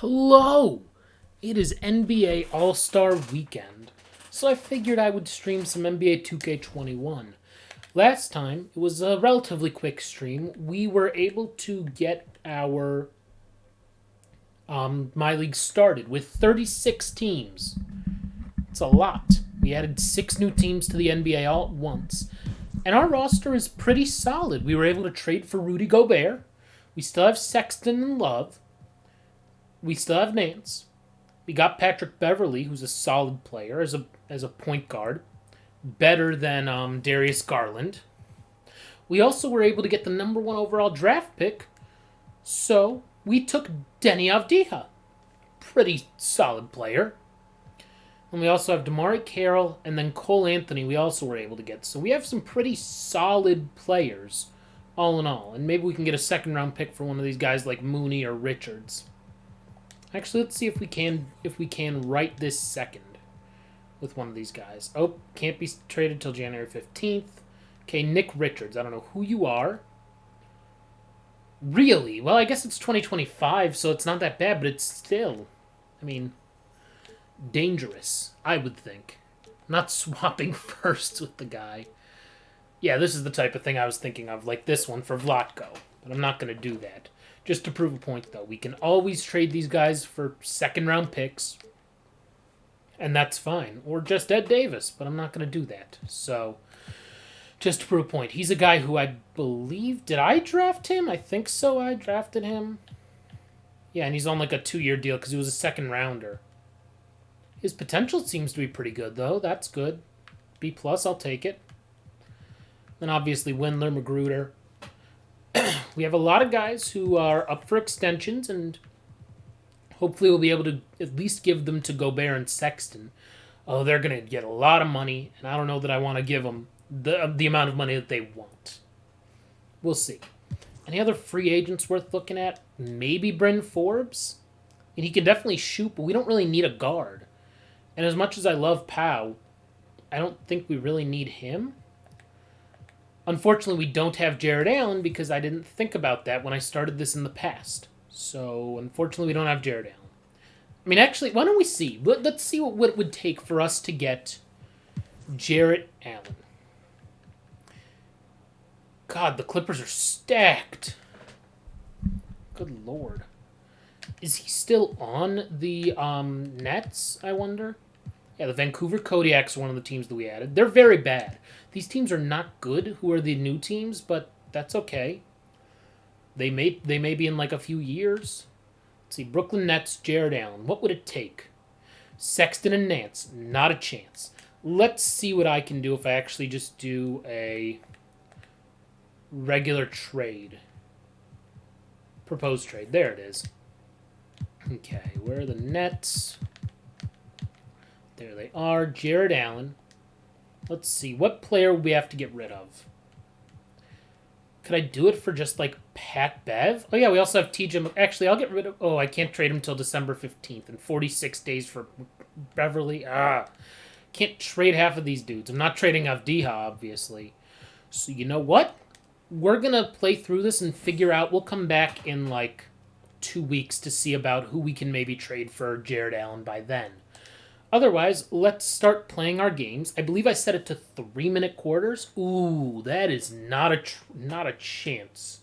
Hello! It is NBA All-Star Weekend, so I figured I would stream some NBA 2K21. Last time, it was a relatively quick stream. We were able to get our My League started with 36 teams. It's a lot. We added 6 new teams to the NBA all at once. And our roster is pretty solid. We were able to trade for Rudy Gobert. We still have Sexton and Love. We still have Nance. We got Patrick Beverley, who's a solid player as a point guard, better than Darius Garland. We also were able to get the number 1 overall draft pick, so we took Denny Avdija, pretty solid player. And we also have DeMarre Carroll and then Cole Anthony we also were able to get. So we have some pretty solid players, all in all. And maybe we can get a second-round pick for one of these guys like Mooney or Richards. Actually, let's see if we can right this second with one of these guys. Oh, can't be traded till January 15th. Okay, Nick Richards. I don't know who you are. Really? Well, I guess it's 2025, so it's not that bad, but it's still, I mean, dangerous, I would think. Not swapping firsts with the guy. Yeah, this is the type of thing I was thinking of, like this one for Vlatko, but I'm not going to do that. Just to prove a point, though, we can always trade these guys for second-round picks, and that's fine. Or just Ed Davis, but I'm not going to do that. So, just to prove a point, he's a guy who I believe... Did I draft him? I think so, I drafted him. Yeah, and he's on like a 2-year deal because he was a second-rounder. His potential seems to be pretty good, though. That's good. B+, I'll take it. Then, obviously, Windler, Magruder... We have a lot of guys who are up for extensions, and hopefully we'll be able to at least give them to Gobert and Sexton. Oh, they're going to get a lot of money, and I don't know that I want to give them the amount of money that they want. We'll see. Any other free agents worth looking at? Maybe Bryn Forbes? And he can definitely shoot, but we don't really need a guard. And as much as I love Powell, I don't think we really need him. Unfortunately, we don't have Jared Allen because I didn't think about that when I started this in the past. So, unfortunately, we don't have Jared Allen. I mean, actually, why don't we see? Let's see what it would take for us to get Jared Allen. God, the Clippers are stacked. Good Lord. Is he still on the Nets, I wonder? Yeah, the Vancouver Kodiaks are one of the teams that we added. They're very bad. These teams are not good, who are the new teams, but that's okay. They may be in like a few years. Let's see, Brooklyn Nets, Jared Allen. What would it take? Sexton and Nance, not a chance. Let's see what I can do if I actually just do a regular trade. Proposed trade. There it is. Okay, where are the Nets? There they are. Jared Allen. Let's see. What player would we have to get rid of? Could I do it for just, like, Pat Bev? Oh, yeah, we also have TJ... Actually, I'll get rid of... Oh, I can't trade him until December 15th. And 46 days for Beverly. Can't trade half of these dudes. I'm not trading Avdija, obviously. So, you know what? We're going to play through this and figure out... We'll come back in, like, 2 weeks to see about who we can maybe trade for Jared Allen by then. Otherwise, let's start playing our games. I believe I set it to 3-minute quarters. Ooh, that is not a chance.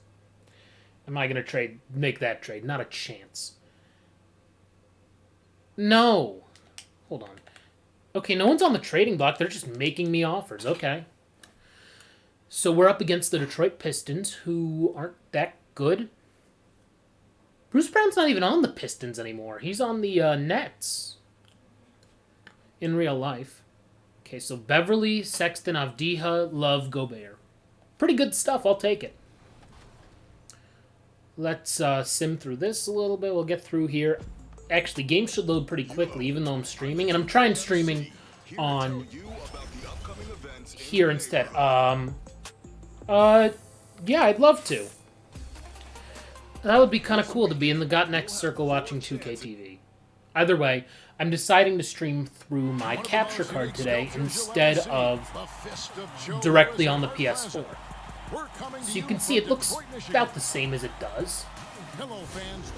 Am I going to make that trade? Not a chance. No. Hold on. Okay, no one's on the trading block. They're just making me offers. Okay. So we're up against the Detroit Pistons, who aren't that good. Bruce Brown's not even on the Pistons anymore. He's on the Nets. In real life. Okay, so Beverly, Sexton, Avdija, Love, Gobert. Pretty good stuff. I'll take it. Let's sim through this a little bit. We'll get through here. Actually, games should load pretty quickly, even though I'm streaming. And I'm trying streaming on here instead. Yeah, I'd love to. That would be kind of cool to be in the Got Next circle watching 2K TV. Either way, I'm deciding to stream through my capture card today instead of directly on the PS4. So you can see it looks about the same as it does.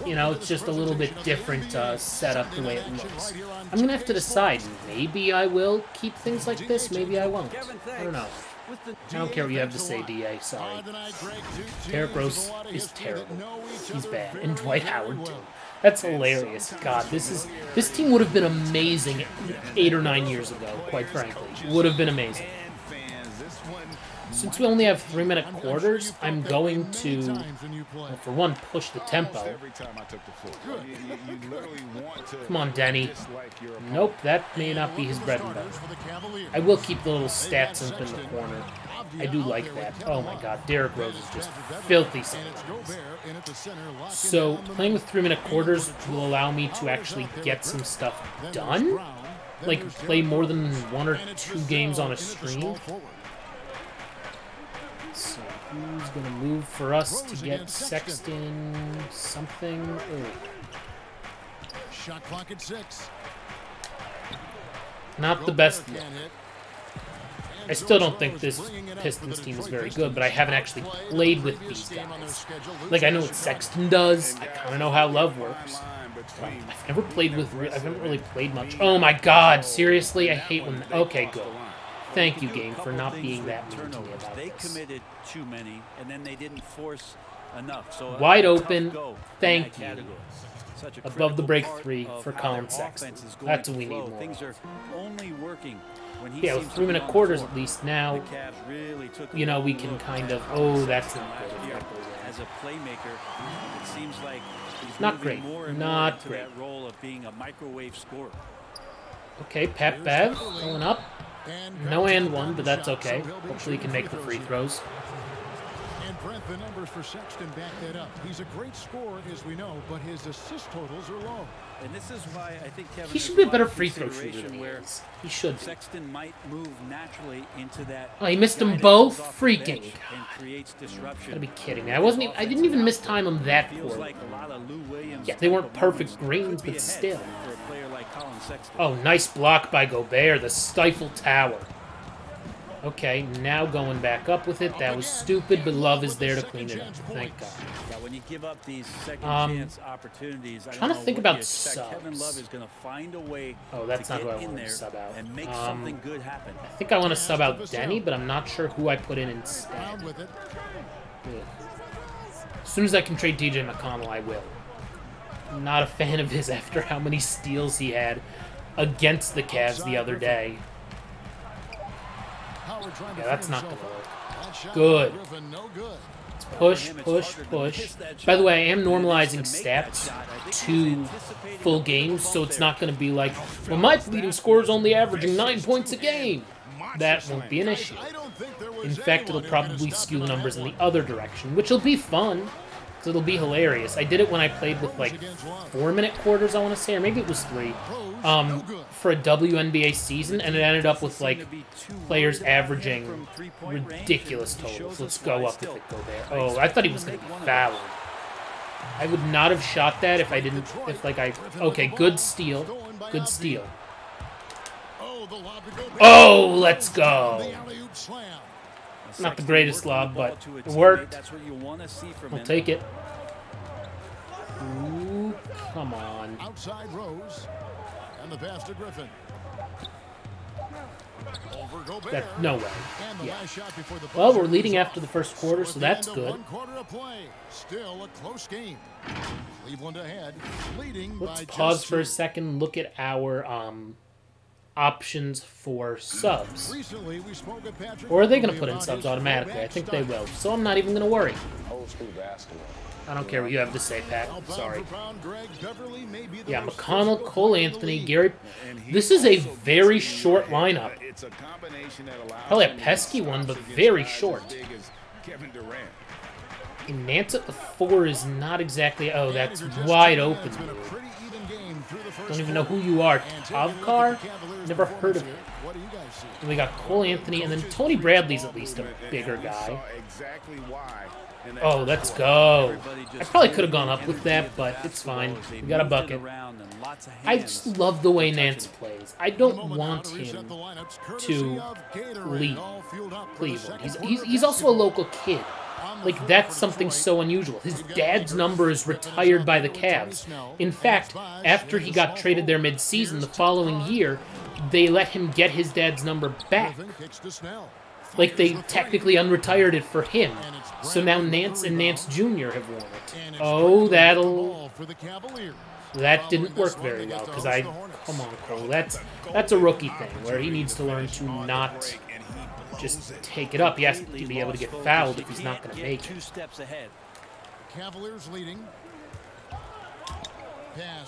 You know, it's just a little bit different setup the way it looks. I'm going to have to decide. Maybe I will keep things like this. Maybe I won't. I don't know. I don't care what you have to say, DA. Sorry. Derrick Rose is terrible. He's bad. And Dwight Howard, too. That's hilarious. God, this team would have been amazing 8 or 9 years ago, quite frankly. Would have been amazing. Since we only have 3-minute quarters, I'm going to, well, for one, push the tempo. Come on, Denny. Nope, that may not be his bread and butter. I will keep the little stats up in the corner. I do like that. Oh my god, Derrick Rose is just filthy sometimes. So, playing with 3-minute quarters will allow me to actually get some stuff done? Like, play more than 1 or 2 games on a stream? So, who's going to move for us to get Sexton something? Ooh. Shot clock at 6. Not the best look. I still don't think this Pistons team is very good, but I haven't actually played with these guys. Like, I know what Sexton does. I kind of know how Love works. I've never played with... I've never really played much. Oh my god, seriously? I hate when... Okay, good. Thank you, game, for not being that mean to me about They this. committed too many, and then they didn't force enough. So Wide open. Thank you. Such a Above the break critical 3 part for of how Colin their Sexton. offense is going That's to what we need flow. more Things of. are only working when he Yeah, with seems to be 3-minute on the quarters floor. at least now, The Cavs really took you know, we a can look kind at of... Oh, that's Sexton not good. last if year. that goes in. As a playmaker, it seems like he's Not moving great. more and Not more into great. that role of being a microwave scorer. Okay, Pat Bev going up. No and one, but that's okay. Hopefully he can make the free throws. And Brent, the numbers for Sexton back that up. He's a great scorer, as we know, but his assist totals are low. And this is why I think Kevin He has should be a lot better of free throw shooter consideration than he where is. He should be. Sexton might move naturally into that. Oh, he missed guy them that both? comes off the Freaking bench God. and creates disruption. Gotta be kidding me. I didn't even mistime him that Feels poorly. like a lot of Lou Williams Yeah, they type weren't of perfect moments greens, could be but ahead still. for a player like Colin Sexton. Oh, nice block by Gobert, the stifle tower. Okay, now going back up with it. That was stupid, but Love is there to clean it up. Thank God. Yeah, when you give up these second chance opportunities, I trying to don't know think what about you expect. Kevin subs. Love is going to find a way Oh, that's to not who get I in wanted there to sub out. and make something good happen. I think I want to sub out Denny, but I'm not sure who I put in instead. Round with it. Ugh. As soon as I can trade TJ McConnell, I will. I'm not a fan of his after how many steals he had against the Cavs the other day. Yeah, that's not going to work. Good. Let's push, push, push. By the way, I am normalizing stats to full games, so it's not going to be like, well, my leading scorer is only averaging 9 points a game. That won't be an issue. In fact, it'll probably skew the numbers in the other direction, which will be fun. So it'll be hilarious. I did it when I played with like 4-minute quarters, I want to say, or maybe it was 3, for a WNBA season, and it ended up with like players averaging ridiculous totals. Let's go up with it, Gobert. Oh, I thought he was going to be fouled. I would not have shot that if I didn't, okay, good steal. Good steal. Oh, let's go. Not the greatest lob, but it worked. I'll take it. Ooh, come on. Outside Rose. And the pass to Griffin. Over Gobert. No way. And the Yeah. last shot before the Well, we're buzzer. leading after the first quarter, so that's At the end good. of 1 quarter of play. Still a close game. Cleveland ahead, leading Let's by pause just for a 2. second, look at our options for subs. Recently, we spoke with Patrick Or are they going to Beverley put in about subs his automatically? I throwback think they style. will. So I'm not even going to worry. Old school basketball. I don't care what you have to say, Pat. Pound Sorry. for pound, Greg Beverley may be the Yeah, most McConnell, physical Cole player in the Anthony, league. Gary. This is a very short lineup. It's a combination that allows Probably a him to pesky get one, stops but against very guys as short. big as Kevin Durant. And Nance at the 4 is not exactly... Oh, And that's if you're just wide tuning in, open, it's been a dude. pretty even game through the first Don't even know who quarter. you are. And taking a look at Tavkar? the Cavaliers' Never heard of performance him. here, what do you guys see? And we got Cole Anthony, and then Tony Bradley's at least a bigger We guy. saw exactly why in that Oh, first let's quarter. go. I probably could have gone up with that, but it's fine. We got a bucket. I just love the way Nance plays. I A don't moment now want to reset him the lineups, courtesy to of Gatorade, leave all fueled up for the Cleveland. second He's quarter also a basketball. local kid. Like, that's something so unusual. His dad's number is retired by the Cavs. In fact, after he got traded there mid-season, the following year, they let him get his dad's number back. Like, they technically unretired it for him. So now Nance and Nance Jr. have worn it. Oh, that didn't work very well, because come on, Cole, that's a rookie thing, where he needs to learn to not just take it up. He has to be able to get fouled if he's not going to make it. 2 steps ahead. Cavaliers leading.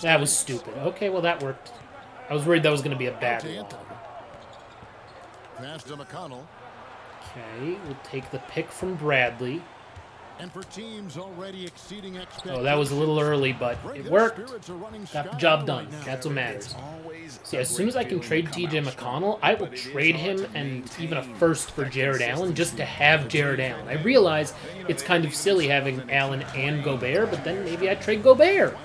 That was stupid. Okay, well, that worked. I was worried that was going to be a bad one. Pass to McConnell. Okay, we'll take the pick from Bradley. And for teams already exceeding Oh, that was a little early, but it worked. Got the job done. That's what matters. See, as soon as I can trade TJ McConnell, I will trade him and even a first for Jared Allen just to have Jared Allen. I realize it's kind of silly having Allen and Gobert, but then maybe I trade Gobert.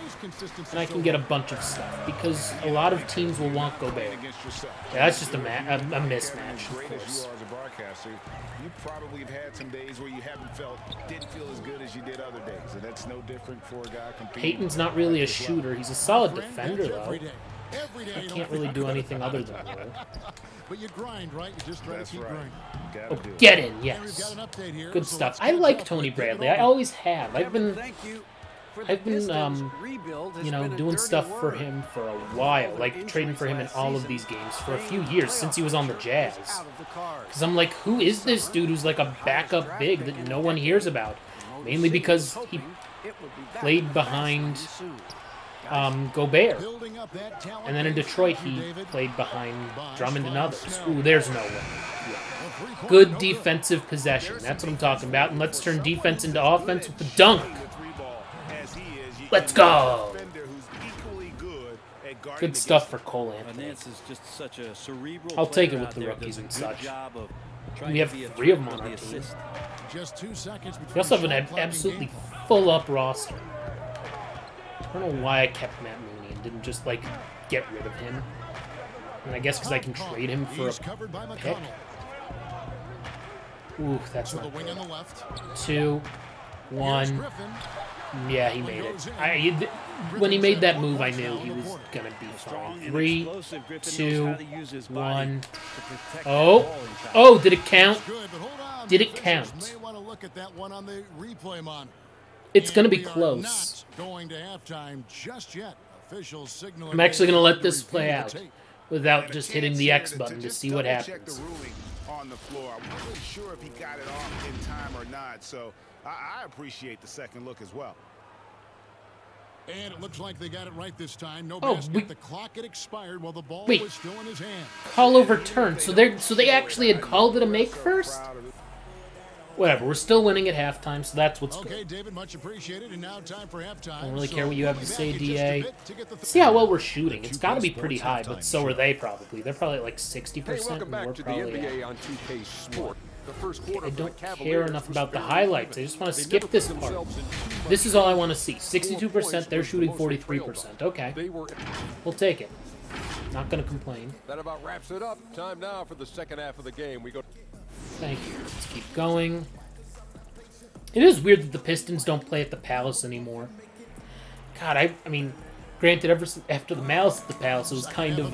And I can get a bunch of stuff, because a lot of teams will want Gobert. Yeah, that's just a mismatch, of course. You probably have had some days where you didn't feel as good as you did other days, and that's no different for a guy competing. Peyton's not really a shooter. He's a solid defender, though. I can't really do anything other than that. But you grind, right? You just try to keep grinding. Oh, get in, yes. Good stuff. I like Tony Bradley. I always have. I've been you know, doing stuff for him for a while, like trading for him in all of these games for a few years since he was on the Jazz. Because I'm like, who is this dude who's like a backup big that no one hears about? Mainly because he played behind Gobert. And then in Detroit, he played behind Drummond and others. Ooh, there's no way. Yeah. Good defensive possession. That's what I'm talking about. And let's turn defense into offense with the dunk. Let's go! Good stuff for Cole Anthony. I'll take it with the rookies and such. We have 3 of them on our team. We also have an absolutely full-up roster. I don't know why I kept Matt Mooney and didn't just, like, get rid of him. And I guess because I can trade him for a pick. Ooh, that's not good. 2, 1... Yeah, he made it. When he made that move, I knew he was going to be fine. 3, 2, 1. Oh, did it count? Did it count? It's going to be close. I'm actually going to let this play out without just hitting the X button to see what happens. On the floor, I wasn't sure if he got it off in time or not, so I appreciate the second look as well. And it looks like they got it right this time. No basket. The clock had expired while the ball was still in his hand. Call overturned. So they actually had called it a make first? Whatever, we're still winning at halftime, so that's what's good. David, much appreciated, and now time for halftime. Don't really care what you have to say, DA. Let's see how well we're shooting. It's got to be pretty high, but so are they probably. They're probably at like 60%, and we're probably at... I don't care enough about the highlights. I just want to skip this part. This is all I want to see. 62%, they're shooting 43%. Okay. We'll take it. Not going to complain. That about wraps it up. Time now for the second half of the game. We go. Thank you. Let's keep going. It is weird that the Pistons don't play at the Palace anymore. God, I mean, granted, ever since after the Malice at the Palace, it was kind of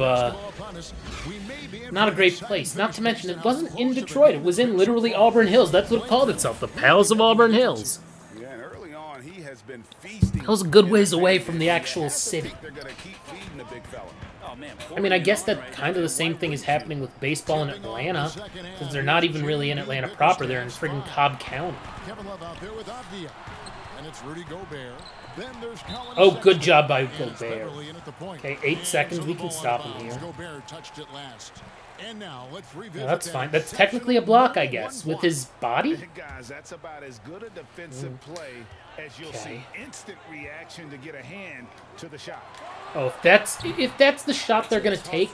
not a great place. Not to mention, it wasn't in Detroit. It was in literally Auburn Hills. That's what it called itself, the Palace of Auburn Hills. Yeah, and early on, he has been feasting. That was a good ways away from the actual city. They're going to keep feeding the big fella. I mean, I guess that kind of the same thing is happening with baseball in Atlanta, since they're not even really in Atlanta proper. They're in friggin' Cobb County. Oh, good job by Gobert. Okay, 8 seconds. We can stop him here. Yeah, that's fine. That's technically a block, I guess, with his body. Guys, that's about as good a defensive play as you'll see. Instant reaction to get a hand to the shot. Oh, if that's the shot they're gonna take,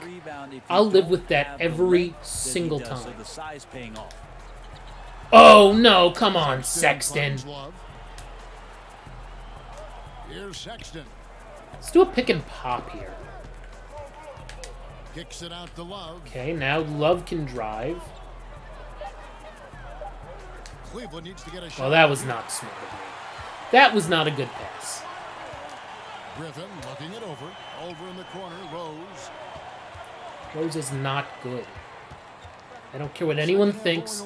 I'll live with that every single time. Oh no! Come on, Sexton. Here's Sexton. Let's do a pick and pop here. Kicks it out to Love. Okay, now Love can drive. Cleveland needs to get a shot. Well, that was not smart of me. That was not a good pass. Griffin looking it over. Over in the corner, Rose. Rose is not good. I don't care what anyone thinks.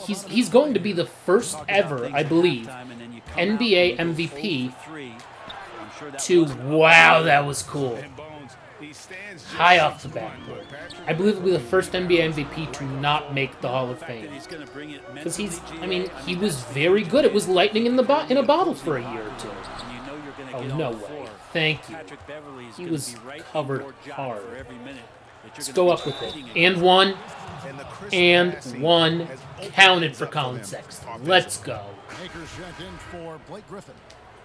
He's going to be the first ever, I believe, NBA MVP to... Wow, that was cool. High off the backboard. I believe he'll be the first NBA MVP to not make the Hall of Fame. Because he was very good. It was lightning in a bottle for a year or two. Oh, no way. Thank you. He was covered hard. Let's go up with it. And one. And one. Counted for Colin Sexton. Let's go.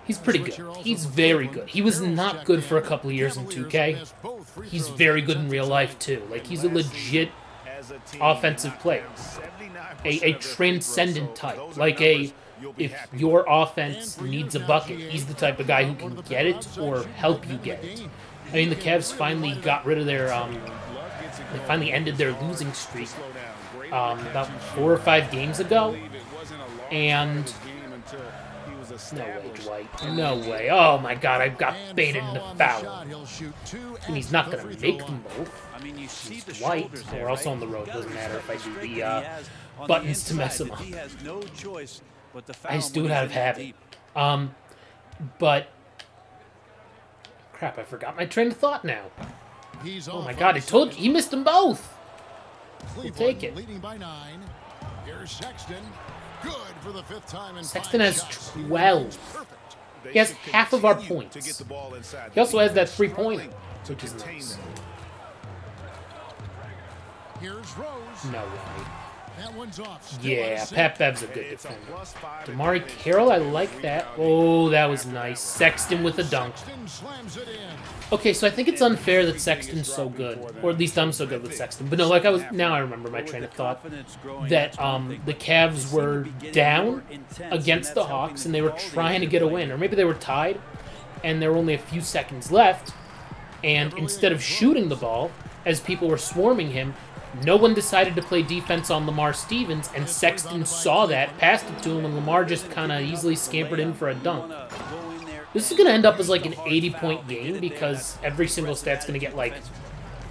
He's pretty good. He's very good. He was not good for a couple of years in 2K. He's very good in real life, too. Like, he's a legit offensive player. A transcendent type. Like if your offense needs a bucket, he's the type of guy who can get it or help you get it. I mean, the Cavs finally got rid of their, they finally ended their losing streak about 4 or 5 games ago. And no way, Dwight. No way. Oh my God, I got baited into foul. And he's not going to make them both. He's Dwight. We're also on the road. Doesn't matter if I do the buttons to mess him up. I just do it out of habit. But crap, I forgot my train of thought now. Oh my God, I told you, he missed them both. We'll take it. Sexton has 12. He has half of our points. He also has that 3-pointer, which is nice. No way. Yeah, Pat Bev's a good defender. Damari Carroll, I like that. Oh, that was nice. Sexton with a dunk. Okay, so I think it's unfair that Sexton's so good. Or at least I'm so good with Sexton. But no, now I remember my train of thought. That the Cavs were down against the Hawks and they were trying to get a win. Or maybe they were tied and there were only a few seconds left. And instead of shooting the ball, as people were swarming him, no one decided to play defense on Lamar Stevens, and Sexton saw that, passed it to him, and Lamar just kind of easily scampered in for a dunk. This is going to end up as like an 80-point game because every single stat's going to get like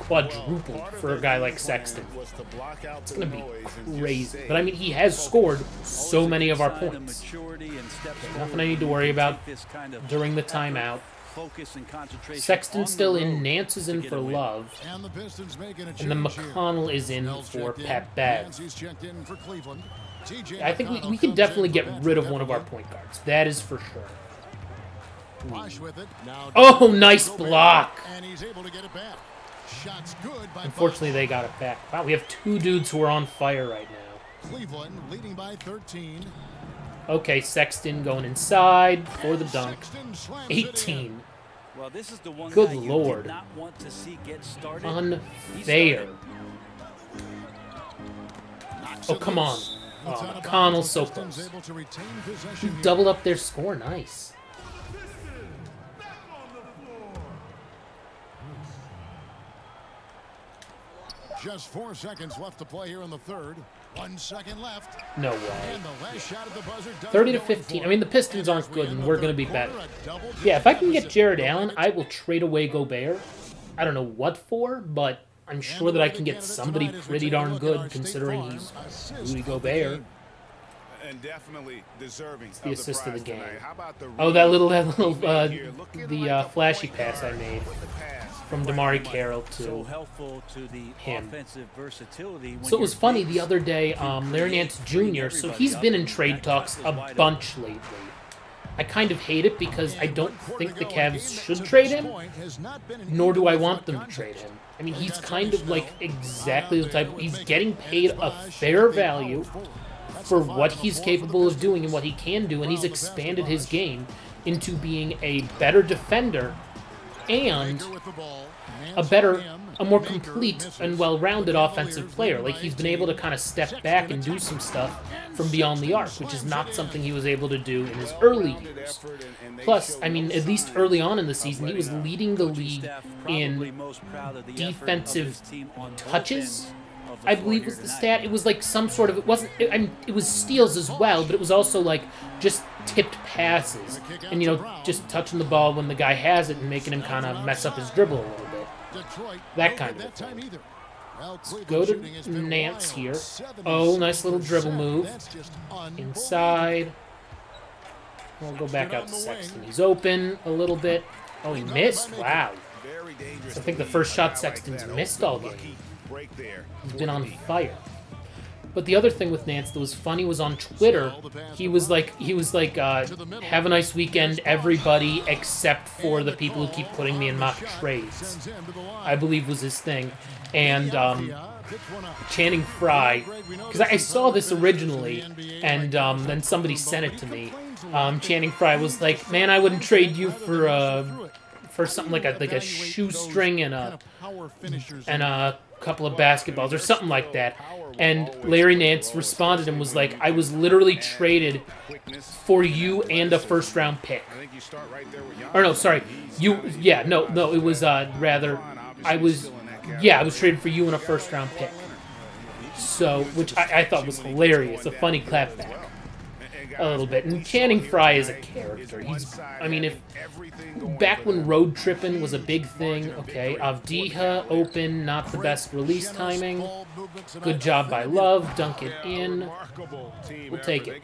quadrupled for a guy like Sexton. It's going to be crazy. But I mean, he has scored so many of our points. There's nothing I need to worry about during the timeout. Sexton still in, Nance is in for Love, and then McConnell is in for Pat Bev. I think we can definitely get rid of one of our point guards. That is for sure. Oh, nice block! Unfortunately, they got it back. Wow, we have 2 dudes who are on fire right now. Cleveland leading by 13. Okay, Sexton going inside for the dunk. 18. Well, this is the one Good guy you Lord. did not want to see get started. Unfair. Oh, come on. Oh, McConnell's so close. He doubled up their score. Nice. Just 4 seconds left to play here in the third. 1 second left. No way. And the last shot at the buzzer 30 to 15. I mean, the Pistons aren't good, and we're going to be better. Yeah, if I can get Jared Allen, I will trade away Gobert. I don't know what for, but I'm sure that I can get somebody pretty darn good, considering he's Rudy Gobert. And definitely deserving The assist of the game. Oh, that little flashy pass I made from Damari Carroll to him. So it was funny the other day, Larry Nance Jr., so he's been in trade talks a bunch lately. I kind of hate it because I don't think the Cavs should trade him, nor do I want them to trade him. I mean, he's kind of like exactly the type, he's getting paid a fair value for what he's capable of doing and what he can do, and he's expanded his game into being a better defender and a more complete and well-rounded offensive player. Like, he's been able to kind of step back and do some stuff from beyond the arc, which is not something he was able to do in his early years. Plus, I mean, at least early on in the season, he was leading the league in defensive touches I believe was the stat. It was like some sort of, it wasn't, it was steals as well, but it was also like just tipped passes. And, you know, just touching the ball when the guy has it and making him kind of mess up his dribble a little bit. That kind of thing. Let's go to Nance here. Oh, nice little dribble move. Inside. We'll go back out to Sexton. He's open a little bit. Oh, he missed? Wow. So I think the first shot Sexton's missed all game. He's been on fire. But the other thing with Nance that was funny was on Twitter, he was like, have a nice weekend, everybody, except for the people who keep putting me in mock trades, I believe was his thing. And Channing Frye, because I saw this originally, and then somebody sent it to me. Channing Frye was like, man, I wouldn't trade you for something like a shoestring and a couple of basketballs or something like that. And Larry Nance responded and was like, I was literally traded for you and a first-round pick. Or no, sorry. It was rather, I was traded for you and a first-round pick. So, which I thought was hilarious, a funny clapback. A little bit. And Channing Frye is a character. If back when road tripping was a big thing, okay, Avdiha open, not the best release timing. Good job by Love, dunk it in. We'll take it.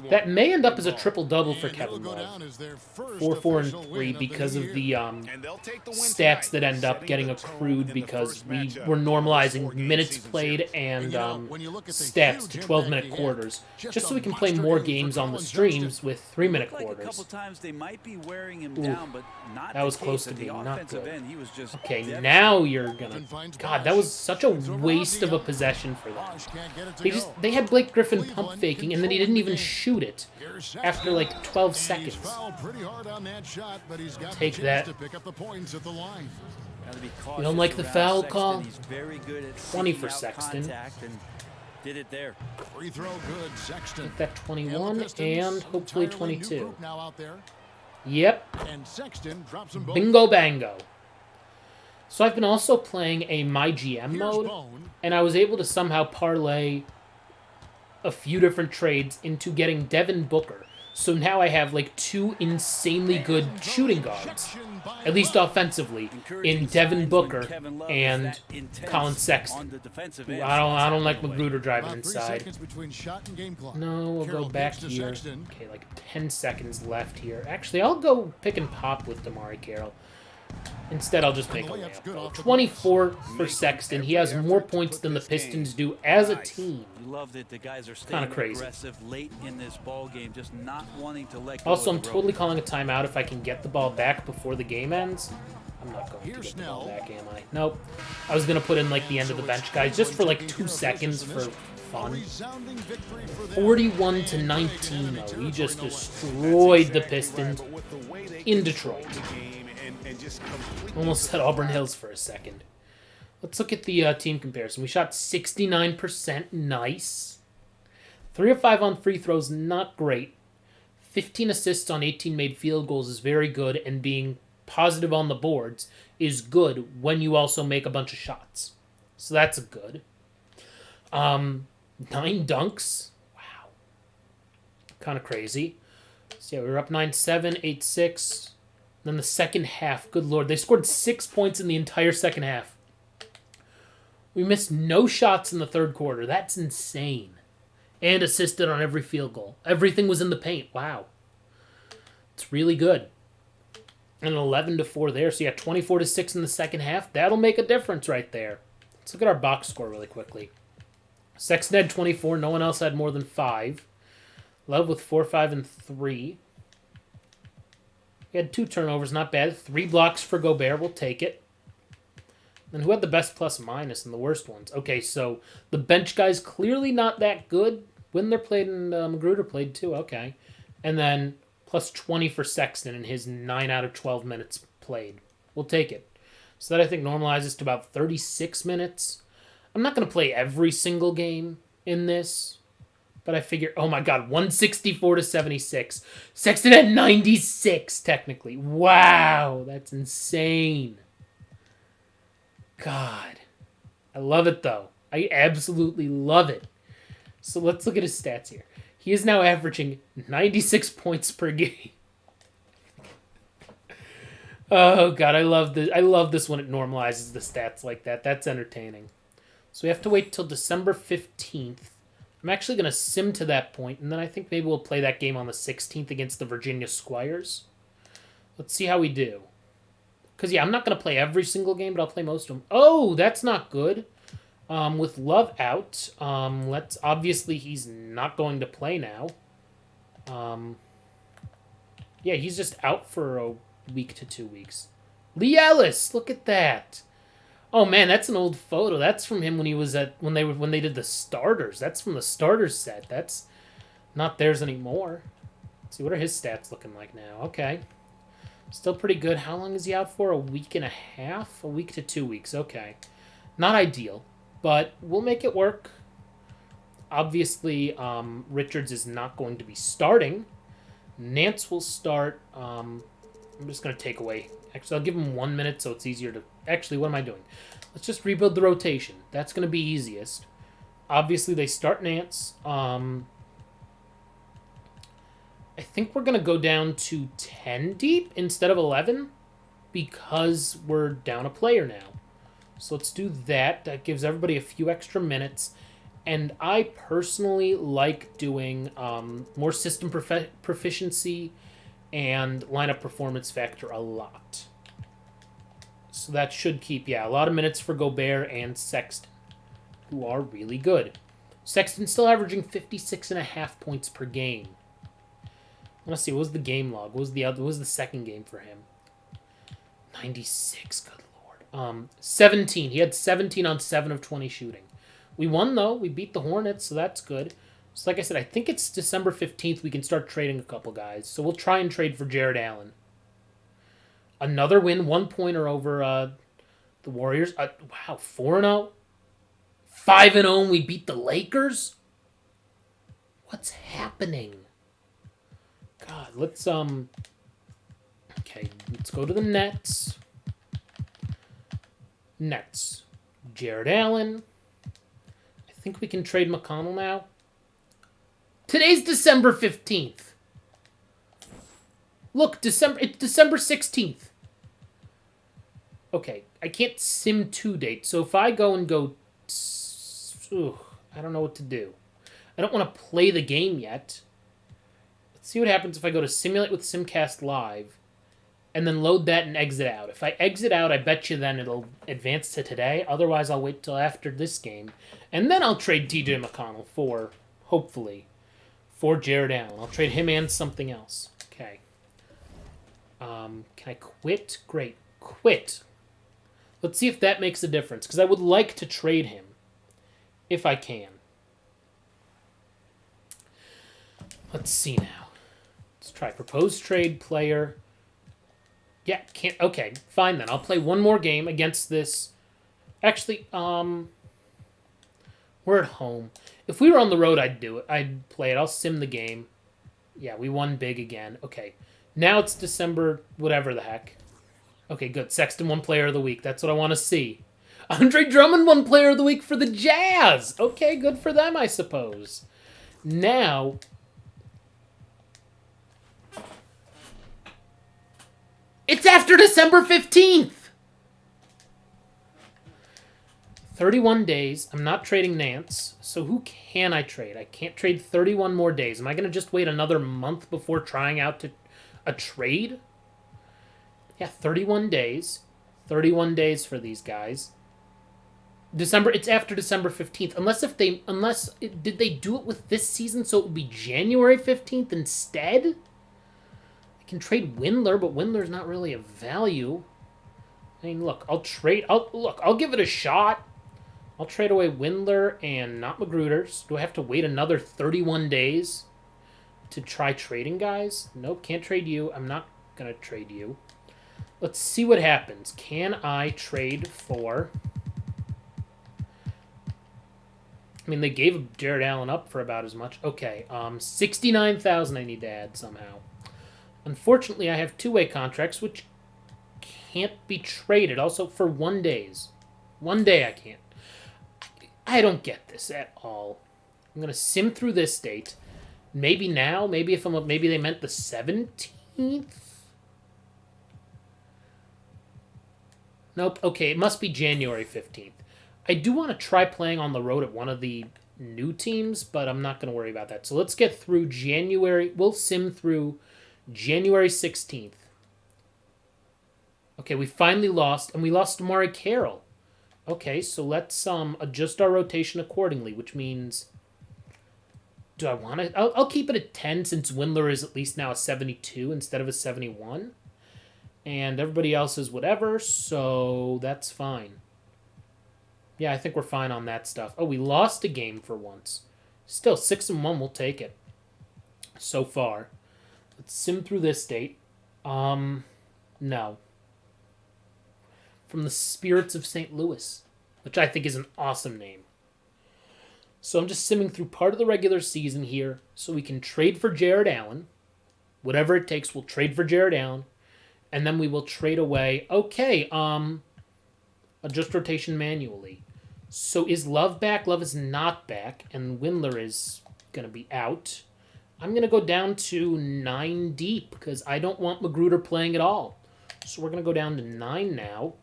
That may end up as a triple-double for Kevin Love. 4, 4, and 3 because of the stats that end up getting accrued because we were normalizing minutes played and stats to 12-minute quarters, just so we can play more games on the streams with 3-minute quarters. That was close to being not good. Okay, now you're gonna... God, that was such a waste of a possession for them. They had Blake Griffin pump faking, and then he didn't even shoot it after like 12 seconds. Take that. You don't like the foul call? 20 for Sexton. Did it there. Free throw good, Sexton. Get that 21 and hopefully 22. Yep. And Sexton drops them both. Bingo bango. So I've been also playing a My GM mode, and I was able to somehow parlay a few different trades into getting Devin Booker. So now I have like 2 insanely good shooting guards, at least offensively, in Devin Booker and Colin Sexton. I don't like Magruder driving inside. No, we'll go back here. Okay, like 10 seconds left here. Actually, I'll go pick and pop with Damari Carroll. Instead, I'll just make a layup. 24 for Sexton. He has more points than the Pistons do as a team. Love that the guys are staying aggressive late in this ball game, just not wanting to let go. Also, I'm totally calling a timeout if I can get the ball back before the game ends. I'm not going to get the ball back, am I? Nope. I was going to put in like the end of the bench guys just for like 2 seconds for fun. 41 to 19 though. We just destroyed the Pistons in Detroit. Almost said Auburn Hills for a second. Let's look at the team comparison. We shot 69%. Nice. 3 of 5 on free throws, not great. 15 assists on 18 made field goals is very good, and being positive on the boards is good when you also make a bunch of shots. So that's a good. 9 dunks. Wow. Kind of crazy. So yeah, we were up 9-7, 8-6. Then the second half, good lord, they scored 6 points in the entire second half. We missed no shots in the third quarter. That's insane. And assisted on every field goal. Everything was in the paint. Wow. It's really good. And 11-4 there. So yeah, 24-6 in the second half. That'll make a difference right there. Let's look at our box score really quickly. Sexton had 24. No one else had more than 5. Love with 4, 5, and 3. We had 2 turnovers, not bad. 3 blocks for Gobert, we'll take it. And who had the best plus minus and the worst ones? Okay, so the bench guys clearly not that good. Windler played and Magruder played too, okay. And then plus 20 for Sexton in his 9 out of 12 minutes played. We'll take it. So that I think normalizes to about 36 minutes. I'm not going to play every single game in this. But I figure, oh my god, 164 to 76. Sexton had 96, technically. Wow, that's insane. God. I love it, though. I absolutely love it. So let's look at his stats here. He is now averaging 96 points per game. Oh god, I love this. I love this when it normalizes the stats like that. That's entertaining. So we have to wait till December 15th. I'm actually going to sim to that point, and then I think maybe we'll play that game on the 16th against the Virginia Squires. Let's see how we do. Because, yeah, I'm not going to play every single game, but I'll play most of them. Oh, that's not good. With Love out, obviously he's not going to play now. Yeah, he's just out for a week to 2 weeks. Lee Ellis, look at that. Oh man, that's an old photo. That's from him when he was when they did the starters. That's from the starters set. That's not theirs anymore. Let's see, what are his stats looking like now? Okay. Still pretty good. How long is he out for? A week and a half? A week to 2 weeks. Okay. Not ideal, but we'll make it work. Obviously, Richards is not going to be starting. Nance will start. I'm just going to take away. Actually, I'll give him 1 minute so it's easier to... Actually, what am I doing? Let's just rebuild the rotation. That's going to be easiest. Obviously, they start Nance. I think we're going to go down to 10 deep instead of 11 because we're down a player now. So let's do that. That gives everybody a few extra minutes. And I personally like doing more system proficiency and lineup performance factor a lot. So that should keep, yeah, a lot of minutes for Gobert and Sexton, who are really good. Sexton's still averaging 56.5 points per game. Let's see, what was the game log? What was the second game for him? 96, good lord. 17. He had 17 on 7 of 20 shooting. We won, though. We beat the Hornets, so that's good. So like I said, I think it's December 15th we can start trading a couple guys. So we'll try and trade for Jared Allen. Another win, 1 pointer over the Warriors. Wow, 4-0? 5-0 and we beat the Lakers? What's happening? God, let's okay, let's go to the Nets. Nets. Jared Allen. I think we can trade McConnell now. Today's December 15th. Look, it's December 16th. Okay, I can't sim 2 date, so if I go and go... I don't know what to do. I don't want to play the game yet. Let's see what happens if I go to Simulate with Simcast Live and then load that and exit out. If I exit out, I bet you then it'll advance to today. Otherwise, I'll wait till after this game. And then I'll trade TJ McConnell for, hopefully, for Jared Allen. I'll trade him and something else. Okay. Can I quit? Great. Quit. Let's see if that makes a difference, because I would like to trade him, if I can. Let's see now. Let's try propose trade player. Yeah, can't. Okay, fine then. I'll play one more game against this. Actually, we're at home. If we were on the road, I'd do it. I'd play it. I'll sim the game. Yeah, we won big again. Okay. Now it's December, whatever the heck. Okay, good. Sexton won player of the week. That's what I want to see. Andre Drummond won player of the week for the Jazz. Okay, good for them, I suppose. Now, it's after December 15th. 31 days. I'm not trading Nance. So who can I trade? I can't trade 31 more days. Am I going to just wait another month before trying out a trade? Yeah, 31 days. 31 days for these guys. It's after December 15th. Did they do it with this season so it would be January 15th instead? I can trade Windler, but Windler's not really of value. I mean, look, I'll give it a shot. I'll trade away Windler and not Magruder's. Do I have to wait another 31 days to try trading guys? Nope, can't trade you. I'm not going to trade you. Let's see what happens. Can I trade for... I mean, they gave Jared Allen up for about as much. Okay, 69,000 I need to add somehow. Unfortunately, I have two-way contracts, which can't be traded. Also, for 1 day. 1 day I can't. I don't get this at all. I'm going to sim through this date. Maybe now, maybe they meant the 17th? Nope. Okay, it must be January 15th. I do want to try playing on the road at one of the new teams, but I'm not going to worry about that. So let's get through January. We'll sim through January 16th. Okay, we finally lost, and we lost Amari Carroll. Okay, so let's adjust our rotation accordingly, which means... Do I want to... I'll keep it at 10 since Windler is at least now a 72 instead of a 71. And everybody else is whatever, so that's fine. Yeah, I think we're fine on that stuff. Oh, we lost a game for once. Still, 6-1, we'll take it. So far. Let's sim through this date. No. From the Spirits of St. Louis, which I think is an awesome name. So I'm just simming through part of the regular season here so we can trade for Jared Allen. Whatever it takes, we'll trade for Jared Allen. And then we will trade away. Okay, adjust rotation manually. So is Love back? Love is not back. And Windler is going to be out. I'm going to go down to 9 deep because I don't want Magruder playing at all. So we're going to go down to 9 now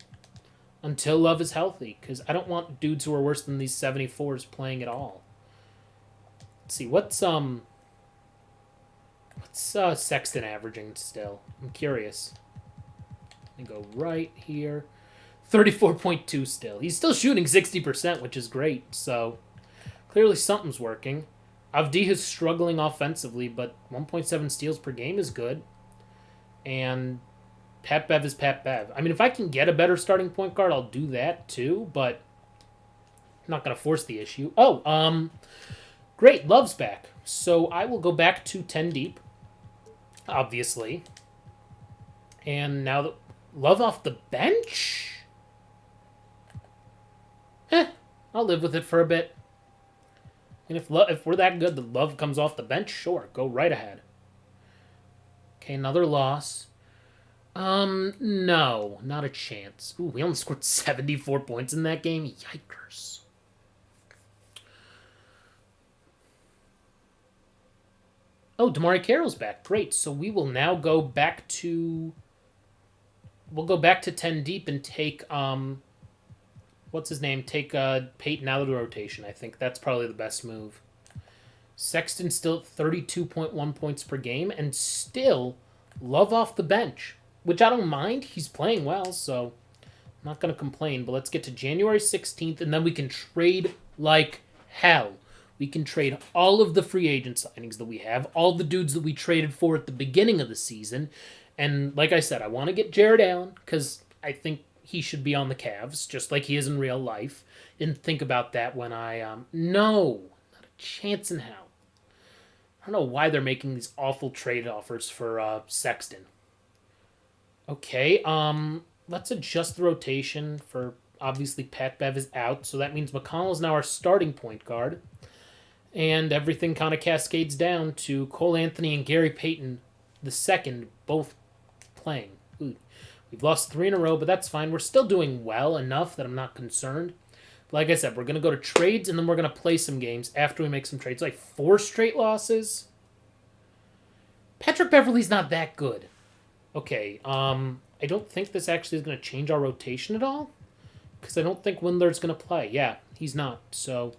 until Love is healthy because I don't want dudes who are worse than these 74s playing at all. Let's see, what's Sexton averaging still? I'm curious. Let me go right here. 34.2 still. He's still shooting 60%, which is great. So, clearly something's working. Avdija is struggling offensively, but 1.7 steals per game is good. And Pat Bev is Pat Bev. I mean, if I can get a better starting point guard, I'll do that too, but I'm not going to force the issue. Oh, great. Love's back. So, I will go back to 10 deep, obviously. And now that Love off the bench? I'll live with it for a bit. And if we're that good that Love comes off the bench, sure, go right ahead. Okay, another loss. No, not a chance. Ooh, we only scored 74 points in that game. Yikers. Oh, Damari Carroll's back. Great. So we will now go back to... We'll go back to 10 deep and take, what's his name? Take Peyton out of the rotation. I think that's probably the best move. Sexton still at 32.1 points per game and still Love off the bench, which I don't mind. He's playing well, so I'm not going to complain. But let's get to January 16th, and then we can trade like hell. We can trade all of the free agent signings that we have, all the dudes that we traded for at the beginning of the season. And like I said, I want to get Jared Allen because I think he should be on the Cavs, just like he is in real life. Didn't think about that when I... No, not a chance in hell. I don't know why they're making these awful trade offers for Sexton. Okay, let's adjust the rotation for... Obviously, Pat Bev is out, so that means McConnell is now our starting point guard. And everything kind of cascades down to Cole Anthony and Gary Payton II, both playing. Ooh. We've lost 3 in a row, but that's fine. We're still doing well enough that I'm not concerned. But like I said, we're going to go to trades, and then we're going to play some games after we make some trades. Like 4 straight losses? Patrick Beverley's not that good. Okay, I don't think this actually is going to change our rotation at all. Because I don't think Windler's going to play. Yeah, he's not. So,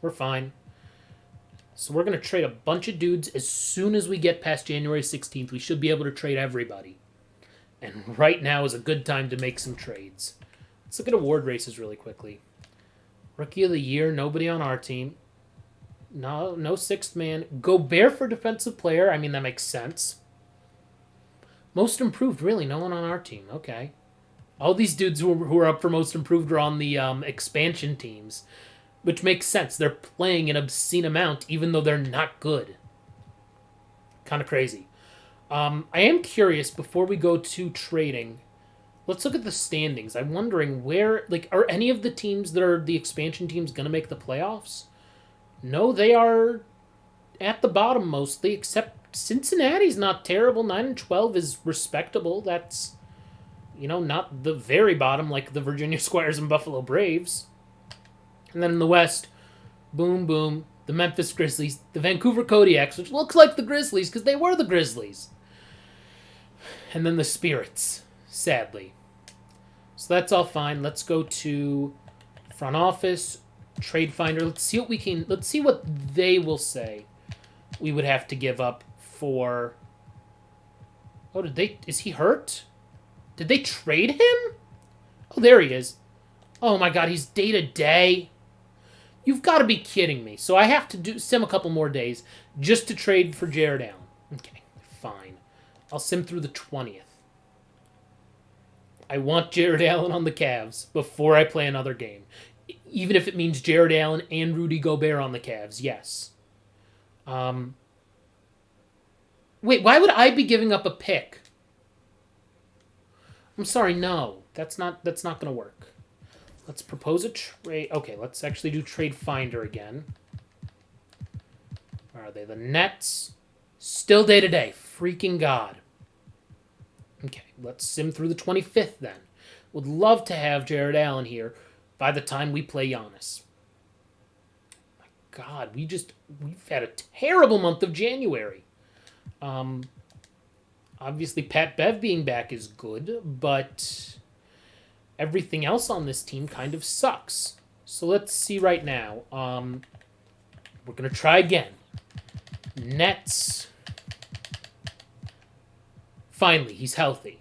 we're fine. So we're going to trade a bunch of dudes. As soon as we get past January 16th, we should be able to trade everybody. And right now is a good time to make some trades. Let's look at award races really quickly. Rookie of the Year, nobody on our team. No sixth man. Gobert for defensive player. I mean, that makes sense. Most improved, really. No one on our team. Okay. All these dudes who are up for most improved are on the expansion teams. Which makes sense. They're playing an obscene amount even though they're not good. Kind of crazy. I am curious, before we go to trading, let's look at the standings. I'm wondering where, are any of the teams that are the expansion teams going to make the playoffs? No, they are at the bottom mostly, except Cincinnati's not terrible. 9-12 is respectable. That's, not the very bottom like the Virginia Squires and Buffalo Braves. And then in the West, Boom, boom. The Memphis Grizzlies. The Vancouver Kodiaks, which looks like the Grizzlies because they were the Grizzlies. And then the Spirits, sadly. So that's all fine. Let's go to front office, trade finder. Let's see what they will say we would have to give up for... Oh, is he hurt? Did they trade him? Oh, there he is. Oh my god, he's day-to-day. You've got to be kidding me. So I have to sim a couple more days just to trade for Jared Allen. Okay, fine. I'll sim through the 20th. I want Jared Allen on the Cavs before I play another game. Even if it means Jared Allen and Rudy Gobert on the Cavs, yes. Wait, why would I be giving up a pick? I'm sorry, no. That's not going to work. Let's propose a trade. Okay, let's actually do Trade Finder again. Where are they? The Nets. Still day-to-day. Freaking God. Okay, let's sim through the 25th then. Would love to have Jared Allen here by the time we play Giannis. My God, we've had a terrible month of January. Obviously, Pat Bev being back is good, but everything else on this team kind of sucks. So let's see right now. We're going to try again. Nets. Finally, he's healthy.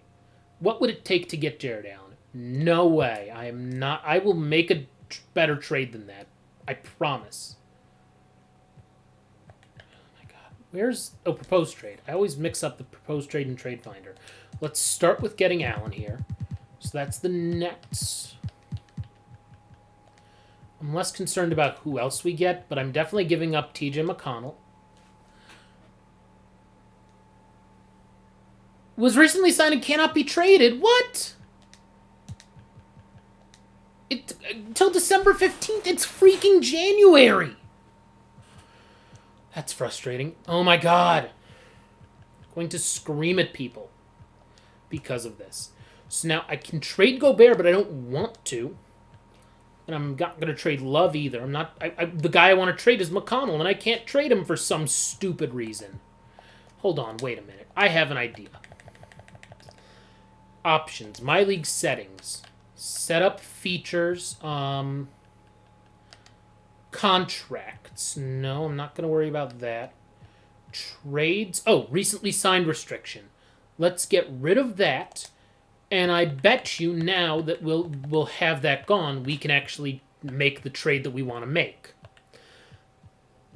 What would it take to get Jared Allen? No way. I am not. I will make a better trade than that. I promise. Where's... Oh, proposed trade. I always mix up the proposed trade and trade finder. Let's start with getting Allen here. So that's the Nets. I'm less concerned about who else we get, but I'm definitely giving up TJ McConnell. Was recently signed and cannot be traded. What? Until December 15th. It's freaking January. That's frustrating. Oh my god. I'm going to scream at people because of this. So now I can trade Gobert, but I don't want to. And I'm not going to trade Love either. I'm not. The guy I want to trade is McConnell, and I can't trade him for some stupid reason. Hold on, wait a minute. I have an idea. Options. My league settings. Setup features. Contracts. No, I'm not going to worry about that. Trades. Oh, recently signed restriction. Let's get rid of that. And I bet you now that we'll have that gone, we can actually make the trade that we want to make.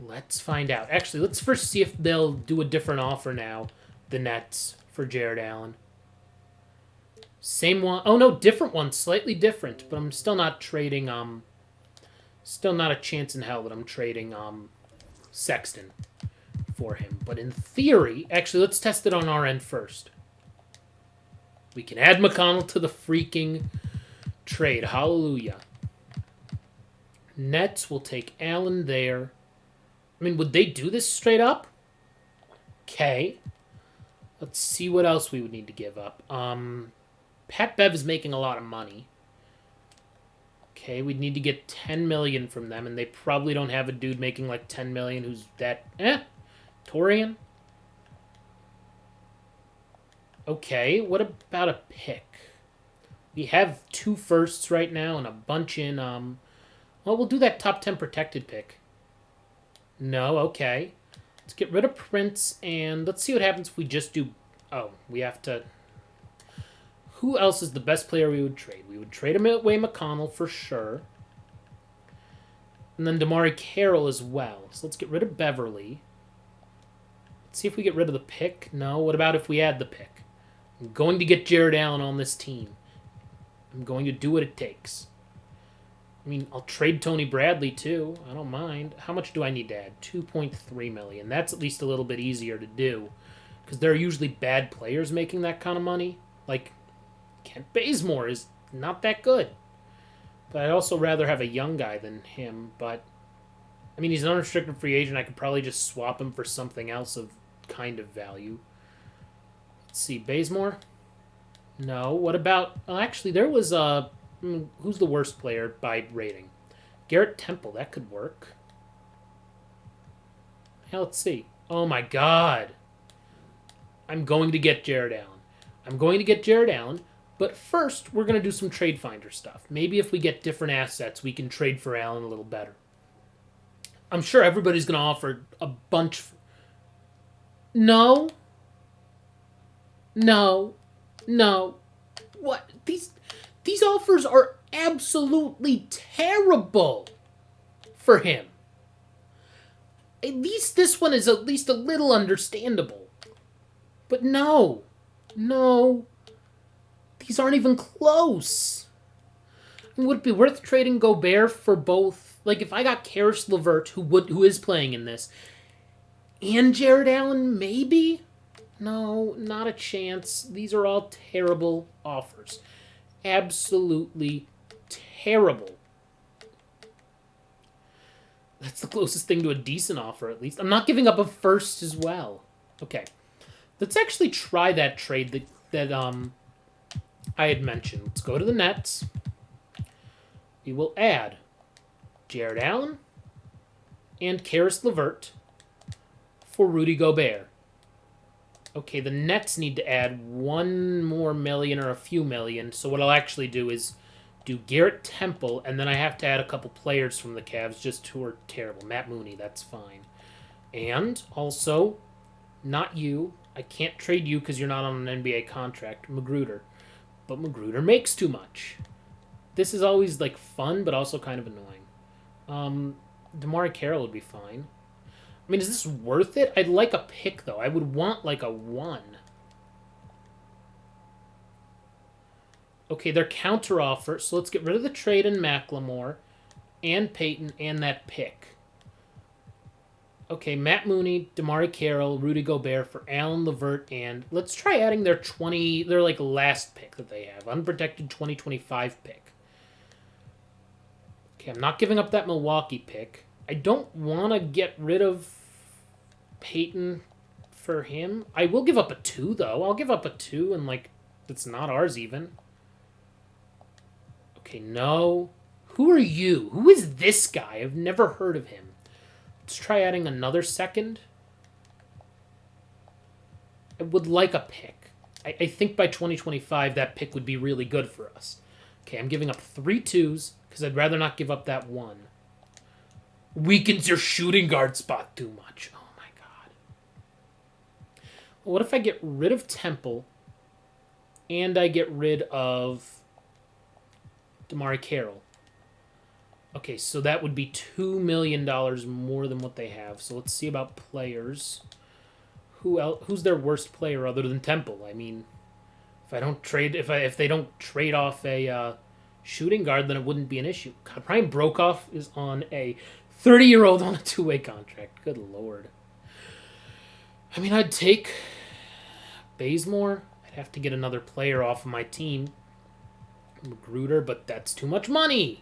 Let's find out. Actually, let's first see if they'll do a different offer now, the Nets, for Jared Allen. Same one. Oh, no, different one. Slightly different. But I'm still not trading... Still not a chance in hell that I'm trading Sexton for him. But in theory... Actually, let's test it on our end first. We can add McConnell to the freaking trade. Hallelujah. Nets will take Allen there. I mean, would they do this straight up? Okay. Let's see what else we would need to give up. Pat Bev is making a lot of money. Okay, we'd need to get $10 million from them, and they probably don't have a dude making like $10 million who's that... Torian? Okay, what about a pick? We have 2 firsts right now and a bunch in... Well, we'll do that top 10 protected pick. No, okay. Let's get rid of Prince, and let's see what happens if we just do... Oh, we have to... Who else is the best player we would trade? We would trade him away McConnell for sure. And then Damari Carroll as well. So let's get rid of Beverly. Let's see if we get rid of the pick. No, what about if we add the pick? I'm going to get Jared Allen on this team. I'm going to do what it takes. I mean, I'll trade Tony Bradley too. I don't mind. How much do I need to add? $2.3 million. That's at least a little bit easier to do. Because there are usually bad players making that kind of money. Like... Kent Bazemore is not that good. But I'd also rather have a young guy than him. But, I mean, he's an unrestricted free agent. I could probably just swap him for something else of kind of value. Let's see, Bazemore? No. What about... Well, actually, there was a... Who's the worst player by rating? Garrett Temple. That could work. Now, let's see. Oh, my God. I'm going to get Jared Allen. But first, we're going to do some Trade Finder stuff. Maybe if we get different assets, we can trade for Allen a little better. I'm sure everybody's going to offer a bunch. No. What? These offers are absolutely terrible for him. At least this one is at least a little understandable. But no. These aren't even close. Would it be worth trading Gobert for both? Like, if I got Karis LeVert, who is playing in this, and Jared Allen, maybe? No, not a chance. These are all terrible offers. Absolutely terrible. That's the closest thing to a decent offer, at least. I'm not giving up a first as well. Okay. Let's actually try that trade that I had mentioned. Let's go to the Nets. We will add Jared Allen and Karis LeVert for Rudy Gobert. Okay, the Nets need to add $1 more million or a few million. So what I'll actually do is do Garrett Temple, and then I have to add a couple players from the Cavs, just who are terrible. Matt Mooney, that's fine. And also, not you. I can't trade you because you're not on an NBA contract. Magruder. But Magruder makes too much. This is always, like, fun, but also kind of annoying. DeMar Carroll would be fine. I mean, is this worth it? I'd like a pick, though. I would want, like, a 1. Okay, they're counter-offer, so let's get rid of the trade in McLemore and Peyton and that pick. Okay, Matt Mooney, DeMar Carroll, Rudy Gobert for Allen LeVert, and let's try adding their like, last pick that they have. Unprotected 2025 pick. Okay, I'm not giving up that Milwaukee pick. I don't want to get rid of Peyton for him. I will give up a 2, though. I'll give up a 2, and, like, it's not ours even. Okay, no. Who are you? Who is this guy? I've never heard of him. Let's try adding another second. I would like a pick. I think by 2025 that pick would be really good for us. Okay, I'm giving up 3 2s because I'd rather not give up that 1. Weakens your shooting guard spot too much. Oh my god. Well, what if I get rid of Temple and I get rid of DeMar Carroll? Okay, so that would be $2 million more than what they have. So let's see about players. Who else? Who's their worst player other than Temple? I mean, if they don't trade off a shooting guard, then it wouldn't be an issue. God, Brian Brokoff is on a 30-year-old on a 2-way contract. Good lord. I mean, I'd take Bazemore. I'd have to get another player off of my team. Magruder, but that's too much money.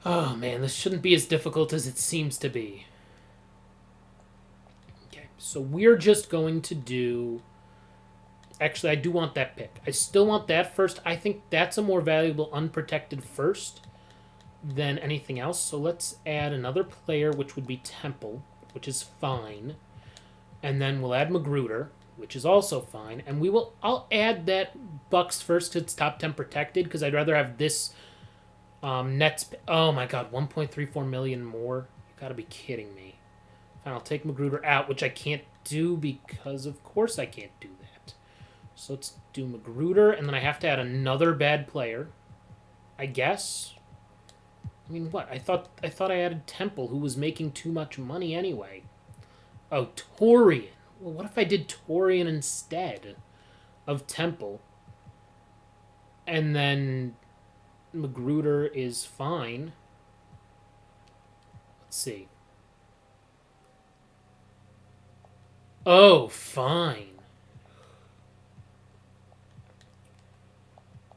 Oh, man, this shouldn't be as difficult as it seems to be. Okay, so we're just going to do... Actually, I do want that pick. I still want that first. I think that's a more valuable unprotected first than anything else. So let's add another player, which would be Temple, which is fine. And then we'll add Magruder, which is also fine. And I'll add that Bucks first because it's top 10 protected because I'd rather have this... Nets. Oh my god, 1.34 million more. You gotta be kidding me. Fine, I'll take Magruder out, which I can't do because of course I can't do that. So let's do Magruder, and then I have to add another bad player. I guess. I mean, what? I thought I added Temple, who was making too much money anyway. Oh, Torian. Well, what if I did Torian instead of Temple? And then Magruder is fine. Let's see. Oh, fine.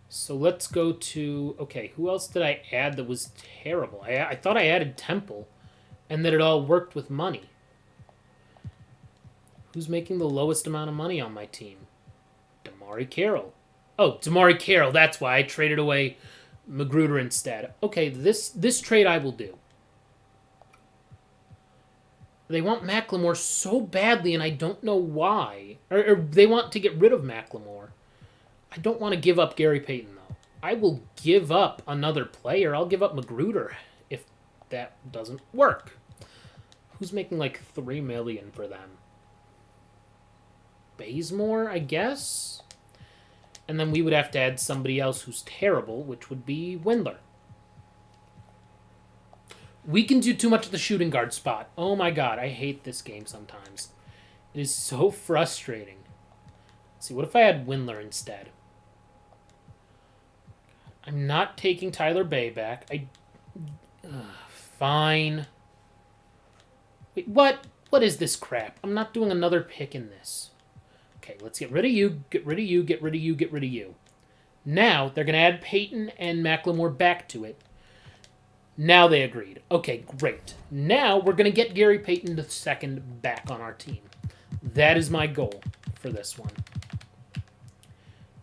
So let's go to... Okay, who else did I add that was terrible? I thought I added Temple, and that it all worked with money. Who's making the lowest amount of money on my team? DeMar Carroll. Oh, DeMar Carroll, that's why I traded away Magruder instead. Okay, this trade I will do. They want Macklemore so badly, and I don't know why. Or they want to get rid of Macklemore. I don't want to give up Gary Payton, though. I will give up another player. I'll give up Magruder if that doesn't work. Who's making like $3 million for them? Bazemore, I guess? And then we would have to add somebody else who's terrible, which would be Windler. We can do too much at the shooting guard spot. Oh my god, I hate this game sometimes. It is so frustrating. Let's see, what if I had Windler instead? I'm not taking Tyler Bay back. Fine. Wait, what? What is this crap? I'm not doing another pick in this. Okay, let's get rid of you, get rid of you, get rid of you, get rid of you. Now, they're going to add Payton and Macklemore back to it. Now they agreed. Okay, great. Now we're going to get Gary Payton II back on our team. That is my goal for this one.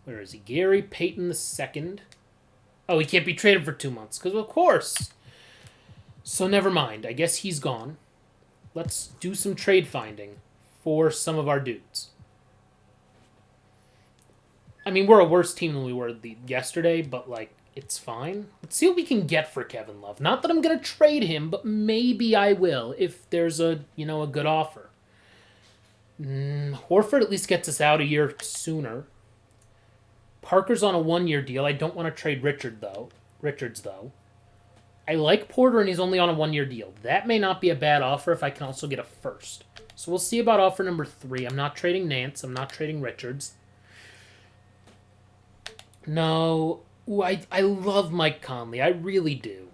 Where is he? Gary Payton II. Oh, he can't be traded for 2 months, because of course. So never mind. I guess he's gone. Let's do some trade finding for some of our dudes. I mean, we're a worse team than we were yesterday, but, like, it's fine. Let's see what we can get for Kevin Love. Not that I'm going to trade him, but maybe I will if there's a good offer. Horford at least gets us out a year sooner. Parker's on a 1-year deal. I don't want to trade Richards, though. I like Porter, and he's only on a 1-year deal. That may not be a bad offer if I can also get a first. So we'll see about offer number 3. I'm not trading Nance. I'm not trading Richards. No. Ooh, I love Mike Conley. I really do.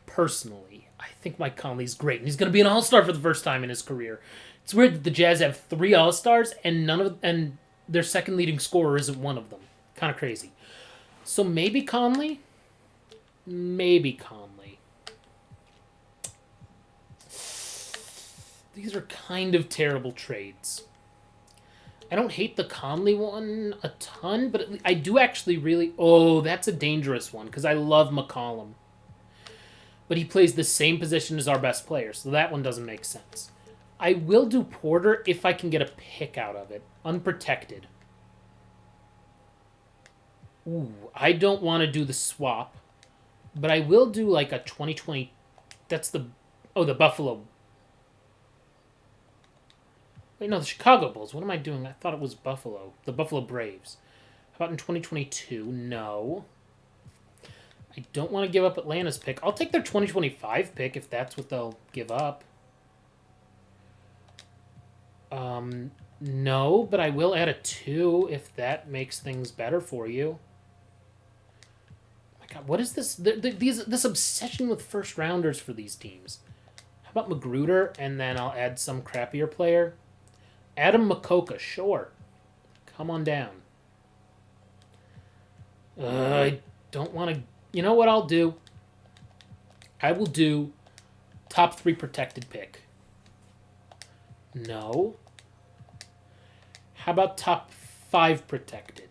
Personally. I think Mike Conley's great. And he's going to be an all-star for the first time in his career. It's weird that the Jazz have 3 all-stars and their second leading scorer isn't one of them. Kind of crazy. So maybe Conley? Maybe Conley. These are kind of terrible trades. I don't hate the Conley one a ton, but I do actually really... Oh, that's a dangerous one, because I love McCollum. But he plays the same position as our best player, so that one doesn't make sense. I will do Porter if I can get a pick out of it. Unprotected. Ooh, I don't want to do the swap, but I will do like a 2020... That's the... Oh, the Buffalo... Wait, no, the Chicago Bulls. What am I doing? I thought it was Buffalo. The Buffalo Braves. How about in 2022? No. I don't want to give up Atlanta's pick. I'll take their 2025 pick if that's what they'll give up. No, but I will add a 2 if that makes things better for you. Oh my God, what is this? This obsession with first rounders for these teams. How about Magruder, and then I'll add some crappier player? Adam Makoka, sure. Come on down. I don't want to... You know what I'll do? I will do top 3 protected pick. No. How about top 5 protected?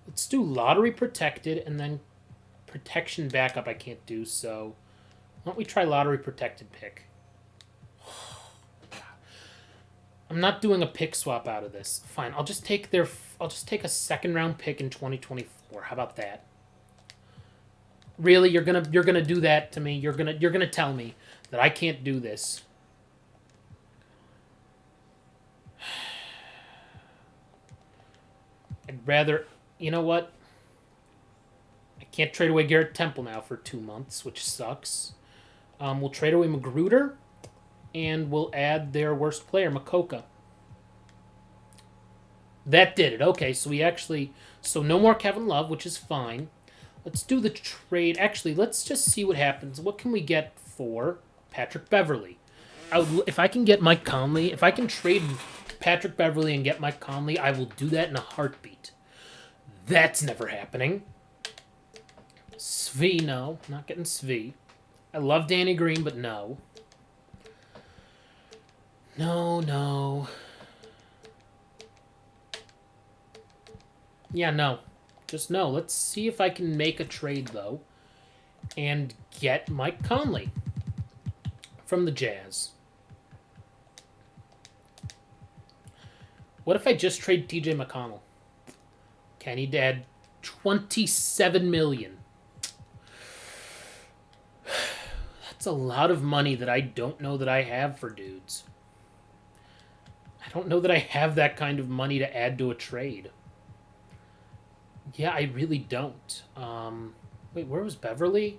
Let's do lottery protected and then protection backup I can't do, so... Why don't we try lottery protected pick? I'm not doing a pick swap out of this. Fine, I'll just take a 2nd round pick in 2024. How about that? Really, you're gonna do that to me? You're gonna tell me that I can't do this? I'd rather... You know what? I can't trade away Garrett Temple now for 2 months, which sucks. We'll trade away Magruder, and we'll add their worst player, Makoka. That did it. Okay, so we actually... So no more Kevin Love, which is fine. Let's do the trade. Actually, let's just see what happens. What can we get for Patrick Beverley? If I can get Mike Conley, if I can trade Patrick Beverley and get Mike Conley, I will do that in a heartbeat. That's never happening. Svi, no. Not getting Svi. I love Danny Green, but no. No. Yeah, no. Just no. Let's see if I can make a trade, though. and get Mike Conley from the Jazz. What if I just trade TJ McConnell? Okay, I need to add $27 million. That's a lot of money that I don't know that I have for dudes. I don't know that I have that kind of money to add to a trade. Yeah, I really don't. Wait, where was Beverly?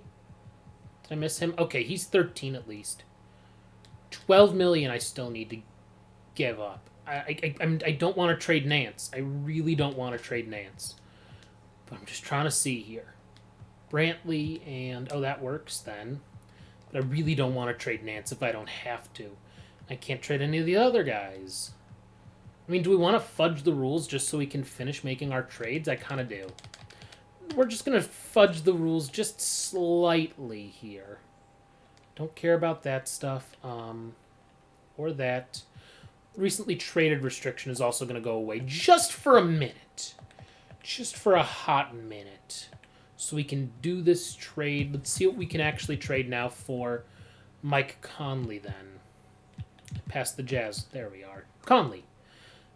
Did I miss him? Okay, he's 13 at least. 12 million I still need to give up. I don't want to trade Nance. I really don't want to trade Nance. But I'm just trying to see here. Brantley and... Oh, that works then. But I really don't want to trade Nance if I don't have to. I can't trade any of the other guys. I mean, do we want to fudge the rules just so we can finish making our trades? I kind of do. We're just going to fudge the rules just slightly here. Don't care about that stuff. Or that. Recently traded restriction is also going to go away just for a minute. Just for a hot minute. So we can do this trade. Let's see what we can actually trade now for Mike Conley then. Past the Jazz. There we are. Conley.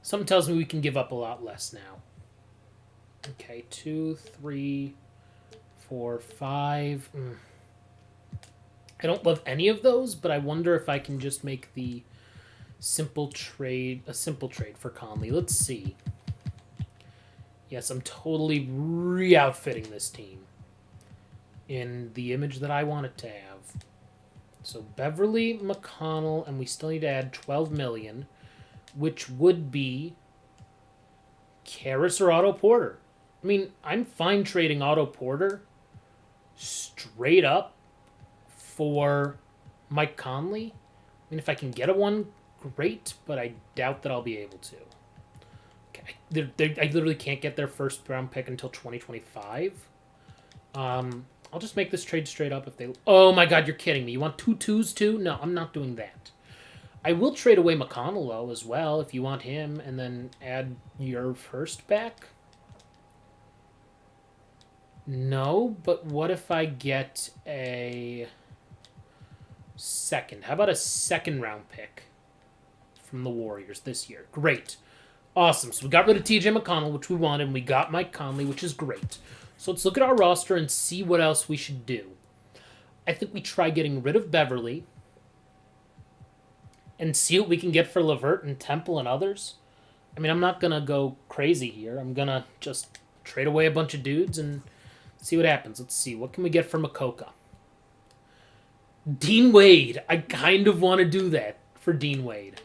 Something tells me we can give up a lot less now. Okay, 2, 3, 4, 5. I don't love any of those, but I wonder if I can just make the a simple trade for Conley. Let's see. Yes, I'm totally re-outfitting this team in the image that I want it to have. So Beverly, McConnell, and we still need to add 12 million, which would be Karras or Otto Porter. I mean, I'm fine trading Otto Porter straight up for Mike Conley. I mean, if I can get a one, great, but I doubt that I'll be able to. Okay, I literally can't get their first round pick until 2025. I'll just make this trade straight up if they... Oh my god, you're kidding me. You want 2 2s too? No, I'm not doing that. I will trade away McConnell, though, as well, if you want him, and then add your first back. No, but what if I get a second? How about a second-round pick from the Warriors this year? Great. Awesome. So we got rid of TJ McConnell, which we wanted, and we got Mike Conley, which is great. So let's look at our roster and see what else we should do. I think we try getting rid of Beverly and see what we can get for LeVert and Temple and others. I mean, I'm not going to go crazy here. I'm going to just trade away a bunch of dudes and see what happens. Let's see. What can we get for Makoka? Dean Wade. I kind of want to do that for Dean Wade.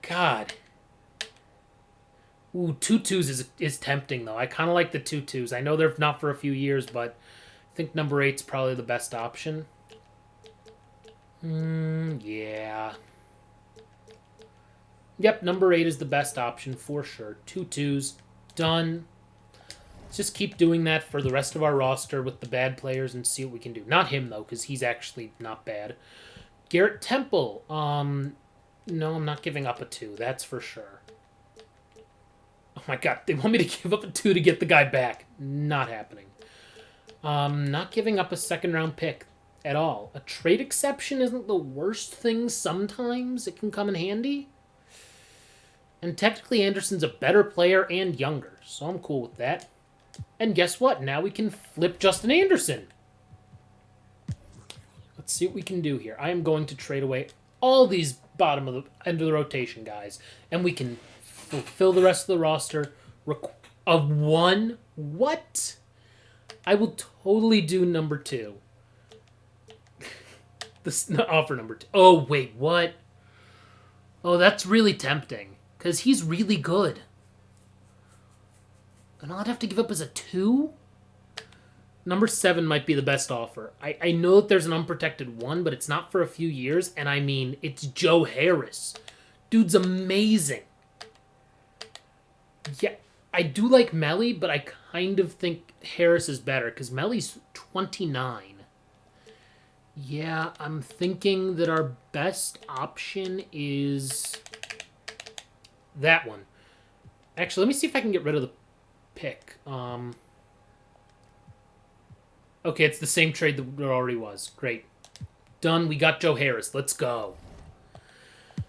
God. Ooh, 2 2s is tempting, though. I kind of like the 2 2s. I know they're not for a few years, but I think number 8's probably the best option. Yeah. Yep, number 8 is the best option for sure. 2 2s. Done. Let's just keep doing that for the rest of our roster with the bad players and see what we can do. Not him, though, because he's actually not bad. Garrett Temple. No, I'm not giving up a 2. That's for sure. Oh my god, they want me to give up a 2 to get the guy back. Not happening. Not giving up a second-round pick at all. A trade exception isn't the worst thing sometimes. It can come in handy. And technically Anderson's a better player and younger, so I'm cool with that. And guess what? Now we can flip Justin Anderson. Let's see what we can do here. I am going to trade away all these bottom of the end of the rotation guys, and we can fulfill the rest of the roster of 1. What? I will totally do number 2. This offer number 2. Oh, wait, what? Oh, that's really tempting. Because he's really good. And all I'd have to give up is a 2? Number 7 might be the best offer. I know that there's an unprotected 1, but it's not for a few years. And I mean, it's Joe Harris. Dude's amazing. Yeah, I do like Melly, but I kind of think Harris is better. Because Melly's 29. Yeah, I'm thinking that our best option is that one. Actually, let me see if I can get rid of the pick. Okay, it's the same trade that there already was. Great. Done. We got Joe Harris. Let's go.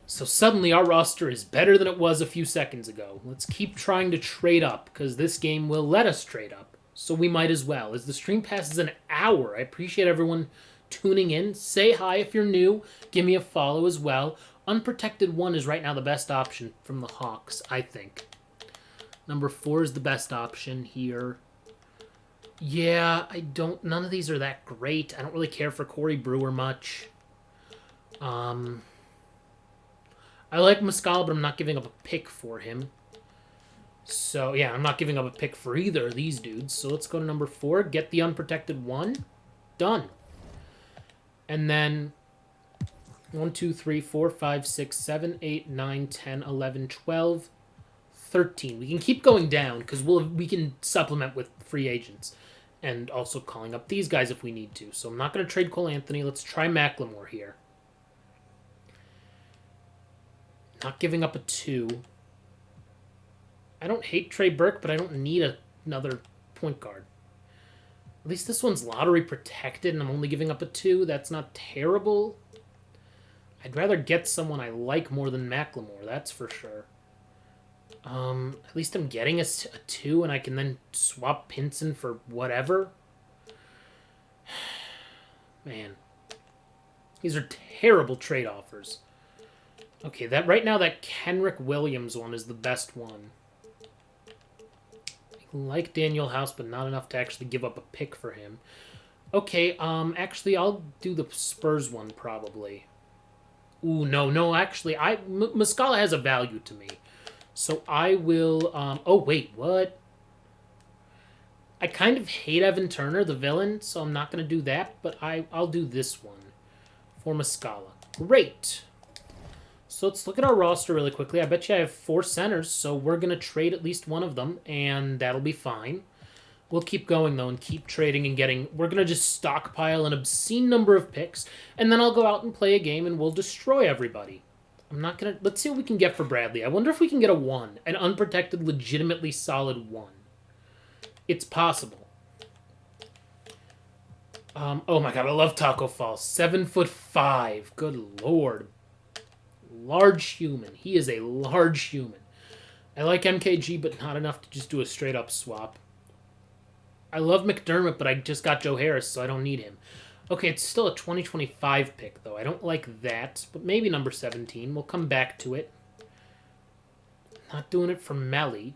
So suddenly our roster is better than it was a few seconds ago. Let's keep trying to trade up, because this game will let us trade up. So we might as well. As the stream passes an hour, I appreciate everyone tuning in. Say hi if you're new. Give me a follow as well. Unprotected 1 is right now the best option from the Hawks, I think. Number 4 is the best option here. Yeah, none of these are that great. I don't really care for Corey Brewer much. I like Muscala, but I'm not giving up a pick for him. So, yeah, I'm not giving up a pick for either of these dudes. So let's go to number 4. Get the unprotected 1. Done. And then 1, 2, 3, 4, 5, 6, 7, 8, 9, 10, 11, 12, 13. We can keep going down because we can supplement with free agents. And also calling up these guys if we need to. So I'm not going to trade Cole Anthony. Let's try Macklemore here. Not giving up a 2. I don't hate Trey Burke, but I don't need another point guard. At least this one's lottery protected, and I'm only giving up a 2. That's not terrible. I'd rather get someone I like more than Macklemore, that's for sure. At least I'm getting a 2, and I can then swap Pinson for whatever. Man. These are terrible trade offers. Okay, right now that Kenrick Williams one is the best one. I like Daniel House, but not enough to actually give up a pick for him. Okay, actually, I'll do the Spurs one, probably. Ooh, no, actually, Muscala has a value to me. So I will, oh, wait, what? I kind of hate Evan Turner, the villain, so I'm not going to do that, but I'll do this one for Muscala. Great. So let's look at our roster really quickly. I bet you I have 4 centers, so we're going to trade at least one of them, and that'll be fine. We'll keep going, though, and keep trading and getting... We're going to just stockpile an obscene number of picks, and then I'll go out and play a game, and we'll destroy everybody. I'm not going to... Let's see what we can get for Bradley. I wonder if we can get a 1. An unprotected, legitimately solid 1. It's possible. Oh, my God. I love Taco Fall. 7'5". Good Lord. Large human. He is a large human. I like MKG, but not enough to just do a straight-up swap. I love McDermott, but I just got Joe Harris, so I don't need him. Okay, it's still a 2025 pick, though. I don't like that, but maybe number 17. We'll come back to it. Not doing it for Melly.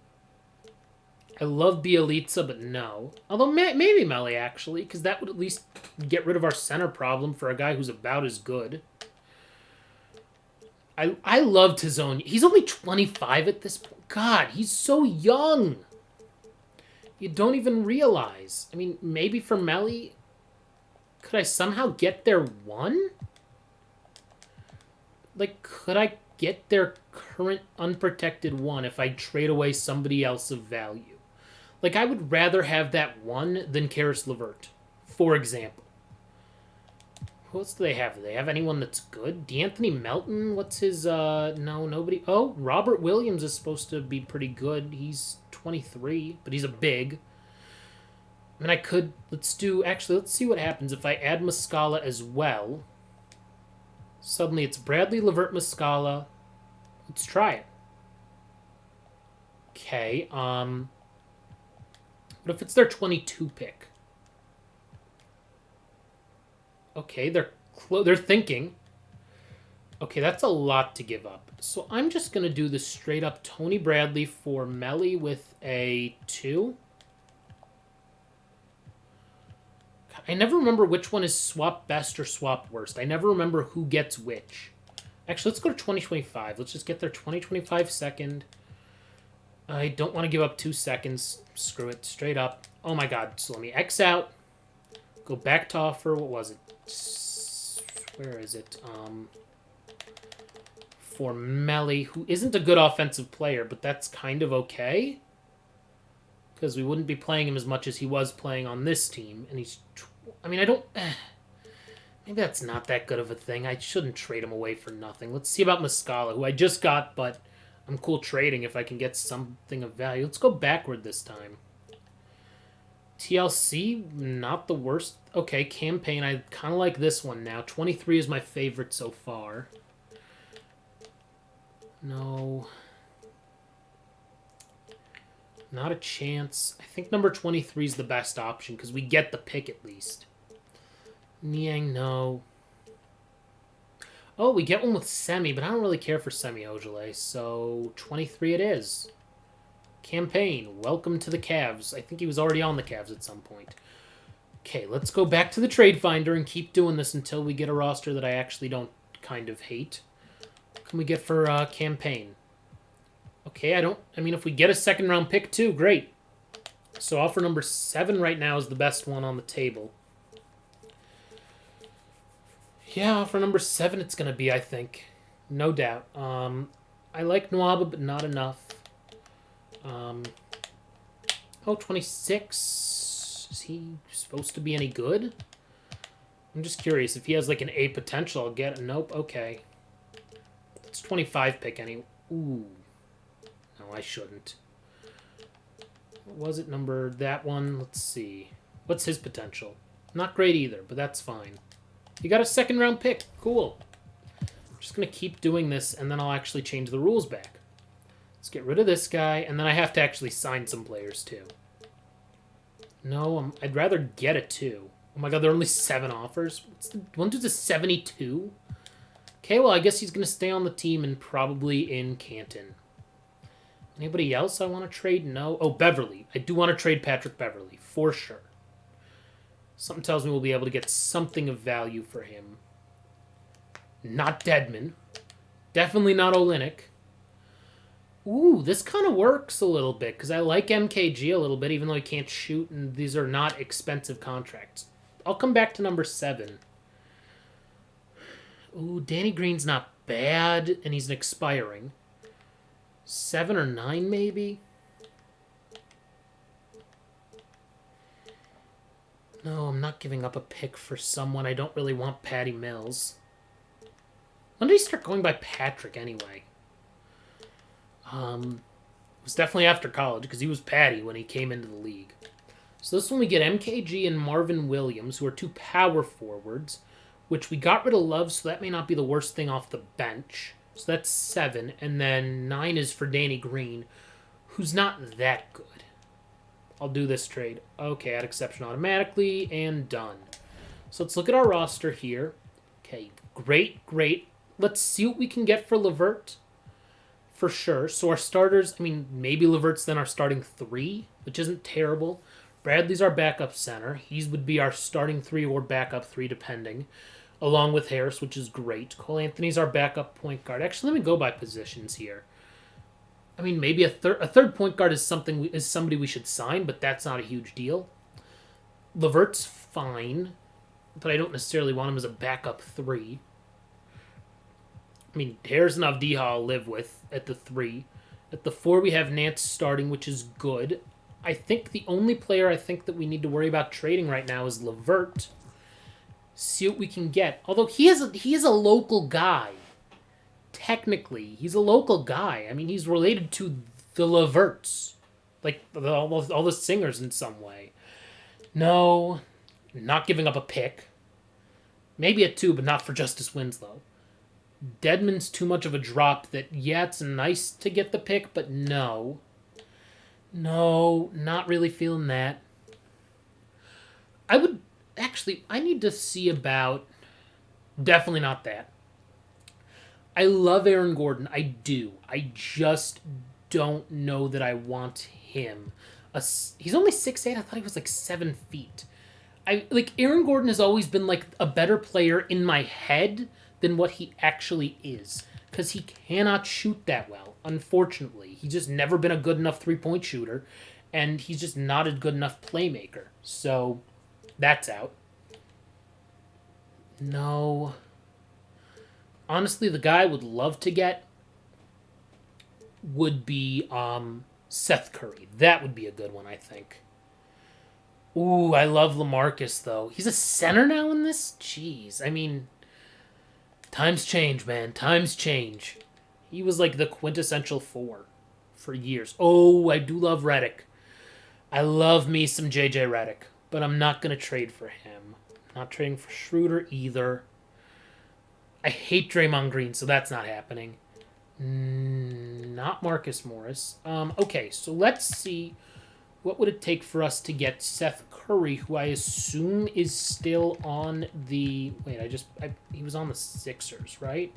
I love Bielitsa, but no. Although maybe Melly, actually, because that would at least get rid of our center problem for a guy who's about as good. I loved his own. He's only 25 at this point. God, he's so young. You don't even realize. I mean, maybe for Melly, could I somehow get their 1? Like, could I get their current unprotected 1 if I trade away somebody else of value? Like, I would rather have that 1 than Karis LeVert, for example. Who else do they have? Do they have anyone that's good? D'Anthony Melton? What's his, no, nobody. Oh, Robert Williams is supposed to be pretty good. He's 23, but he's a big. I mean, I could, let's see what happens if I add Muscala as well. Suddenly it's Bradley, LeVert, Muscala. Let's try it. Okay, what if it's their 22 pick? Okay, they're thinking. Okay, that's a lot to give up. So I'm just going to do the straight up Tony Bradley for Melly with a 2. I never remember which one is swap best or swap worst. I never remember who gets which. Actually, let's go to 2025. Let's just get their 2025 second. I don't want to give up 2 seconds. Screw it. Straight up. Oh my God. So let me X out. Go back to offer. What was it? Where is it? For Melly, who isn't a good offensive player, but that's kind of okay. Because we wouldn't be playing him as much as he was playing on this team. And he's... I mean, I don't... Maybe that's not that good of a thing. I shouldn't trade him away for nothing. Let's see about Muscala, who I just got, but I'm cool trading if I can get something of value. Let's go backward this time. TLC, not the worst. Okay, campaign, I kind of like this one now. 23 is my favorite so far. No. Not a chance. I think number 23 is the best option because we get the pick at least. Niang, no. Oh, we get one with Semi, but I don't really care for Semi Ojale, so 23 it is. Campaign, welcome to the Cavs. I think he was already on the Cavs at some point. Okay, let's go back to the trade finder and keep doing this until we get a roster that I actually don't kind of hate. What can we get for campaign? Okay, I mean, if we get a second round pick too, great. So offer number 7 right now is the best one on the table. Yeah, offer number 7 it's going to be, I think. No doubt. I like Nwaba, but not enough. 26. Is he supposed to be any good? I'm just curious. If he has like an A potential, I'll get it. Nope. Okay. It's 25 pick anyway. Ooh. No, I shouldn't. What was it? Number that one? Let's see. What's his potential? Not great either, but that's fine. You got a second round pick. Cool. I'm just going to keep doing this, and then I'll actually change the rules back. Let's get rid of this guy, and then I have to actually sign some players too. No, I'd rather get a 2. Oh my god, there are only 7 offers? One dude's a 72? Okay, well, I guess he's going to stay on the team and probably in Canton. Anybody else I want to trade? No. Oh, Beverly. I do want to trade Patrick Beverly, for sure. Something tells me we'll be able to get something of value for him. Not Deadman. Definitely not Olynyk. Ooh, this kind of works a little bit, because I like MKG a little bit, even though he can't shoot, and these are not expensive contracts. I'll come back to number 7. Ooh, Danny Green's not bad, and he's an expiring. 7 or 9, maybe? No, I'm not giving up a pick for someone. I don't really want Patty Mills. When did he start going by Patrick, anyway? It was definitely after college, because he was Patty when he came into the league. So this one we get MKG and Marvin Williams, who are 2 power forwards, which we got rid of Love, so that may not be the worst thing off the bench. So that's 7, and then 9 is for Danny Green, who's not that good. I'll do this trade. Okay, add exception automatically, and done. So let's look at our roster here. Okay, great, great. Let's see what we can get for LeVert. For sure. So our starters, I mean, maybe LeVert's then our starting 3, which isn't terrible. Bradley's our backup center. He would be our starting 3 or backup 3, depending. Along with Harris, which is great. Cole Anthony's our backup point guard. Actually, let me go by positions here. I mean, maybe a third point guard is somebody we should sign, but that's not a huge deal. LeVert's fine, but I don't necessarily want him as a backup 3. I mean, Harris and Avdiha I'll live with at the 3. At the 4, we have Nance starting, which is good. I think the only player I think that we need to worry about trading right now is LeVert. See what we can get. Although he is a local guy. Technically, he's a local guy. I mean, he's related to the LeVerts. Like, all the singers in some way. No, not giving up a pick. Maybe a 2, but not for Justice Winslow. Deadman's too much of a drop that, yeah, it's nice to get the pick, but no. No, not really feeling that. I need to see about... Definitely not that. I love Aaron Gordon. I do. I just don't know that I want him. He's only 6'8". I thought he was like 7 feet. Aaron Gordon has always been like a better player in my head than what he actually is. Because he cannot shoot that well, unfortunately. He's just never been a good enough three-point shooter. And he's just not a good enough playmaker. So, that's out. No. Honestly, the guy I would love to get would be Seth Curry. That would be a good one, I think. Ooh, I love LaMarcus, though. He's a center now in this? Jeez, I mean... Times change, man. Times change. He was like the quintessential 4 for years. Oh, I do love Redick. I love me some J.J. Redick, but I'm not going to trade for him. Not trading for Schroeder either. I hate Draymond Green, so that's not happening. Not Marcus Morris. Okay, so let's see. What would it take for us to get Seth Curry, who I assume is still on the... Wait, he was on the Sixers, right?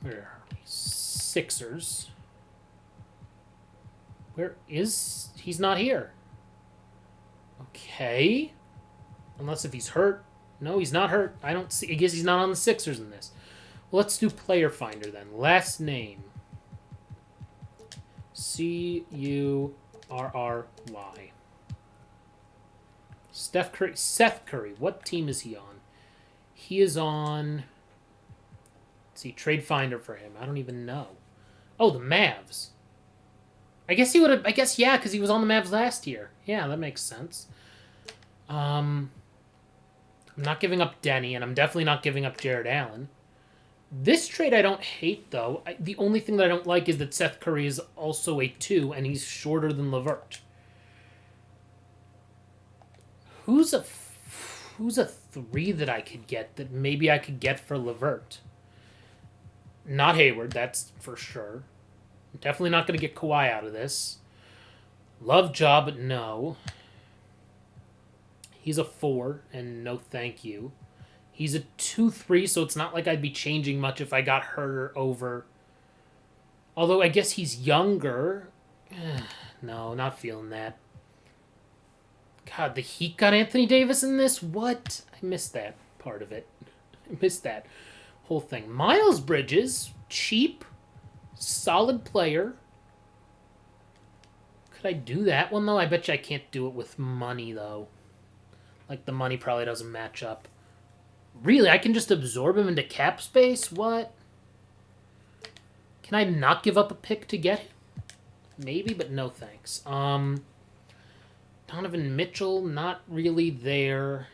Where are we? Sixers. Where is... He's not here. Okay. Unless if he's hurt. No, he's not hurt. I don't see... I guess he's not on the Sixers in this. Well, let's do Player Finder then. Last name. Curry. Seth Curry. What team is he on? He is on... Let's see, Trade Finder for him. I don't even know. Oh, the Mavs. I guess he would have... I guess, yeah, because he was on the Mavs last year. Yeah, that makes sense. I'm not giving up Denny, and I'm definitely not giving up Jared Allen. This trade I don't hate, though. The only thing that I don't like is that Seth Curry is also a 2, and he's shorter than LeVert. Who's a 3 that I could get that maybe I could get for LeVert? Not Hayward, that's for sure. I'm definitely not going to get Kawhi out of this. Love Ja, but no. He's a 4, and no thank you. He's a 2-3, so it's not like I'd be changing much if I got Herter over. Although I guess he's younger. No, not feeling that. God, the Heat got Anthony Davis in this? What? I missed that part of it. I missed that whole thing. Miles Bridges, cheap, solid player. Could I do that one, though? I bet you I can't do it with money, though. Like, the money probably doesn't match up. Really? I can just absorb him into cap space? What? Can I not give up a pick to get him? Maybe, but no thanks. Donovan Mitchell, not really there.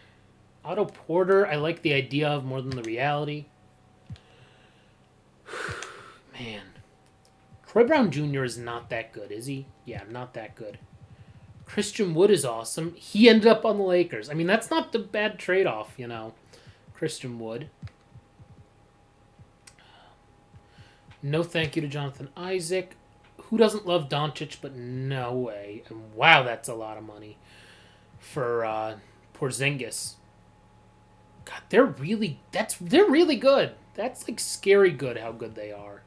Otto Porter, I like the idea of more than the reality. Man. Troy Brown Jr. is not that good, is he? Yeah, not that good. Christian Wood is awesome. He ended up on the Lakers. I mean, that's not the bad trade-off, you know. Christian Wood. No thank you to Jonathan Isaac. Who doesn't love Doncic, but no way. And wow, that's a lot of money for Porzingis. God, they're really good. That's like scary good how good they are.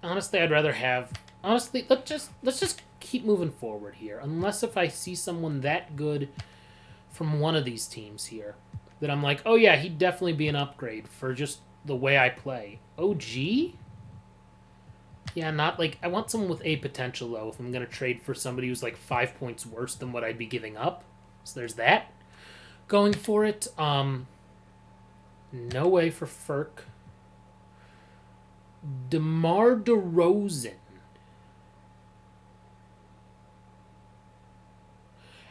Honestly, I'd rather have let's just keep moving forward here. Unless if I see someone that good from one of these teams here that I'm like, oh yeah, he'd definitely be an upgrade for just the way I play. OG? Yeah, not like... I want someone with A potential, though, if I'm going to trade for somebody who's like 5 points worse than what I'd be giving up. So there's that. Going for it. No way for Ferk. DeMar DeRozan.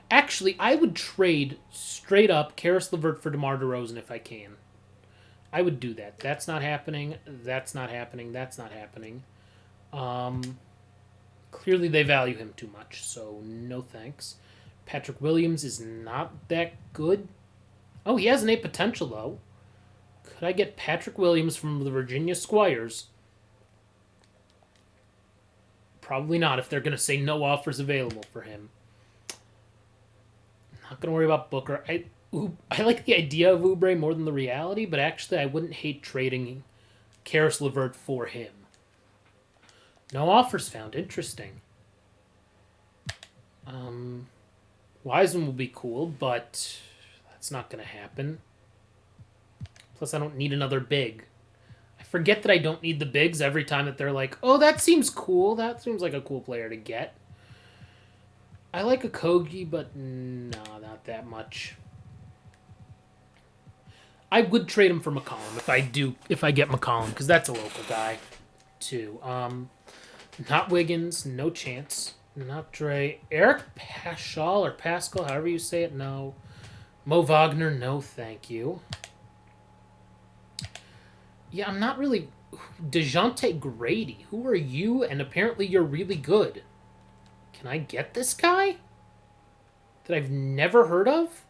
Actually, I would trade straight up Karis LeVert for DeMar DeRozan if I can. I would do that. That's not happening. That's not happening. That's not happening. Clearly they value him too much, so no thanks. Patrick Williams is not that good. Oh, he has an A potential, though. Could I get Patrick Williams from the Virginia Squires? Probably not if they're going to say no offers available for him. Not going to worry about Booker. I like the idea of Oubre more than the reality, but actually I wouldn't hate trading Karis LeVert for him. No offers found. Interesting. Wiseman will be cool, but that's not going to happen. Plus, I don't need another big. I forget that I don't need the bigs every time that they're like, oh, that seems cool. That seems like a cool player to get. I like a Kogi, but no, not that much. I would trade him for McCollum if I get McCollum, because that's a local guy, too. Not Wiggins, no chance. Not Dre. Eric Paschal or Pascal, however you say it, no. Mo Wagner, no thank you. Yeah, I'm not really... DeJounte Grady, who are you? And apparently you're really good. Can I get this guy? That I've never heard of?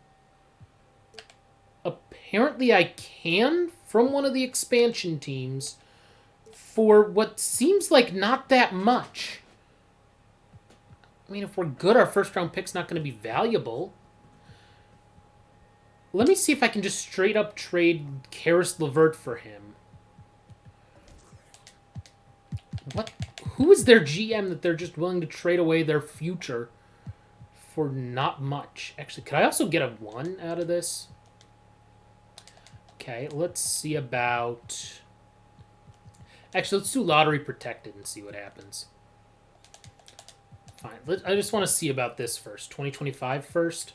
Apparently I can from one of the expansion teams for what seems like not that much. I mean, if we're good, our first round pick's not going to be valuable. Let me see if I can just straight up trade Karis LeVert for him. What? Who is their GM that they're just willing to trade away their future for not much? Actually, could I also get a 1 out of this? Okay, let's see about... Actually, let's do lottery protected and see what happens. Fine. I just want to see about this first. 2025 first.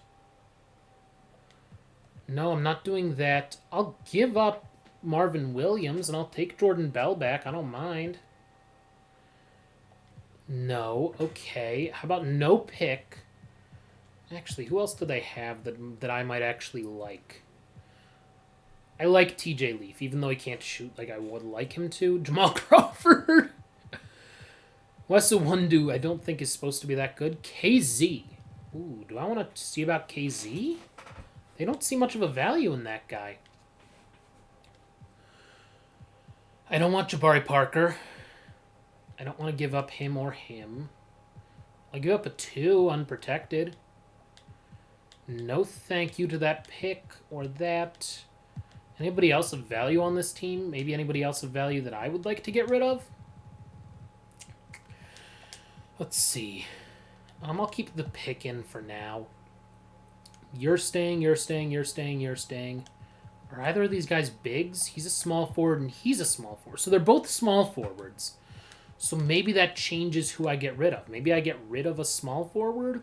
No, I'm not doing that. I'll give up Marvin Williams and I'll take Jordan Bell back. I don't mind. No. Okay. How about no pick? Actually, who else do they have that I might actually like? I like TJ Leaf, even though he can't shoot like I would like him to. Jamal Crawford. Wes Iwundu, I don't think is supposed to be that good. KZ. Ooh, do I want to see about KZ? They don't see much of a value in that guy. I don't want Jabari Parker. I don't want to give up him or him. I'll give up a 2 unprotected. No thank you to that pick or that. Anybody else of value on this team? Maybe anybody else of value that I would like to get rid of? Let's see. I'll keep the pick in for now. You're staying, you're staying, you're staying, you're staying. Are either of these guys bigs? He's a small forward and he's a small forward. So they're both small forwards. So maybe that changes who I get rid of. Maybe I get rid of a small forward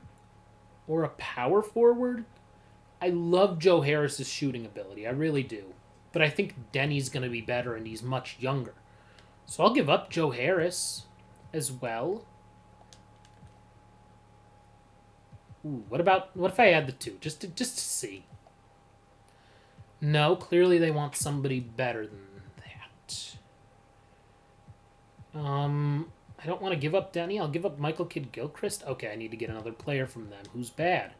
or a power forward. I love Joe Harris's shooting ability. I really do. But I think Denny's going to be better and he's much younger. So I'll give up Joe Harris as well. Ooh, what if I add the 2? Just to see. No, clearly they want somebody better than that. I don't want to give up Denny. I'll give up Michael Kidd-Gilchrist. Okay, I need to get another player from them. Who's bad?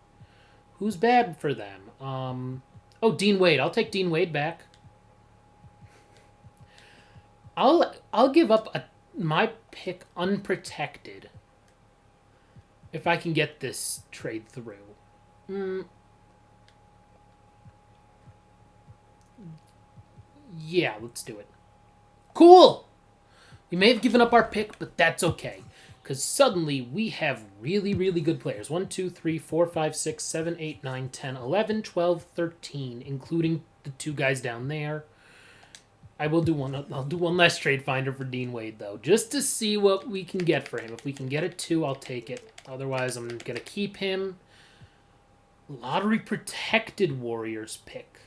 Who's bad for them? Oh, Dean Wade. I'll take Dean Wade back. I'll give up my pick unprotected if I can get this trade through. Yeah, let's do it. Cool! We may have given up our pick, but that's okay. Because suddenly we have really, really good players. 1, 2, 3, 4, 5, 6, 7, 8, 9, 10, 11, 12, 13, including the 2 guys down there. I'll do one less trade finder for Dean Wade, though, just to see what we can get for him. If we can get a 2, I'll take it. Otherwise, I'm going to keep him. Lottery protected Warriors pick.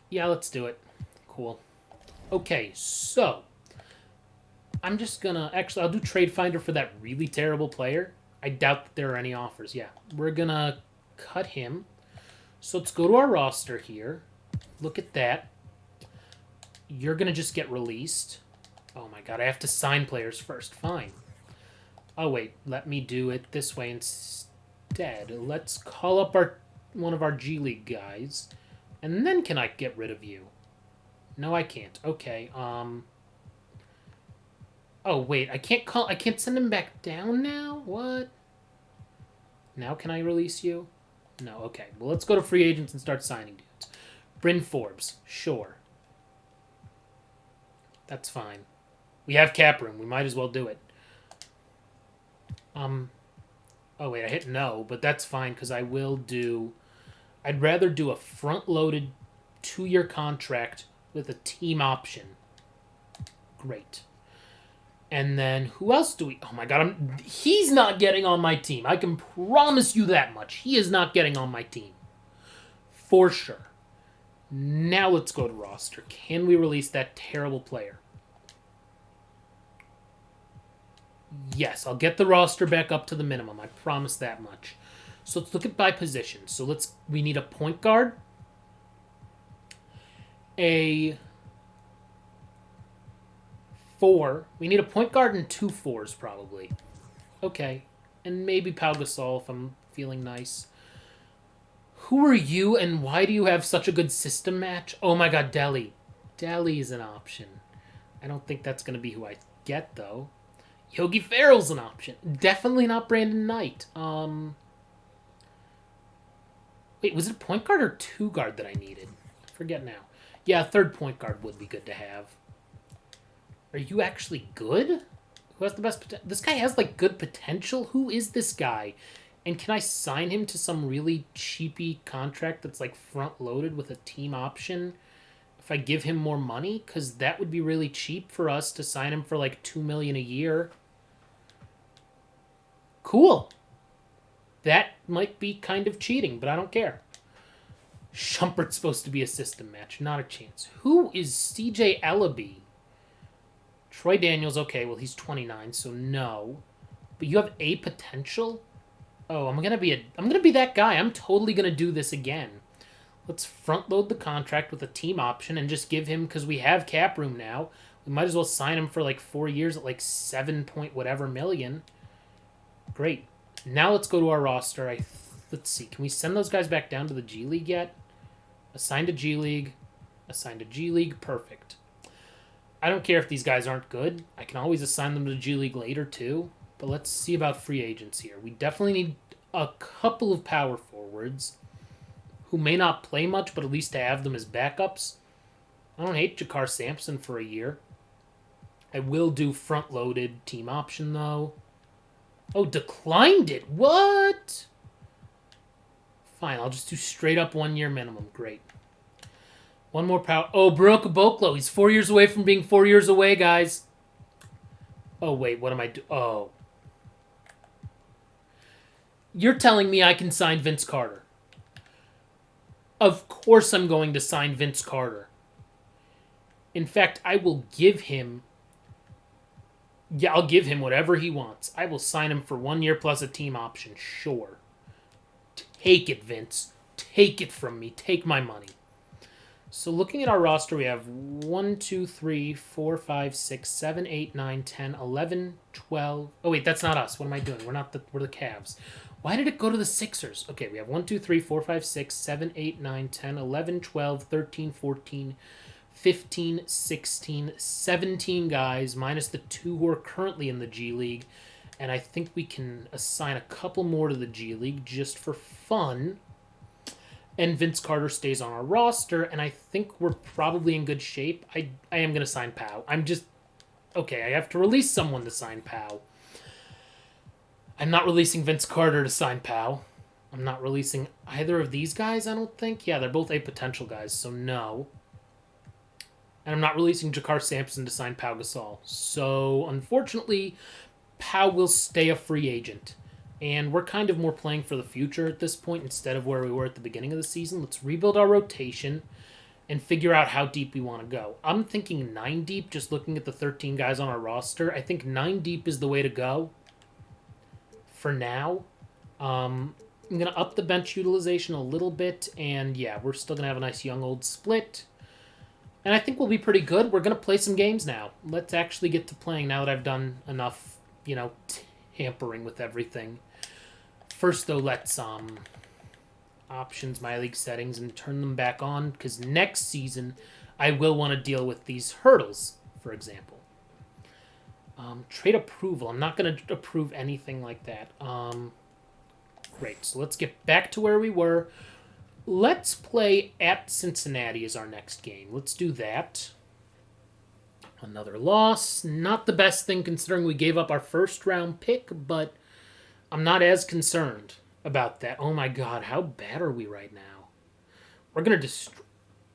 Yeah, let's do it. Cool. Okay, so I'm just gonna... Actually, I'll do Trade Finder for that really terrible player. I doubt that there are any offers. Yeah, we're gonna cut him. So let's go to our roster here. Look at that. You're gonna just get released. Oh my god, I have to sign players first. Fine. Oh wait, let me do it this way instead. Let's call up one of our G League guys. And then can I get rid of you? No, I can't. Okay, Oh, wait, I can't send him back down now? What? Now can I release you? No, okay. Well, let's go to free agents and start signing dudes. Bryn Forbes, sure. That's fine. We have cap room. We might as well do it. Oh, wait, I hit no, but that's fine because I will do... I'd rather do a front-loaded 2-year contract with a team option. Great. And then who else do we... Oh my god, he's not getting on my team. I can promise you that much. He is not getting on my team. For sure. Now let's go to roster. Can we release that terrible player? Yes, I'll get the roster back up to the minimum. I promise that much. So let's look at by position. So we need a point guard. a 4. We need a point guard and 2 4s probably. Okay. And maybe Pau Gasol if I'm feeling nice. Who are you and why do you have such a good system match? Oh my god, Delhi. Delhi is an option. I don't think that's going to be who I get, though. Yogi Ferrell's an option. Definitely not Brandon Knight. Wait, was it a point guard or 2 guard that I needed? I forget now. Yeah, a 3rd point guard would be good to have. Are you actually good? Who has the best potential? This guy has, like, good potential? Who is this guy? And can I sign him to some really cheapy contract that's, like, front-loaded with a team option if I give him more money? Because that would be really cheap for us to sign him for, like, $2 million a year. Cool. That might be kind of cheating, but I don't care. Shumpert's supposed to be a system match. Not a chance. Who is CJ Ellaby? Troy Daniels, okay, well, he's 29, so no. But you have a potential? Oh, I'm gonna be that guy. I'm totally gonna do this again. Let's front load the contract with a team option and just give him, because we have cap room now, we might as well sign him for like 4 years at like 7 point whatever million. Great. Now let's go to our roster. Let's see. Can we send those guys back down to the G League yet? Assigned to G League. Assigned to G League. Perfect. I don't care if these guys aren't good. I can always assign them to the G League later too. But let's see about free agents here. We definitely need a couple of power forwards who may not play much, but at least to have them as backups. I don't hate Jakar Sampson for a year. I will do front-loaded team option, though. Oh, declined it. What? Fine, I'll just do straight-up 1 year minimum. Great. One more power. Oh, Baroka Boklo. He's 4 years away from being 4 years away, guys. Oh, wait. What am I doing? Oh. You're telling me I can sign Vince Carter. Of course I'm going to sign Vince Carter. In fact, I will give him... Yeah, I'll give him whatever he wants. I will sign him for 1 year plus a team option. Sure. Take it, Vince. Take it from me. Take my money. So looking at our roster, we have 1, 2, 3, 4, 5, 6, 7, 8, 9, 10, 11, 12... Oh, wait, that's not us. What am I doing? We're the Cavs. Why did it go to the Sixers? Okay, we have 1, 2, 3, 4, 5, 6, 7, 8, 9, 10, 11, 12, 13, 14, 15, 16, 17 guys, minus the 2 who are currently in the G League. And I think we can assign a couple more to the G League just for fun. And Vince Carter stays on our roster, and I think we're probably in good shape. I am going to sign Pau. Okay, I have to release someone to sign Pau. I'm not releasing Vince Carter to sign Pau. I'm not releasing either of these guys, I don't think. Yeah, they're both A potential guys, so no. And I'm not releasing Jakar Sampson to sign Pau Gasol. So, unfortunately, Pau will stay a free agent. And we're kind of more playing for the future at this point instead of where we were at the beginning of the season. Let's rebuild our rotation and figure out how deep we want to go. I'm thinking 9 deep, just looking at the 13 guys on our roster. I think 9 deep is the way to go for now. I'm going to up the bench utilization a little bit. And yeah, we're still going to have a nice young old split. And I think we'll be pretty good. We're going to play some games now. Let's actually get to playing now that I've done enough, tampering with everything. First, though, let's options, my league settings, and turn them back on, because next season I will want to deal with these hurdles, for example. Trade approval. I'm not going to approve anything like that. Great. So let's get back to where we were. Let's play at Cincinnati as our next game. Let's do that. Another loss. Not the best thing considering we gave up our first round pick, but I'm not as concerned about that. Oh my god, how bad are we right now? We're going to destroy...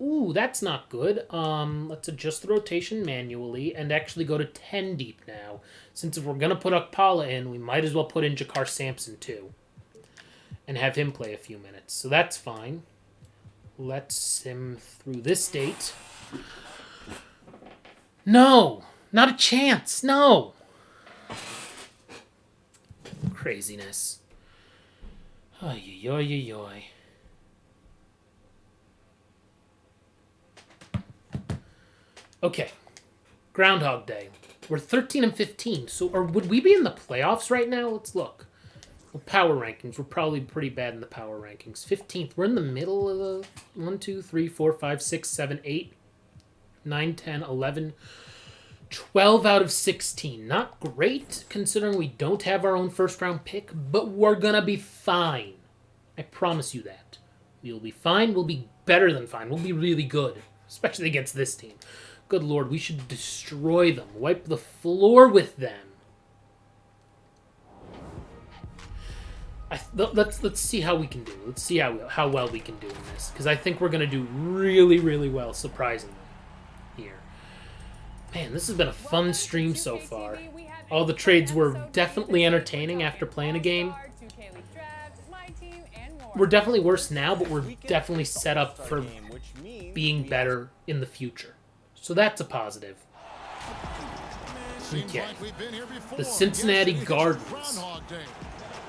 Ooh, that's not good. Let's adjust the rotation manually and actually go to 10 deep now. Since if we're going to put Okpala in, we might as well put in Jakar Sampson too. And have him play a few minutes. So that's fine. Let's sim through this date. No! Not a chance! No! Craziness. Oy, oy, oy, oy. Okay. Groundhog Day. We're 13 and 15. So, or would we be in the playoffs right now? Let's look. Well, power rankings. We're probably pretty bad in the power rankings. 15th. We're in the middle of the 1, 2, 3, 4, 5, 6, 7, 8, 9, 10, 11, 12 out of 16. Not great, considering we don't have our own first-round pick, but we're going to be fine. I promise you that. We'll be fine. We'll be better than fine. We'll be really good, especially against this team. Good Lord, we should destroy them. Wipe the floor with them. Let's see how we can do. Let's see how well we can do in this, because I think we're going to do really, really well, surprisingly, here. Man, this has been a fun stream so far. All the trades were definitely entertaining after playing a game. We're definitely worse now, but we're definitely set up for being better in the future. So that's a positive. Okay. The Cincinnati Gardens.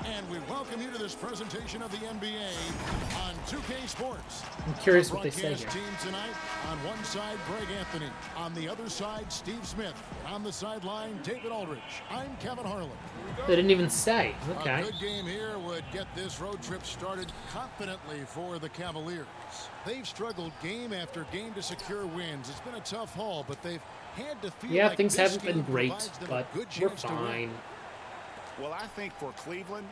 And we welcome you to this presentation of the NBA on 2K Sports. I'm curious what they say here. Team tonight, on one side, Greg Anthony. On the other side, Steve Smith. On the sideline, David Aldridge. I'm Kevin Harlan. They didn't even say. Okay. A good game here would get this road trip started confidently for the Cavaliers. They've struggled game after game to secure wins. It's been a tough haul, but they've had to feel like things this haven't been game great, provides them but a good we're chance to win. fine. Well, I think for Cleveland,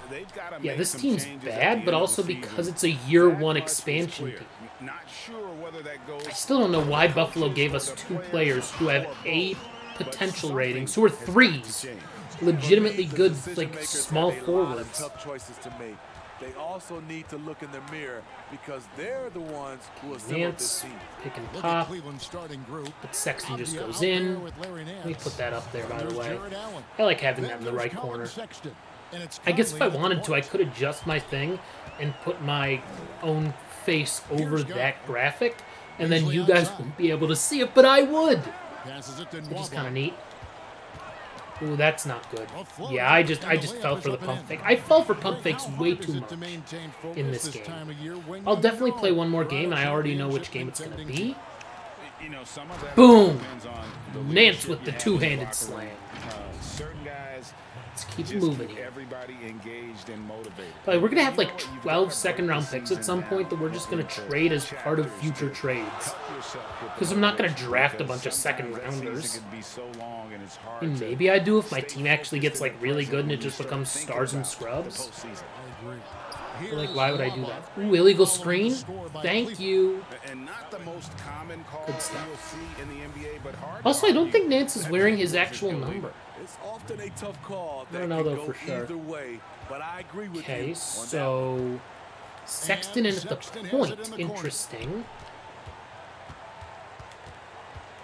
they've got to Yeah, make this some team's changes at bad, the but end of also the season. because it's a year That one much is expansion clear. team. Not sure whether that goes. I still don't know why Buffalo gave us 2 players who have A potential ratings, who are 3s. Legitimately good, like, small forwards. Tough choices to make. They also need to look in the mirror because they're the ones who assembled this Nance, team. pick and Look at pop, Cleveland's starting group. but Sexton just Out goes there in. with Larry Let me Nance. put that up there, by the There's way. Jared Allen. I like having that in the Then right there's Colin corner. Sexton. And it's I guess if I Conley at the wanted to, I point. could adjust my thing and put my own face over that graphic, and then you guys wouldn't be able to see it, but I would, Passes it to which is Nwaba. kind of neat. Ooh, that's not good. Yeah, I just fell for the pump fake. I fall for pump fakes way too much in this game. I'll definitely play one more game, and I already know which game it's going to be. You know, some of that Boom! depends on the Nance leadership with the you have in two-handed locker room. slam. Certain guys Let's keep just moving keep here. everybody engaged and motivated. But we're going to have like You know, you've 12 gotta second-round break the picks at some season point that we're down just going to into trade as part of chapters future to trades. help yourself get Because the I'm not going to motivation, draft a because bunch of sometimes that second-rounders. season can be so long and it's hard I mean, to maybe I do if my stay team actually gets focused in like the really present good and when it you just start becomes thinking stars and about the scrubs. postseason. I agree. But like, Here's why would I do Nwaba. that? Ooh, illegal Following screen. the score by Thank Cleveland. you. And not the most common call Good stuff. you'll see in the NBA, but hard to Also, I don't argue think Nance is that wearing that his was actual illegal. number. It's often a tough call that don't know, can though, go for sure. either way, but I agree with you. Okay, on that. so Sexton in at the Sexton has it point. in the corner. Interesting.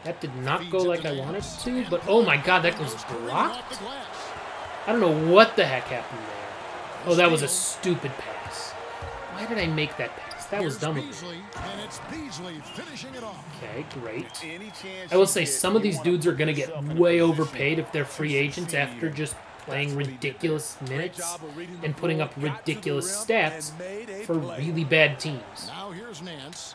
That did not go like I wanted it to, but oh my god, that was blocked? I don't know what the heck happened there. Oh, that was a stupid pass. Why did I make that pass? That was dumb of me. And it's Beasley finishing it off. Okay, great. Any chance I will you say get, some of you these wanna dudes are put going to get yourself in a way position overpaid if they're free to agents succeed after here. just playing That's what he did there. ridiculous Great minutes job of reading the and putting floor, up got to the ridiculous rim, stats and made a for play. really bad teams. Now here's Nance.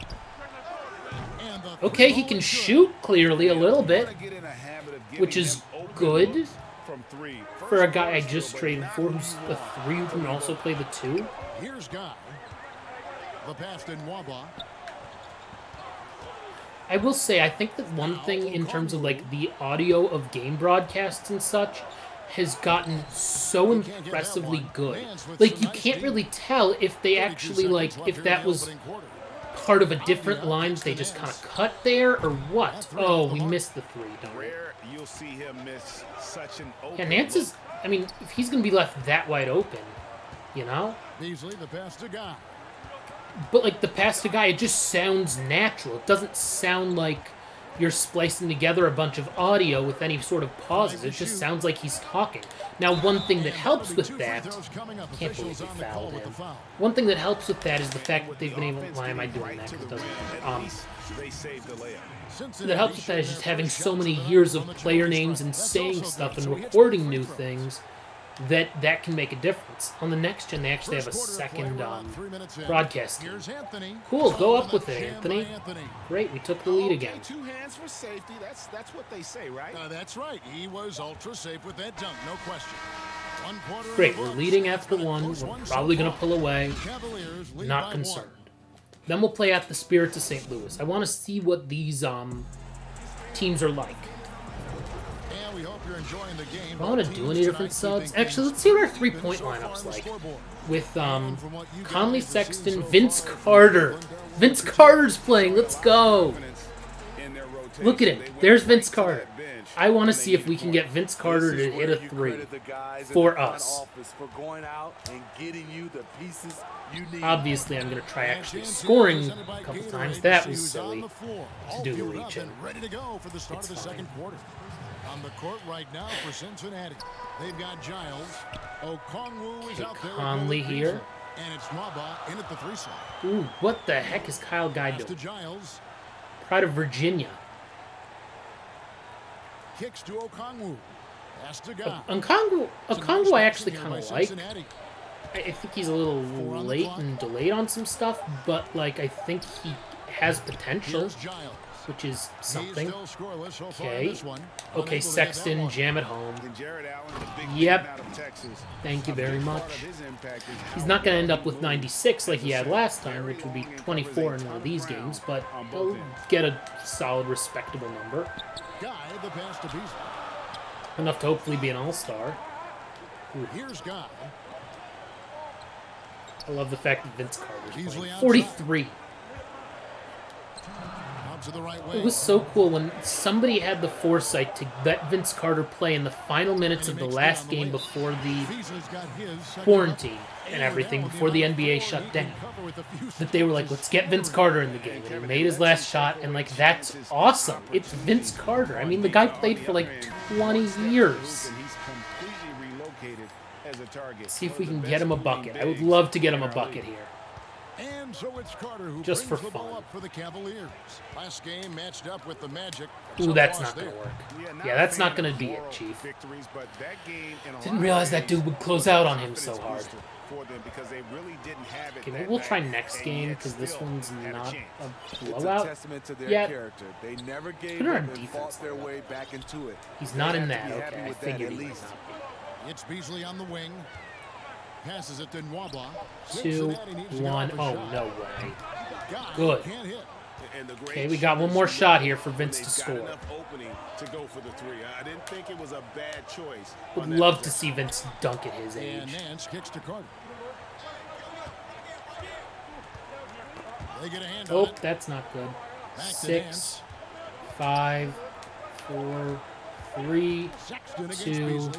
And the Okay, he three-ball can is good. shoot clearly a little You bit, wanna get in a habit of giving which is them open good looks from three. for a First guy I quarter just still, but traded not for who's who you a want. 3 who can also play the 2. Here's Guy. The pass to Nwaba. I will say, I think that one thing in terms of like the audio of game broadcasts and such has gotten so impressively good. Like, you can't really tell if they actually, like, if that was part of a different line that they just kind of cut there or what. Oh, we missed the 3, don't we? Rare you'll see him miss such an open Yeah, Nance is, I mean, if he's going to be left that wide open, you know? Beasley, the pass to Guy. But, like, the pass to Guy, it just sounds natural. It doesn't sound like you're splicing together a bunch of audio with any sort of pauses. It just sounds like he's talking. Now, one thing that helps with that, can't believe he fouled him. One thing that helps with that is the fact that they've been able, why am I doing that? 'Cause it doesn't matter. They saved the layup. That helps with that is just having so many years of player names and saying stuff and recording new things that can make a difference. On the next gen, they actually have a second broadcast team. Cool, go up with it, Anthony. Great, we took the lead again. 2 hands for safety. That's what they say, right? That's right. He was ultra safe with that dunk, no question. Great, we're leading after one. We're probably going to pull away. Not concerned. Then we'll play at the Spirits of St. Louis. I want to see what these teams are like. We hope you're enjoying the game. I want to do any different subs. Actually, let's see what our 3-point lineup's like. With Conley, Sexton, Vince Carter. Vince Carter's playing. Let's go. Look at him. There's Vince Carter. I want to see if we can get Vince Carter to hit a 3 for us. Obviously, I'm going to try actually scoring a couple times. That was silly to do the reach-in. It's fine. On the court right now for Cincinnati. They've got Giles. Okongwu is out there. Conley here. And it's Nwaba in at the 3 slot. Ooh, what the heck is Kyle Guy doing? Giles. Pride of Virginia. Kicks to Okongwu. Pass to Guy. Okongwu I actually kind of like. I think he's a little late and delayed on some stuff, but like I think he has potential, which is something. Okay, Sexton, jam it home. Yep. Thank you very much. He's not going to end up with 96 like he had last time, which would be 24 in one of these games, but he'll get a solid, respectable number. Enough to hopefully be an all-star. Here's Guy. I love the fact that Vince Carter's playing. 43. It was so cool when somebody had the foresight to let Vince Carter play in the final minutes of the last game before the quarantine and everything, before the NBA shut down. That they were like, let's get Vince Carter in the game. And he made his last shot, and like, that's awesome. It's Vince Carter. I mean, the guy played for like 20 years. See if we can get him a bucket. I would love to get him a bucket here. And so it's Carter who just for brings the ball fun. Up for the Cavaliers. Last game matched up with the Magic. Ooh, that's not going to work. Yeah, that's not going to be it, Chief. Didn't realize that dude would close out on him so hard. Okay, maybe we'll try next game because this one's not a blowout yet. Put her on defense. He's not in that. Okay, I figured he might not be. It's Beasley on the wing. Passes it to Nwaba. 2, 1. Oh, no way. Good. Okay, we got one more shot here for Vince to score. Would love to see Vince dunk at his age. And Nance kicks to Carter. They get a hand on it. That's not good. 6, 5, 4, 3, 2.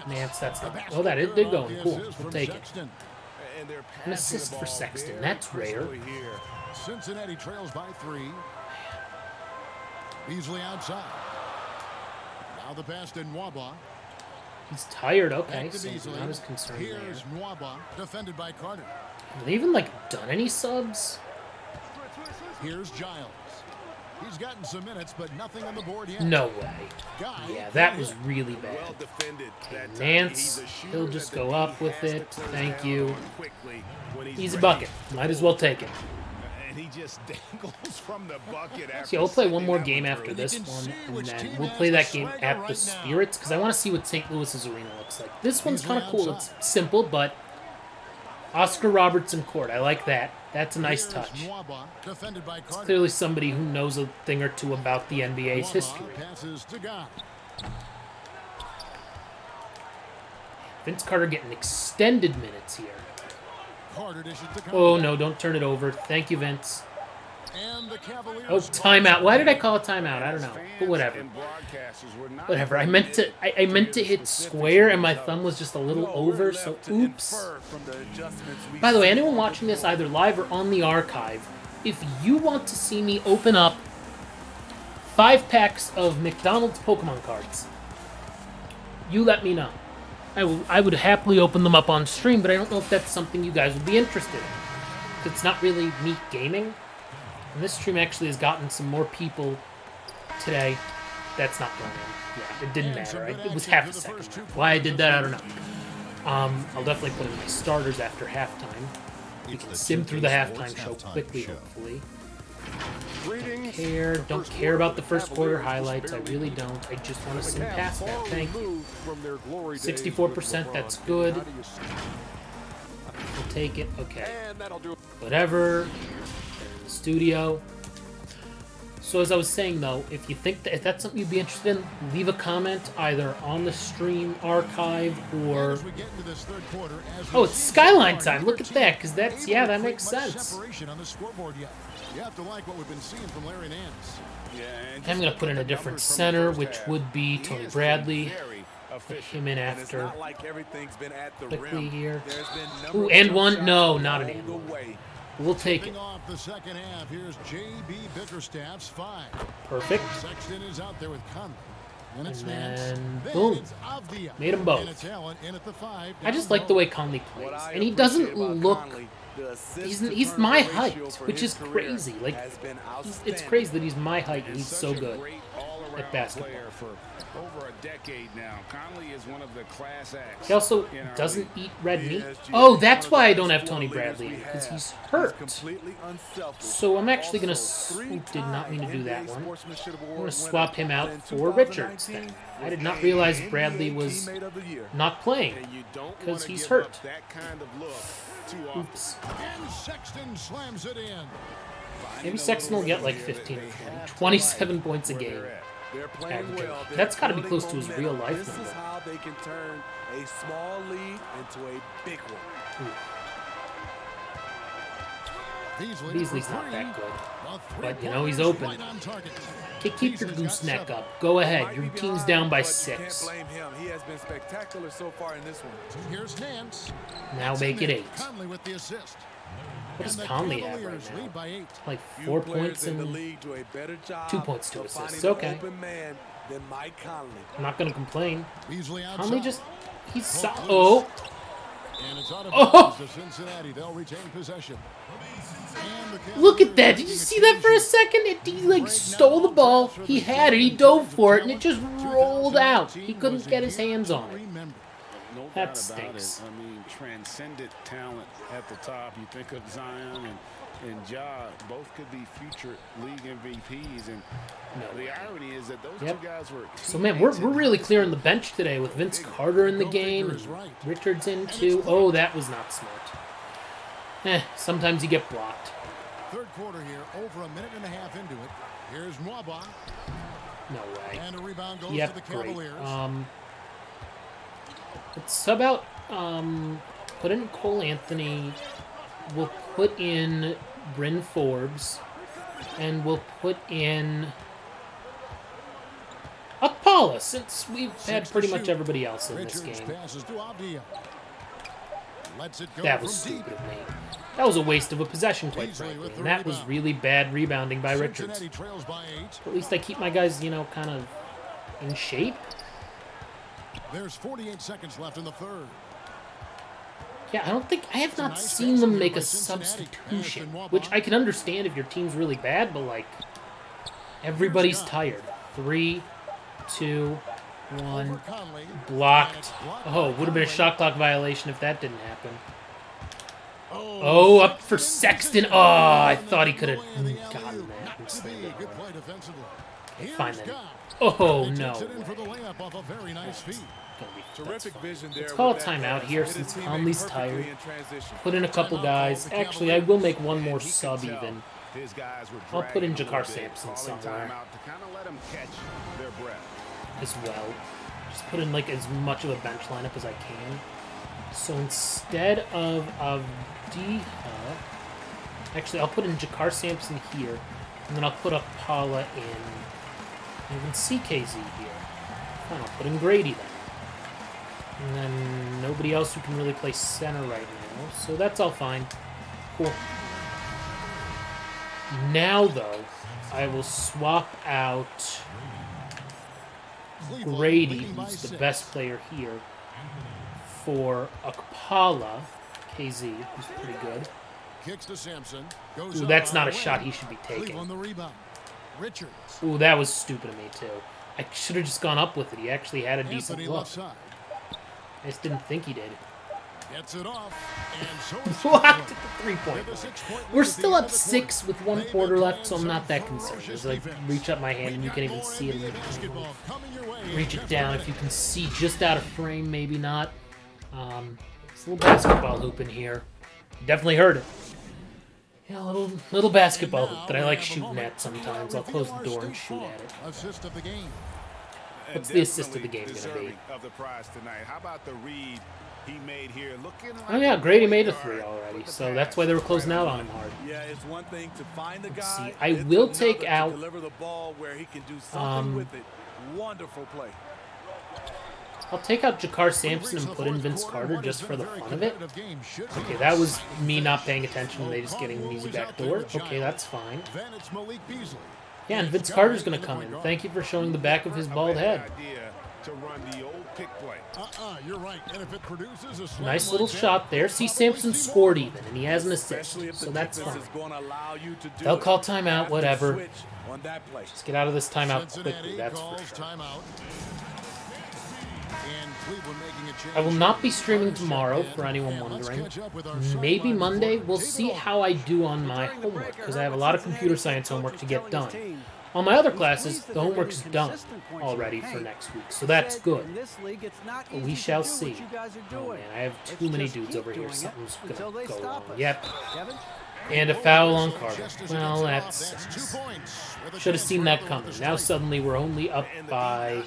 Nance, that's not. Oh, that did go in. Cool. We'll take it. An assist for Sexton. That's rare. Cincinnati trails by 3. Beasley outside. Now the pass to Nwaba. He's tired. Okay, so not as concerned there. Here's Nwaba, defended by Carter. Have they even like done any subs? Here's Giles. He's gotten some minutes, but nothing on the board yet. No way. Yeah, that was really bad. Okay, Nance, he'll just go up with it. Thank you. Easy bucket. Might as well take it. See, we'll play one more game after this one, and then we'll play that game at the Spirits, because I want to see what St. Louis's arena looks like. This one's kind of cool. It's simple, but Oscar Robertson Court. I like that. That's a nice touch. It's clearly somebody who knows a thing or two about the NBA's history. Vince Carter getting extended minutes here. Oh, no, don't turn it over. Thank you, Vince. Oh, timeout. Why did I call a timeout? I don't know. But whatever. Whatever. I meant to hit square, and my thumb was just a little over, so oops. By the way, anyone watching this either live or on the archive, if you want to see me open up 5 packs of McDonald's Pokemon cards, you let me know. I would happily open them up on stream, but I don't know if that's something you guys would be interested in. It's not really me gaming. And this stream actually has gotten some more people today. That's not going in. Yeah, it didn't matter. It was half a second. Why I did that, I don't know. I'll definitely put in my starters after halftime. We can sim through the halftime show quickly, hopefully. Don't care about the first quarter highlights. I really don't. I just want to sim past that. Thank you. 64%, that's good. We'll take it. Okay. Whatever. They're in the studio. So as I was saying, though, if you think that if that's something you'd be interested in, leave a comment either on the stream archive or... Oh, it's Skyline time. Look at that, because that's... Yeah, that makes sense. I'm going to put in a different center, which would be Tony Bradley. Put him in after. Quickly here. Ooh, and one? No, not an and one. We'll take it. Off the second half. Here's J.B. Bickerstaff's 5. Perfect. Sexton is out there with Conley. And then, boom. Made them both. I just like the way Conley plays. And he doesn't look... He's my height, which is crazy. Like, it's crazy that he's my height and he's so good at basketball. Over a decade now. Conley is one of the class acts. He also doesn't eat red meat. Oh, that's why I don't have Tony Bradley, because he's hurt. So I'm actually going to... Did not mean to do that one. I'm going to swap him out for Richards then. I did not realize Bradley was not playing, because he's hurt. Oops. Maybe Sexton will get like 15 or 20. 27 points a game. That's got to be close to his real life number. This is how they can turn a small lead into a big one. Beasley's not that good, but you know he's open. Okay, keep your gooseneck up. Go ahead. Your team's down by 6. Blame him. He has been spectacular so far in this one. Here's Nance. Now make it 8. Conley with the assist. What does Conley have right now? Like 4 points and 2 points, 2 assists. Okay. I'm not going to complain. Conley just... He's so... Oh! Oh! Look at that! Did you see that for a second? He like stole the ball. He had it. He dove for it, and it just rolled out. He couldn't get his hands on it. That stinks. I mean, transcendent talent at the top. You think of Zion and Ja, both could be future league MVPs. And the irony is that those two guys were... So, man, we're really clearing the bench today with Vince Carter in the game. And Richards in, too. Oh, that was not smart. Sometimes you get blocked. Third quarter here, over a minute and a half into it. Here's Mwaba. No way. And a rebound goes to the Cavaliers. Let's sub out, put in Cole Anthony, we'll put in Bryn Forbes, and we'll put in Akpala, since we've had pretty much everybody else in this game. That was stupid of me. That was a waste of a possession, quite frankly, and that was really bad rebounding by Richards. At least I keep my guys, you know, kind of in shape. There's 48 seconds left in the third. Yeah, I have not seen them make a substitution, which I can understand if your team's really bad, but like, everybody's tired. 3, 2, 1, blocked. Oh, would have been a shot clock violation if that didn't happen. Oh, up for Sexton. Oh, I thought he could have gotten that and slammed it. Okay, fine then. Oh, no. Let's call a timeout here since Conley's tired. Put in a couple guys. Actually, I will make one more sub even. I'll put in Jakar Sampson somewhere as well. Just put in like as much of a bench lineup as I can. So instead of Avdiha, actually I'll put in Jakar Sampson here, and then I'll put Akpala in. You can see KZ here. Fine, I'll put in Grady then. And then nobody else who can really play center right now. So that's all fine. Cool. Now, though, I will swap out Grady, who's the best player here, for Akpala, KZ, who's pretty good. Ooh, that's not a shot he should be taking. Ooh, that was stupid of me, too. I should have just gone up with it. He actually had a decent look. I just didn't think he did. Gets it off. And so it's Blocked at the 3-point line. We're still up 6 with 1 quarter left, so I'm not that concerned. As I reach up my hand, and you can even see it. Reach it down if you can see just out of frame, maybe not. It's a little basketball hoop in here. You definitely heard it. Yeah, a little basketball hoop that I like shooting at sometimes. I'll close the door and shoot at it. Assist of the game. What's the assist of the game going to be? Of the prize tonight. How about the read he made here? Looking like Oh yeah, Grady made a 3 already, so that's why they were closing out on him hard. Yeah, it's one thing to find the guy. See, I will take out. Deliver the ball where he can do something with it. Wonderful play. I'll take out Jakar Sampson and put in Vince Carter just for the fun of it. Okay, that was me not paying attention and they just getting an easy back door. Okay, that's fine. Yeah, and Vince Carter's going to come in. Thank you for showing the back of his bald head. Nice little shot there. See, Sampson scored even, and he has an assist, so that's fine. They'll call timeout, whatever. Just get out of this timeout quickly, that's for sure. I will not be streaming tomorrow, for anyone wondering. Maybe Monday. We'll see how I do on my homework, because I have a lot of computer science homework to get done. On my other classes, the homework's done already for next week, so that's good. But we shall see. Oh man, I have too many dudes over here. Something's gonna go wrong. Yep. And a foul on Carter. Well, that sucks. Should have seen that coming. Now suddenly we're only up by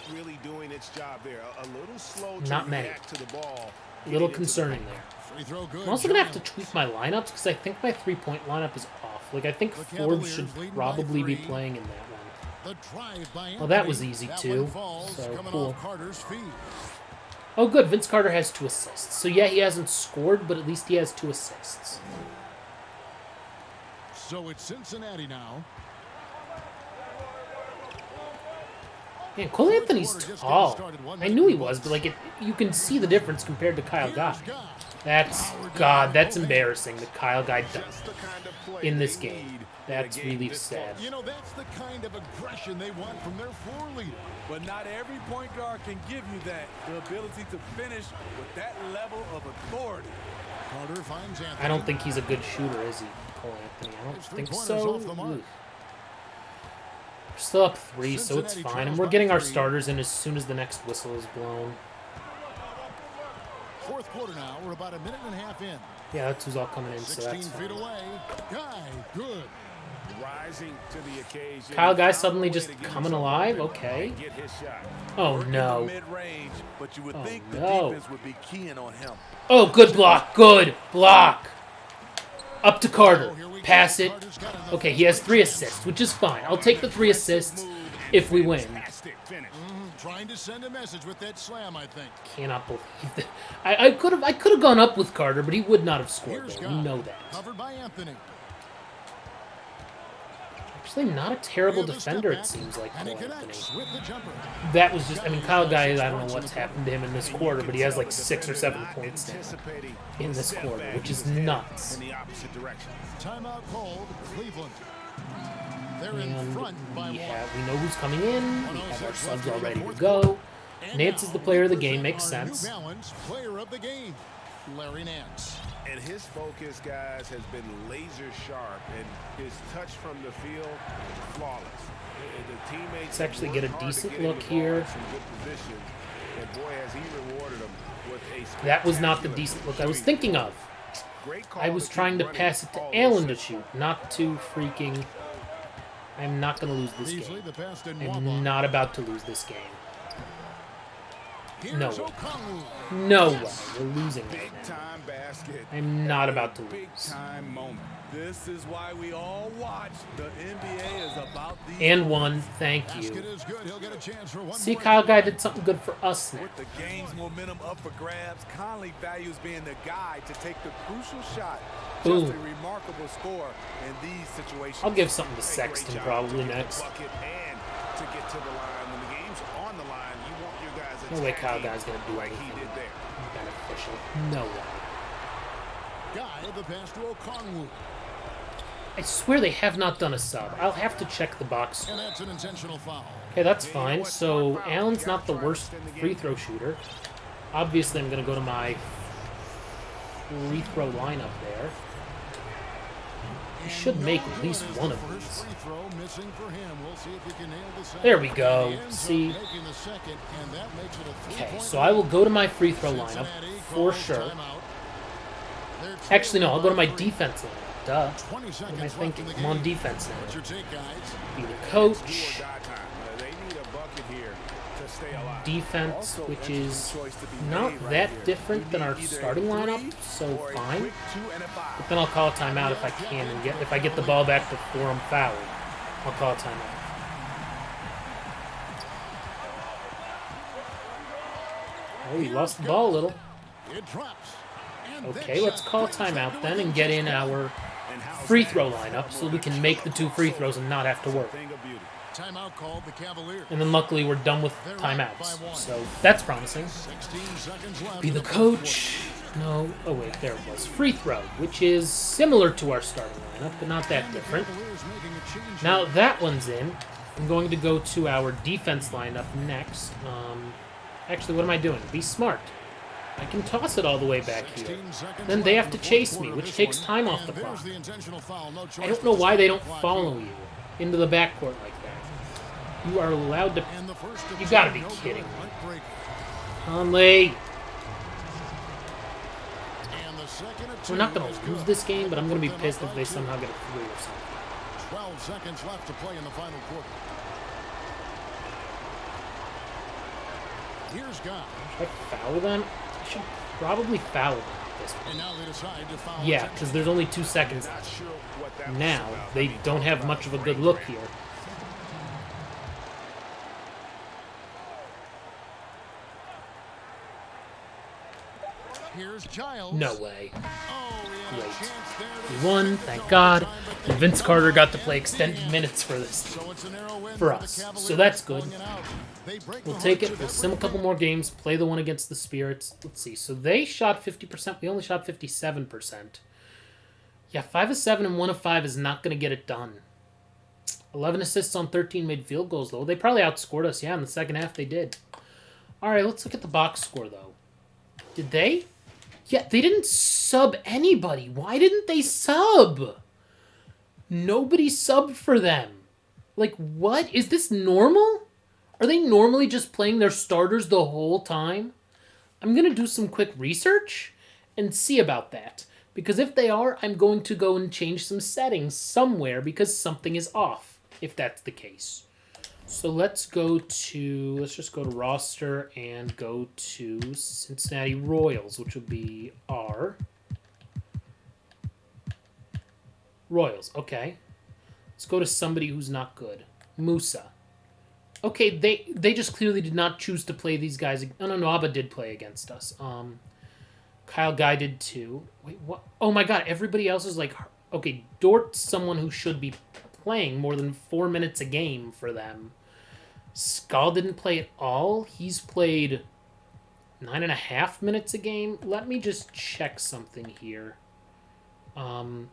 not many. A little concerning there. I'm also going to have to tweak my lineups because I think my 3-point lineup is off. Like, I think Forbes should probably be playing in that one. Well, that was easy too. So, cool. Oh, good. Vince Carter has 2 assists. So, yeah, he hasn't scored, but at least he has 2 assists. So it's Cincinnati now. Man, Cole Anthony's tall. I knew he was, but like you can see the difference compared to Kyle Guy. That's embarrassing that Kyle Guy does in this game. That's really sad. You know, that's the kind of aggression they want from their floor leader. But not every point guard can give you that. The ability to finish with that level of authority. Carter finds Anthony. I don't think he's a good shooter, is he, Cole Anthony? I don't think so. We're still up 3, so it's fine. And we're getting our starters in as soon as the next whistle is blown. Fourth quarter now. We're about a minute and a half in. Yeah, that's who's all coming in, so that's 16 feet fine. away. Guy, good. Rising to the occasion. Kyle Guy suddenly just coming alive? Okay. Oh, no. Mid-range, but you would think no. the defense would be keying on him. Oh, good block. Good block. Up to Carter. Pass it. Okay, he has 3 assists, which is fine. I'll take the 3 assists if we win. Trying to send a message with that slam, I think. Cannot believe that. I could have gone up with Carter, but he would not have scored there. We know that. Covered by Anthony. Actually, not a terrible defender, it seems like, Cole Anthony. With the jumper. That was just, I mean, Kyle Guy, I don't know what's happened to him in this quarter, but he has like 6 or 7 points now in this quarter, which is nuts. In the opposite direction. Timeout called, Cleveland. They're in And front by we 1. know who's coming in. We have our subs all ready to go. Nance is the player of the game, makes sense. New Balance player of the game, Larry Nance. And his focus, guys, has been laser sharp, and his touch from the field, flawless. The teammates Let's actually get a decent look here. And boy, has he rewarded them with a That was not the decent look I was thinking of. I was trying to pass it to Allen to shoot, not to freaking... I'm not going to lose this game. I'm not about to lose this game. No way. No way. We're losing right now. I'm not about to lose. This is why we all watch. The NBA is about the And 1, thank you. See, Kyle Guy did something good for us now. With the game's momentum up for grabs, Conley values being the guy to take the crucial shot. Just a remarkable score in these situations. I'll give something to Sexton probably next. No way Kyle Guy's going to do anything beneficial. No way. Guy, the pass to Okongwu. I swear they have not done a sub. I'll have to check the box. And that's an intentional foul. Okay, that's fine. So Allen's not the worst free throw shooter. Obviously, I'm going to go to my free throw lineup there. He should make at least one of these. There we go. See? Okay, so I will go to my free throw lineup for sure. Actually, no, I'll go to my defense lineup. Duh. What am I thinking? I'm on defense now. Be the coach. Defense, which is not that different than our starting lineup, so fine. But then I'll call a timeout if I can, and if I get the ball back before I'm fouled, I'll call a timeout. Oh, he lost the ball a little. Okay, let's call a timeout then and get in our free throw lineup so we can make the 2 free throws and not have to work. Timeout called the Cavaliers. And then luckily we're done with timeouts, so that's promising. Be the coach. No, oh wait, there it was. Free throw, which is similar to our starting lineup, but not that different. Now that one's in. I'm going to go to our defense lineup next. Actually, what am I doing? Be smart. I can toss it all the way back here. Then they have to chase me, which takes time off the clock. I don't know why they don't follow you into the backcourt like that. You are allowed to... You gotta be kidding me. Conley! We're not gonna lose this game, but I'm gonna be pissed if they somehow get a 3 or something. 12 seconds left to play in the final quarter. Here's God. Should I foul them? I should probably foul them at this point. Yeah, because there's only 2 seconds left. Now, they don't have much of a good look here. No way. Great. We won, thank God. And Vince Carter got to play extended minutes for this. For us. So that's good. We'll take it. We'll sim a couple more games. Play the one against the Spirits. Let's see. So they shot 50%. We only shot 57%. Yeah, 5 of 7 and 1 of 5 is not going to get it done. 11 assists on 13 made field goals, though. They probably outscored us. Yeah, in the second half they did. All right, let's look at the box score, though. Did they? Yeah, they didn't sub anybody. Why didn't they sub? Nobody subbed for them. Like, what? Is this normal? Are they normally just playing their starters the whole time? I'm going to do some quick research and see about that. Because if they are, I'm going to go and change some settings somewhere because something is off, if that's the case. So let's just go to roster and go to Cincinnati Royals, which would be our Royals. Okay. Let's go to somebody who's not good. Musa. Okay, they just clearly did not choose to play these guys. Oh, no, Naba did play against us. Kyle Guy did too. Wait, what? Oh my god, everybody else is like... Okay, Dort's someone who should be playing more than 4 minutes a game for them. Skull didn't play at all. He's played 9.5 minutes a game. Let me just check something here. Would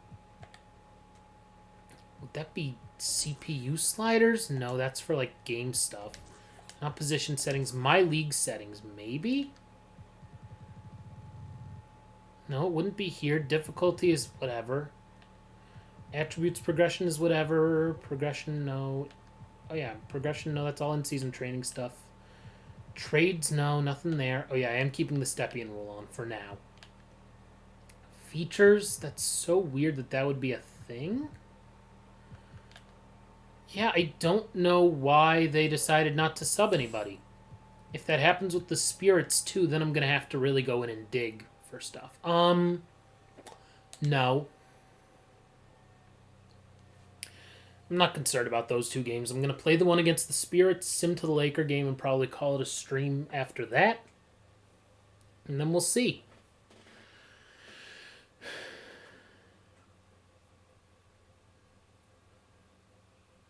that be CPU sliders? No, that's for like game stuff. Not position settings. My league settings, maybe? No, it wouldn't be here. Difficulty is whatever. Attributes progression is whatever. Progression, no. Oh yeah, progression, no, that's all in-season training stuff. Trades, no, nothing there. Oh yeah, I am keeping the Stepien rule on for now. Features, that's so weird that would be a thing. Yeah, I don't know why they decided not to sub anybody. If that happens with the Spirits too, then I'm going to have to really go in and dig for stuff. No. I'm not concerned about those 2 games. I'm going to play the one against the Spirits, sim to the Laker game, and probably call it a stream after that. And then we'll see.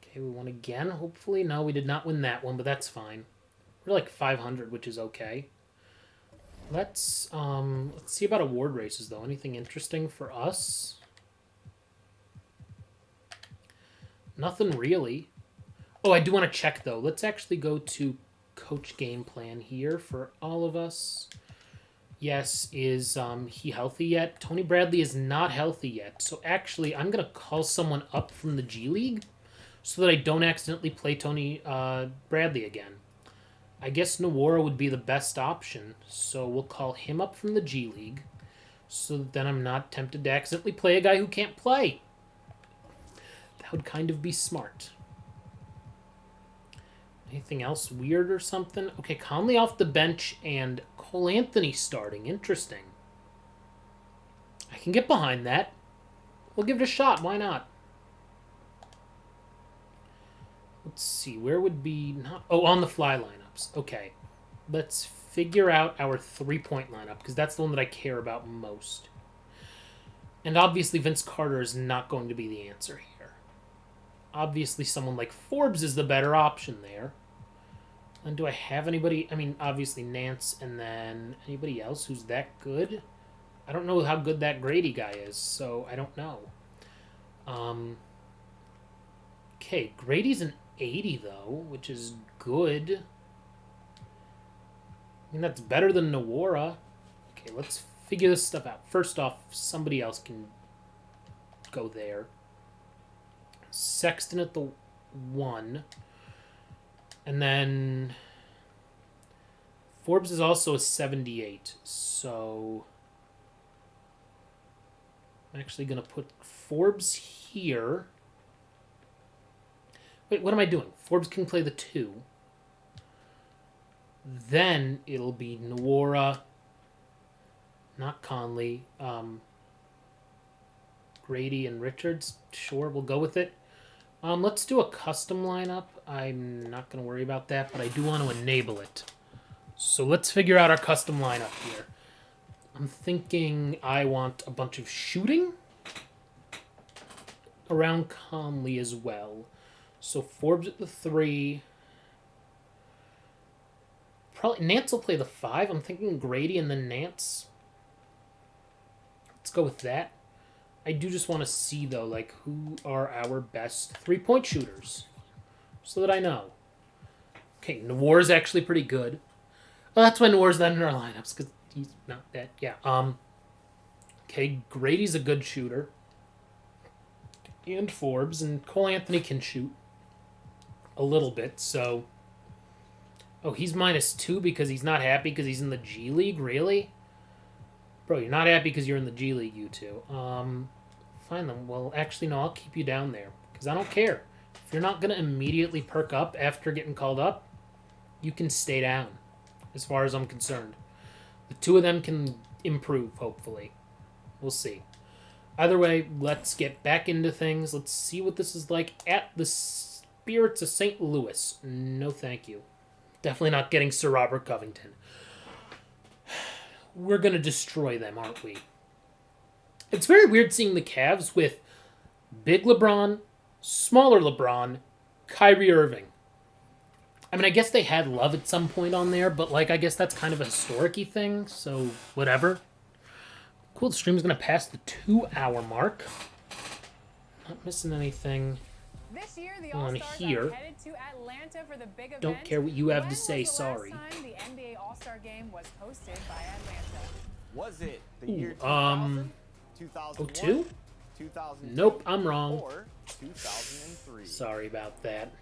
Okay, we won again, hopefully. No, we did not win that one, but that's fine. We're like 500, which is okay. Let's see about award races, though. Anything interesting for us? Nothing really. Oh, I do want to check, though. Let's actually go to coach game plan here for all of us. Yes, is he healthy yet? Tony Bradley is not healthy yet. So actually, I'm going to call someone up from the G League so that I don't accidentally play Tony Bradley again. I guess Nawara would be the best option, so we'll call him up from the G League so that then I'm not tempted to accidentally play a guy who can't play. That would kind of be smart. Anything else weird or something? Okay, Conley off the bench and Cole Anthony starting. Interesting. I can get behind that. We'll give it a shot. Why not? Let's see. Where would be... not? Oh, on the fly lineups. Okay. Let's figure out our three-point lineup because that's the one that I care about most. And obviously Vince Carter is not going to be the answer here. Obviously someone like Forbes is the better option there. And do I have anybody? I mean, obviously Nance and then anybody else who's that good? I don't know how good that Grady guy is, so I don't know. Okay, Grady's an 80 though, which is good. I mean, that's better than Nawara. Okay, let's figure this stuff out. First off, somebody else can go there. Sexton at the 1. And then Forbes is also a 78. So I'm actually going to put Forbes here. Wait, what am I doing? Forbes can play the 2. Then it'll be Nawara, not Conley, Grady and Richards. Sure, we'll go with it. Let's do a custom lineup. I'm not going to worry about that, but I do want to enable it. So let's figure out our custom lineup here. I'm thinking I want a bunch of shooting around Conley as well. So Forbes at the 3. Probably Nance will play the 5. I'm thinking Grady and then Nance. Let's go with that. I do just want to see, though, like, who are our best three-point shooters so that I know. Okay, Nawara's actually pretty good. Well, that's why Nawara's not in our lineups, because he's not that. Yeah. Okay, Grady's a good shooter. And Forbes, and Cole Anthony can shoot a little bit, so... Oh, he's -2 because he's not happy because he's in the G League? Really? Bro, you're not happy because you're in the G League, you two. Fine then. Well, actually, no, I'll keep you down there. Because I don't care. If you're not going to immediately perk up after getting called up, you can stay down, as far as I'm concerned. The two of them can improve, hopefully. We'll see. Either way, let's get back into things. Let's see what this is like at the Spirits of St. Louis. No, thank you. Definitely not getting Sir Robert Covington. We're going to destroy them, aren't we? It's very weird seeing the Cavs with big LeBron, smaller LeBron, Kyrie Irving. I mean, I guess they had Love at some point on there, but, like, I guess that's kind of a historic-y thing, so whatever. Cool, the stream's going to pass the 2-hour mark. Not missing anything this year, the on All-Stars here. are headed to Atlanta for the big event. Don't care what you have When to say, was the last sorry. time the NBA All-Star Game was hosted by Atlanta? Was it the year 2000? 2001, 02? 2002, Nope, I'm wrong. or 2003? Sorry about that.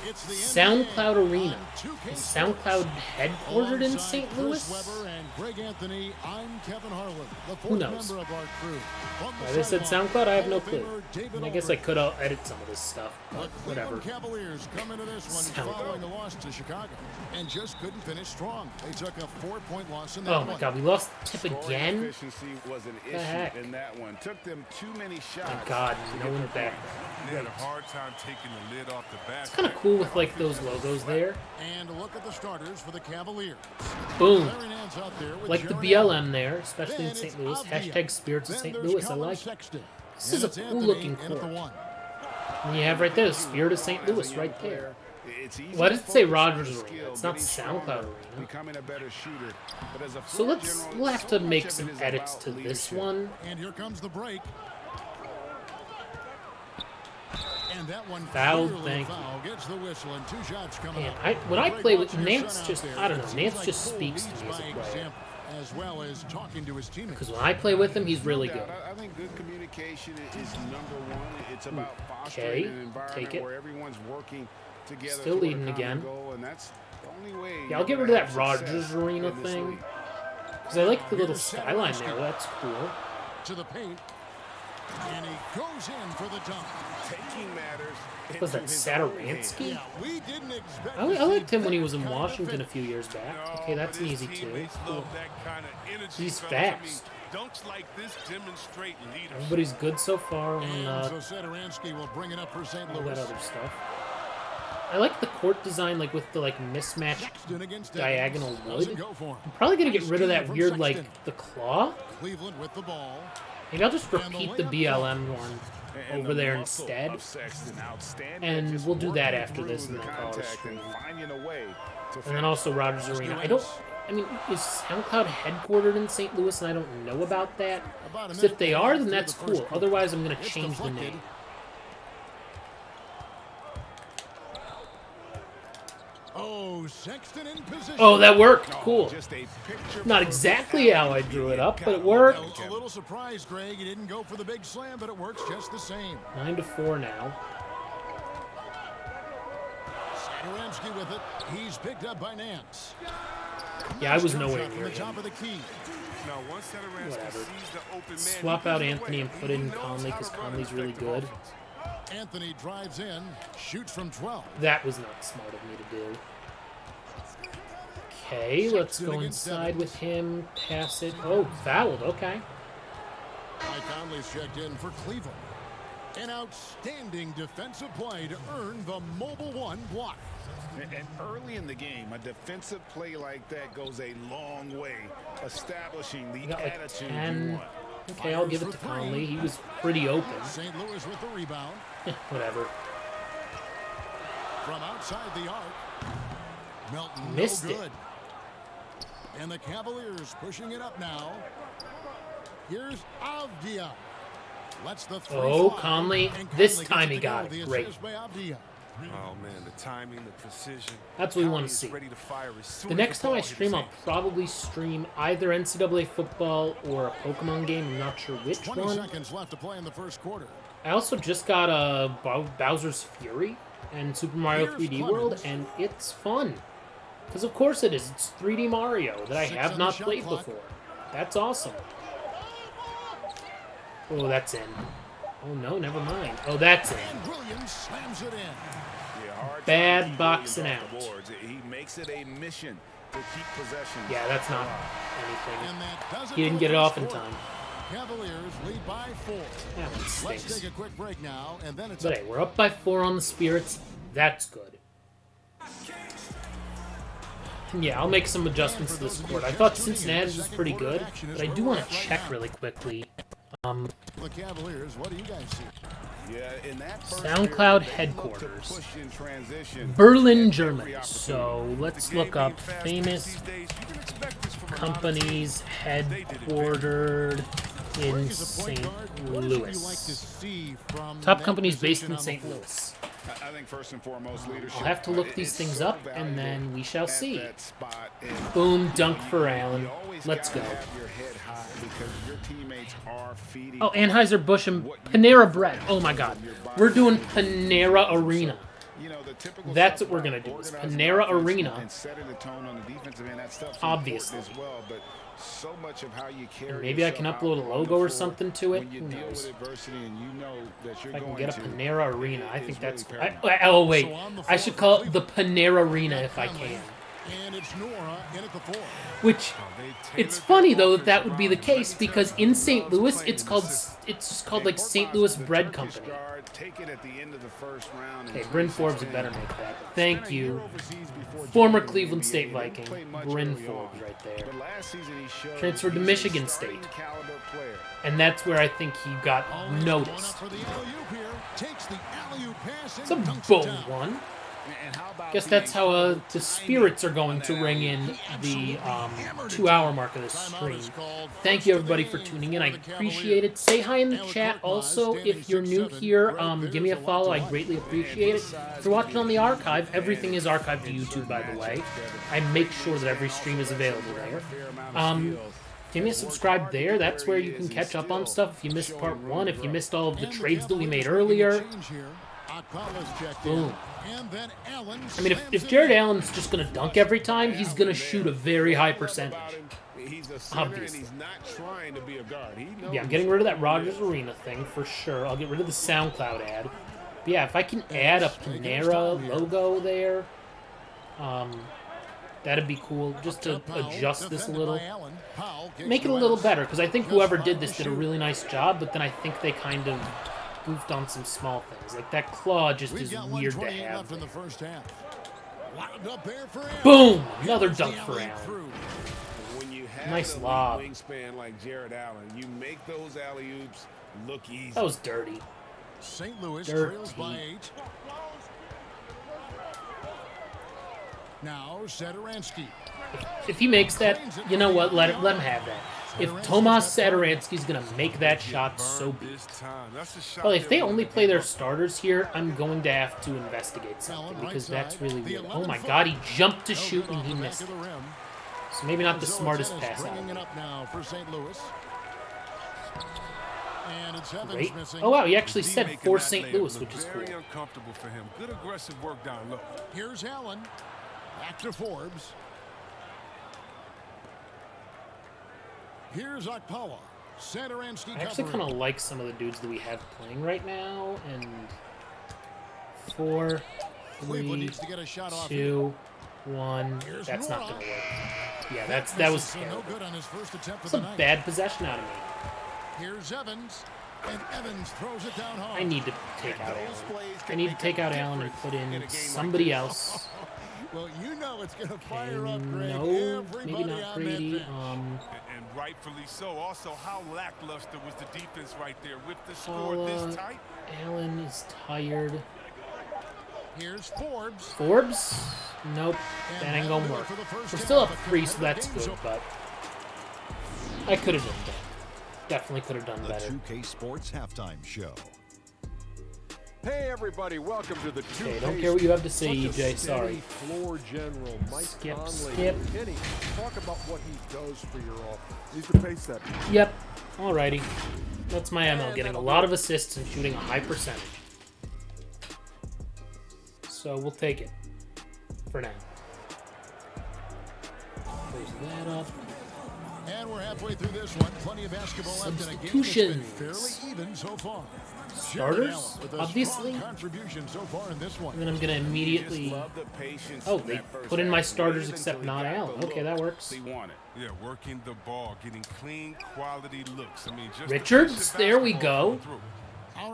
It's the SoundCloud NBA Arena. on 2K Is Sports. SoundCloud headquartered in Alongside St. Chris Louis? Webber and Greg Anthony, I'm Kevin Harlan, the Who fourth knows? member of our crew. From the Why they said sideline, SoundCloud, I have Hall no of clue. Famer David And I guess I Aldridge. could edit some of this stuff, The but Cleveland whatever. Cavaliers come into this one SoundCloud. following a loss to Chicago and just couldn't finish strong. They took a 4-point loss in that Oh one. my god, we lost tip Scoring again? efficiency was an The heck? issue in that one. Took them too many shots. Thank God, to no get one their back. They had a hard time taking the lid off the basket. It's kind of cool with like those logos there. And look at the starters for the Cavaliers. Boom. Larry Nance out there with Like the Jaron BLM Allen. there, especially Then in St. it's Louis. Avdia. Hashtag Spirits of Then St. there's Louis. I Colin like it. Sexton. This And is a it's cool Anthony looking in at the court. 1. And you have right there the Spirit of St. Louis right there. It's easy Why to does it say focus on Rogers the Arena? skill, It's not getting SoundCloud stronger, Arena. becoming a better shooter. But as a So floor let's, general, we'll have so to much make of some it is edits about to this leadership. one. And here comes the break. And that one Foul, clearly thank foul. Gets the whistle and 2 shots coming Man, up. when I Great play with watching your Nance, son just out there. I don't know. It seems Nance like just Cole speaks to leads me as a by player. example, as well as talking to his teammates. Because when I play with him, he's really good. I think good communication is number one. It's about fostering an environment where everyone's working together. Still leading again. Goal, and that's the only way. Yeah, I'll get rid of that Rogers Arena thing. Because I like the little skyline there. That's cool. To the paint. And he goes in for the dunk. Taking matters. Was that Saturansky? Yeah, we didn't expect I liked him when he was in Washington a few years back. Okay, that's an easy two. Cool. He's fast. Dunks like this demonstrate leadership. Everybody's good so far on so Saturansky will bring it up for St. all Louis. that other stuff. I like the court design, like with the mismatched diagonal wood. I'm probably gonna get rid of that weird the claw. Cleveland with the ball. Maybe I'll just repeat the BLM one over there instead. And we'll do that after this and then call it a stream. And then also Rogers Arena. I mean, is SoundCloud headquartered in St. Louis and I don't know about that? Because if they are, then that's cool. Otherwise, I'm going to change the name. Oh, Sexton in position. Oh, that worked. Cool. Not exactly how I drew it up, but it worked. A little surprised, Greg. He didn't go for the big slam, but it works just the same. 9-4 now. Saturansky with it. He's picked up by Nance. Yeah, I was nowhere near the top him. of the key. Now, once Whatever. sees the open man, Swap out Anthony and put in Conley because Conley's really good. Anthony drives in, shoots from 12. That was not smart of me to do. Okay, let's go inside with him. Pass it. Oh, fouled. Okay. Mike Conley's checked in for Cleveland. An outstanding defensive play to earn the Mobile One block. And early in the game, a defensive play like that goes a long way, establishing the attitude you want. Okay, I'll give it to Conley. He was pretty open. St. Louis with the rebound. Whatever. From outside the arc. Melton Missed no good. it. And the Cavaliers pushing it up now. Here's Avdia. Lets the three fly. Conley. And This Conley time gets he it got to go. it. The Great. assist by Avdia. Oh man, the timing, the precision. That's what we want to see. Ready to fire as soon The as next the time ball I hits stream, his I'll hand. probably stream either NCAA football or a Pokemon game. I'm not sure which 20 one. seconds left to play in the first quarter. I also just got Bowser's Fury and Super Mario Here's 3D Clemens. World, and it's fun. Because of course it is. It's 3D Mario that I 6 have on the not shot played clock. before. That's awesome. Oh, that's in. Oh, no, never mind. Oh, that's in. And Williams slams it in. Bad boxing out. He makes it a mission to keep possession. Yeah, that's not anything. And that does it He didn't for get it the off in first quarter. time. Cavaliers lead by 4. That one Let's stinks. take a quick break now, and then it's But hey, we're up by 4 on the Spirits. That's good. And yeah, I'll make some adjustments to this court. I thought Cincinnati's was pretty good, but I do want to check really quickly. the Cavaliers. What do you guys see? Yeah, in that first SoundCloud period, they looked to headquarters. push in transition. Berlin, Germany. So let's look up famous companies headquartered in St. Louis. Top companies based in St. Louis. I think first and foremost, leadership. I'll have to look these is things so up, and valuable then we shall at see. that spot. And Boom, dunk for Allen. you always Let's gotta go. have your head high because your teammates are feeding Oh, Anheuser-Busch and Panera Bread. Oh my God. We're doing Panera Arena. You know, the typical That's stuff what we're about gonna do, is organizing Panera offense Arena. and setting the tone on the defensive end. That stuff's Obviously. important as well, but so much of how you carry Maybe I can yourself upload a out on logo the or floor something to it. when you Who deal knows? with adversity and you know that you're If I can going get a to, Panera Arena, I is think really that's... paramount. Oh, wait. I should call it the Panera Arena if I can. And it's Nora in at the 4. Which, it's funny though that would be the case because in St. Louis it's just called like St. Louis Bread Company. Okay, Bryn Forbes had better make that. Thank you. Former Cleveland State Viking, Bryn Forbes right there. Transferred to Michigan State. And that's where I think he got noticed. For the alley-oop here. Takes the alley-oop pass It's a and dunks it bold down. one. Guess that's how the spirits are going to ring in the 2-hour mark of this stream. Thank you, everybody, for tuning in. I appreciate it. Say hi in the chat. Also, if you're new here, give me a follow. I greatly appreciate it. If you're watching on the archive, everything is archived to YouTube, by the way. I make sure that every stream is available there. Give me a subscribe there. That's where you can catch up on stuff. If you missed part 1, if you missed all of the trades that we made earlier. Boom. I mean, if Jared Allen's just going to dunk every time, he's going to shoot a very high percentage. Obviously. Yeah, I'm getting rid of that Rogers Arena thing for sure. I'll get rid of the SoundCloud ad. But yeah, if I can add a Panera logo there, that'd be cool. Just to adjust this a little. Make it a little better, because I think whoever did this did a really nice job, but then I think they kind of goofed on some small things. Like that claw just is weird to have. Boom! Another dunk for Allen. Nice lob. Like Jared Allen, you make those alley-oops look easy. That was dirty. St. Louis trails by 8. Now Sadaransky. If he makes that, you know what? Let him have that. If Tomas Sadaransky's going to make that shot, so be it. Well, if they only play their starters here, I'm going to have to investigate something, because that's really weird. Oh my god, he jumped to shoot and he missed it. So maybe not the smartest pass out of it. Great. Oh wow, he actually said for St. Louis, which is cool. Very uncomfortable for him. Good aggressive work down low. Here's Allen. Back to Forbes. Here's Okpala. Sadaransky. I actually kind of like some of the dudes that we have playing right now. And 4, 3, 2, 1. That's not going to work. Yeah, that was terrible. That's a bad possession out of me. Here's Evans. And Evans throws it down hard. I need to take out Allen. I need to take out Allen and put in somebody else. Well, you know it's going to fire up, Greg. No, maybe not Grady. And rightfully so. Also, how lackluster was the defense right there with the score this tight? Allen is tired. Here's Forbes. Forbes? Nope. That ain't going to work. We're still up 3, so that's good, but I could have done better. Definitely could have done better. The 2K Sports Halftime Show. Hey everybody, welcome to the 2K. Okay, don't care what you have to say, EJ. Sorry. Floor general Mike Skip. Kenny, talk about what he does for your offense. He's the pace setter. Yep. Alrighty. That's my MO, getting a lot of assists and shooting a high percentage. So we'll take it for now. Close that up. And we're halfway through this one. Plenty of basketball left in a game that's been fairly even so far. Starters, obviously. Contribution so far in this one. And then I'm going to immediately... Oh, they put in my starters except not Allen. Okay, that works. Yeah, working the ball, getting clean, quality looks. I mean, just Richards, there we go.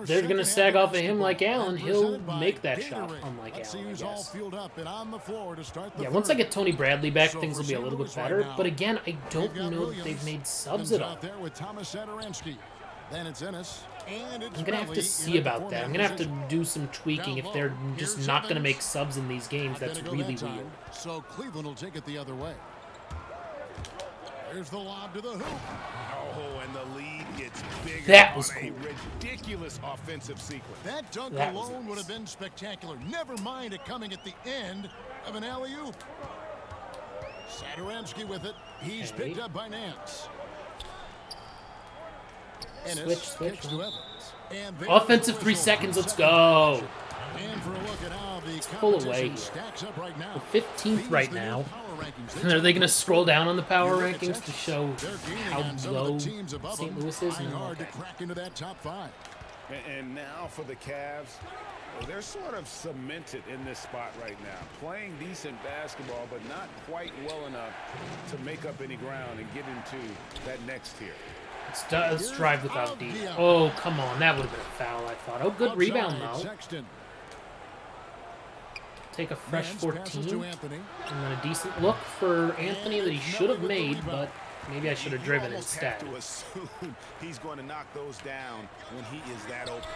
They're going to sag off of him like Allen. He'll make that shot, unlike Allen, I guess. Yeah, once I get Tony Bradley back, things will be a little bit better. But again, I don't know that they've made subs at all. I'm going to have to see about that. I'm going to have to do some tweaking if they're just not going to make subs in these games. That's really weird. So Cleveland will take it the other way. There's the lob to the hoop. Oh, and the lead gets bigger. That was cool. Ridiculous offensive sequence. That dunk alone would have been spectacular. Never mind it coming at the end of an alley-oop. Sadaransky with it. He's picked up by Nance. Switch. Offensive 3 seconds. Let's go. And for a look at how the Let's pull away here. stacks up right now. We're 15th right now. And are they going to scroll down on the power rankings to show how low St. Louis is? Hard to crack into that top 5. And now for the Cavs, they're sort of cemented in this spot right now. Playing decent basketball, but not quite well enough to make up any ground and get into that next tier. Let's drive without D. Oh, come on. That would have been a foul, I thought. Oh, good rebound, though. Take a fresh 14. And then a decent look for Anthony that he should have made, but maybe I should have driven instead. He's going to knock those down when he is that open.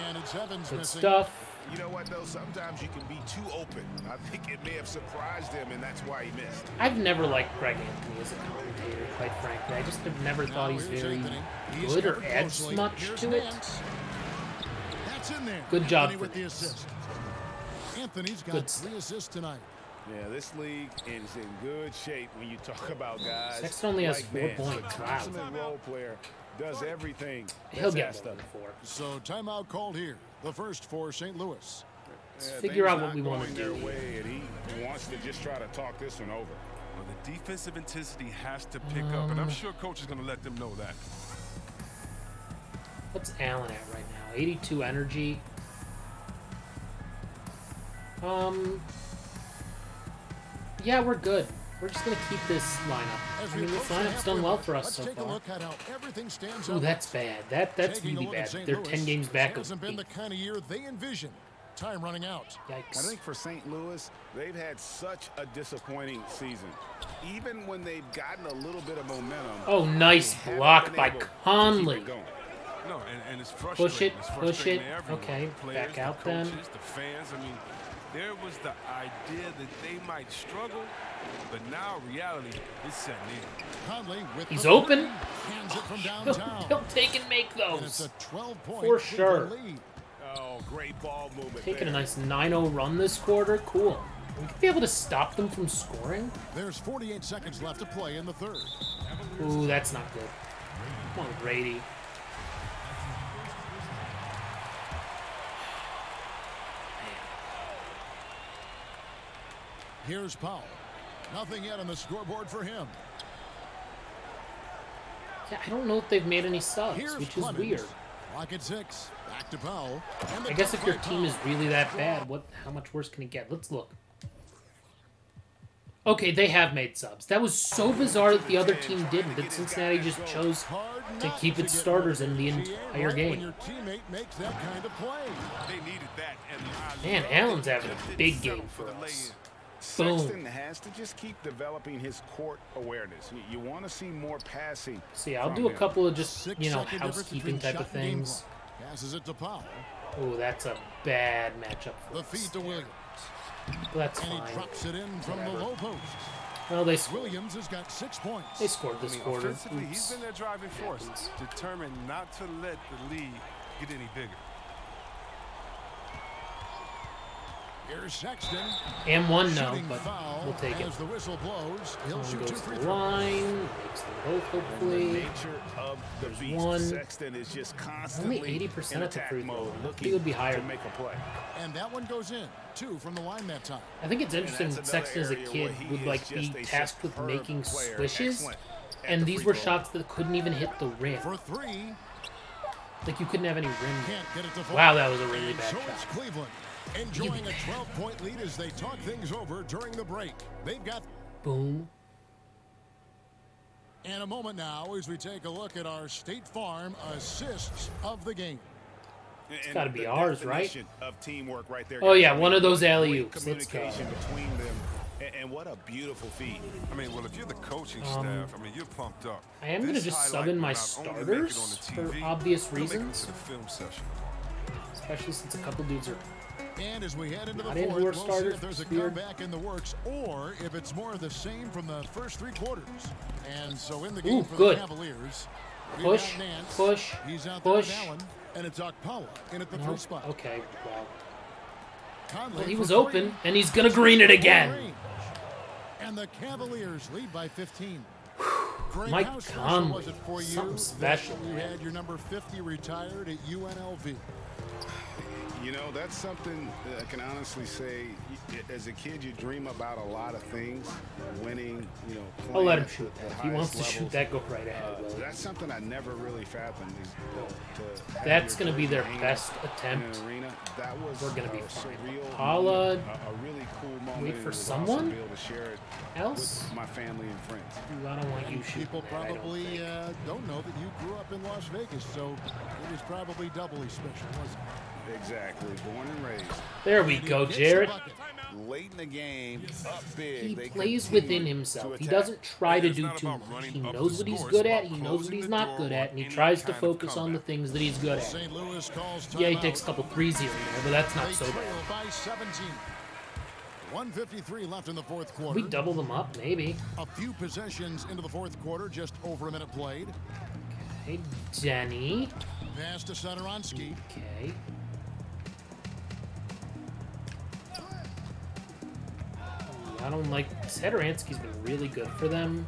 And it's Evans good stuff. You know what, though? Sometimes you can be too open. I think it may have surprised him, and that's why he missed. I've never liked Greg Anthony as a commentator, quite frankly. I just have never thought he's very good or adds much to it. That's in there. Good job with the assist. Anthony's got 3 assists tonight. Yeah, this league is in good shape when you talk about guys. Sexton only has like 4 points. Wow. Consummate role player does everything. He'll get more than 4. So timeout called here. The first for St. Louis. Let's figure out what we want to do. And he wants to just try to talk this one over. Well, the defensive intensity has to pick up, and I'm sure coach is going to let them know that. What's Allen at right now? 82 energy. Yeah, we're good. We're just going to keep this lineup. I mean, this lineup's done well for us so far. Ooh, that's bad. That's really bad. They're 10 games back. Hasn't been the kind of year they envisioned. Time running out. Yikes. I think for St. Louis, they've had such a disappointing season. Even when they've gotten a little bit of momentum. Oh, nice block by Conley. No, and it's frustrating. Push it. Okay, back out then. The fans, I mean, there was the idea that they might struggle, but now reality is setting in. Conley with He's open. Hands it from downtown. He'll take and make And it's those. a 12-point For sure. lead. Oh, great ball movement. Taking a nice 9-0 run this quarter. Cool. We could be able to stop them from scoring. There's 48 seconds left to play in the third. Ooh, that's not good. Come on, Grady. Here's Powell. Nothing yet on the scoreboard for him. Yeah, I don't know if they've made any subs, Here's which is Clemens. weird. Clock at 6. Back to Powell. And the I guess if your cut by team is Powell. really that bad, how much worse can it get? Let's look. Okay, they have made subs. That was so bizarre that the other team didn't. That Cincinnati just chose to keep its starters in the entire When game. your teammate makes that kind of play. They needed that, and I Man, love Allen's that having they a just big didn't game settle for the us. lay-in. Sexton has to just keep developing his court awareness. You want to see more passing. See, I'll from do a him. couple of just, 6 you know, second difference housekeeping between type of shot and game things. clock. Passes it to Powell. Oh, that's a bad matchup for The us. feed to Williams. That's And he fine. drops it in from the low post. Well, they scored. Williams has got 6 points. They scored this quarter. Offensively, he's Oops. been their driving force, Happens. determined not to let the lead get any bigger. Here's Sexton. And one no, Shooting but foul we'll take it. as the whistle blows. He'll One shoot 2 goes to free the throws. line, makes them both The hopefully. nature of the beast. one. Sexton is just constantly Only 80% in at the attack free throw. mode, I think looking it would be higher. to make a play. And that one goes in. 2 from the line that time. I think it's interesting that's that another Sexton as a area kid where he would is like just be a tasked with superb making player. swishes, Excellent at and the these free were throw shots that couldn't even hit the rim. For 3. Like you couldn't have any rim. Can't get it to fall. Wow, that was a really And bad so it's shot. Cleveland enjoying a 12-point lead as they talk things over during the break. They've got Boom. in a moment now as we take a look at our State Farm assists of the game. It's gotta be ours, right? Of teamwork right there. Oh, guys. yeah, I one mean, of those great alley-oops. Let's go. Communication between them, and what a beautiful feed. I mean, well, if you're the coaching staff, I mean, you're pumped up. I am going to This just sub highlight in my will not only make it starters on the for TV, obvious it'll make it reasons, to the film session. especially since a couple dudes are. And as we head into the Not into fourth, our we'll see starters, if there's a weird. comeback in the works or if it's more of the same from the first 3 quarters. And so in the game Ooh, for good. the Cavaliers, we've Push, got Nance. push, He's out push. there with Allen, and it's Okpala in at the No, 3 spot. okay, wow. Conley Well, he for was 3. open, and he's going to green it again. Range. And the Cavaliers lead by 15. Greg, Mike how special Conley, was it for you something that special, you man. had your number 50 retired at UNLV? You know, that's something that I can honestly say. As a kid, you dream about a lot of things, winning, you know, playing I'll let him at shoot the that. If he wants to highest shoot levels. that, go right ahead, Willie. That's something I never really fathomed. Is to have That's your going to be their jersey hanging best in attempt. an arena. That was We're gonna be a fine. surreal Paula, moment, a really cool moment. wait and for it was someone awesome to be able to share it else? with my family and friends. Ooh, I don't want you shooting People that, I don't probably think. don't know that you grew up in Las Vegas, so it was probably doubly special, wasn't it? Exactly. Born and raised. There we go, Jarrett. Late in the game, up big. He They plays continue within to himself. He attack. doesn't try to It's do not too about much. running He up knows the what he's score. good It's at. about He knows what closing he's the not door good on at, and he any tries to kind of focus on the comeback. things that he's good at. St. Louis calls Yeah, he timeout. takes a couple threes here and there, but that's not They so trail bad. by 17. 1:53 left in the fourth quarter. We double them up, maybe. A few possessions into the fourth quarter, just over a minute played. Hey, Jenny. Pass to Satoransky. Okay. I don't like... Satoransky's been really good for them.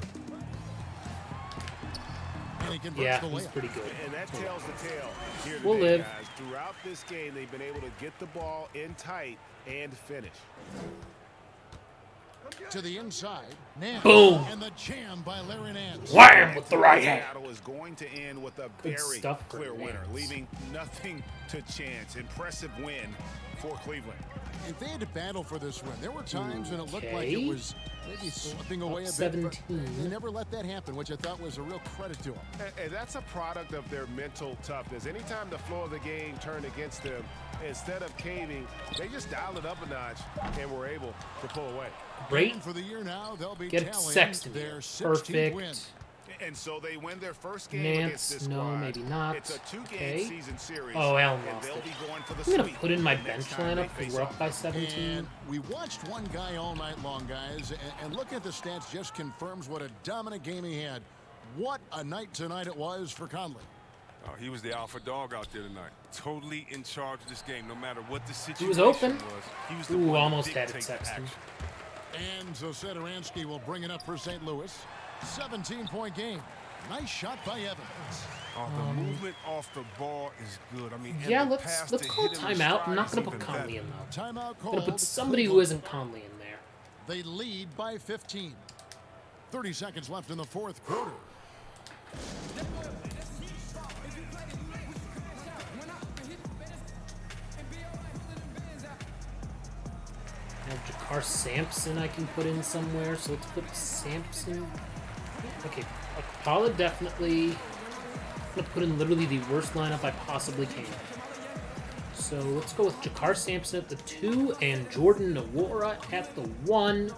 And he converts Yeah, the he's layup. pretty good. And that tells the tale here We'll today, live. guys. Throughout this game, they've been able to get the ball in tight and finish. To the inside. Nance. Boom. And the jam by Larry Nance. Wham! With the right hand. Battle is going to end with a Good very stuff for clear winner, Nance. leaving nothing to chance. Impressive win for Cleveland. If they had to battle for this win, there were times when it looked like it Okay. was maybe slipping away a bit. 17. But they never let that happen, which I thought was a real credit to them. And that's a product of their mental toughness. Anytime the flow of the game turned against them, instead of caving, they just dialed it up a notch and were able to pull away. Great. And for the year now, they'll be Get tallying Sexton their here. 16th win. Perfect. And so they win their first game Nance, against this no, squad. maybe not. It's a two-game Okay. season series. Oh, Allen and lost they'll it. be going for the I'm going to sweep put in my the next bench time they lineup because face we're off. up by 17. And we watched one guy all night long, guys, and looking at the stats just confirms what a dominant game he had. What a night tonight it was for Conley. Oh, he was the alpha dog out there tonight. Totally in charge of this game, no matter what the situation He was open. was. He was the Ooh, one to almost had it, dictate the Sexton. action. And so Satoransky will bring it up for St. Louis. 17-point game. Nice shot by Evans. Oh, the movement off the ball is good. I mean, and Yeah, the let's pass call to hit him in timeout. I'm stride not is going to put even Conley better. in, though. Timeout I'm going called. to put somebody who Cleveland. isn't Conley in there. They lead by 15. 30 seconds left in the fourth quarter. I have Jakar Sampson I can put in somewhere, so let's put Sampson. Okay, Akpala definitely. I'm going to put in literally the worst lineup I possibly can. So let's go with Jakar Sampson at the 2 and Jordan Nwora at the 1.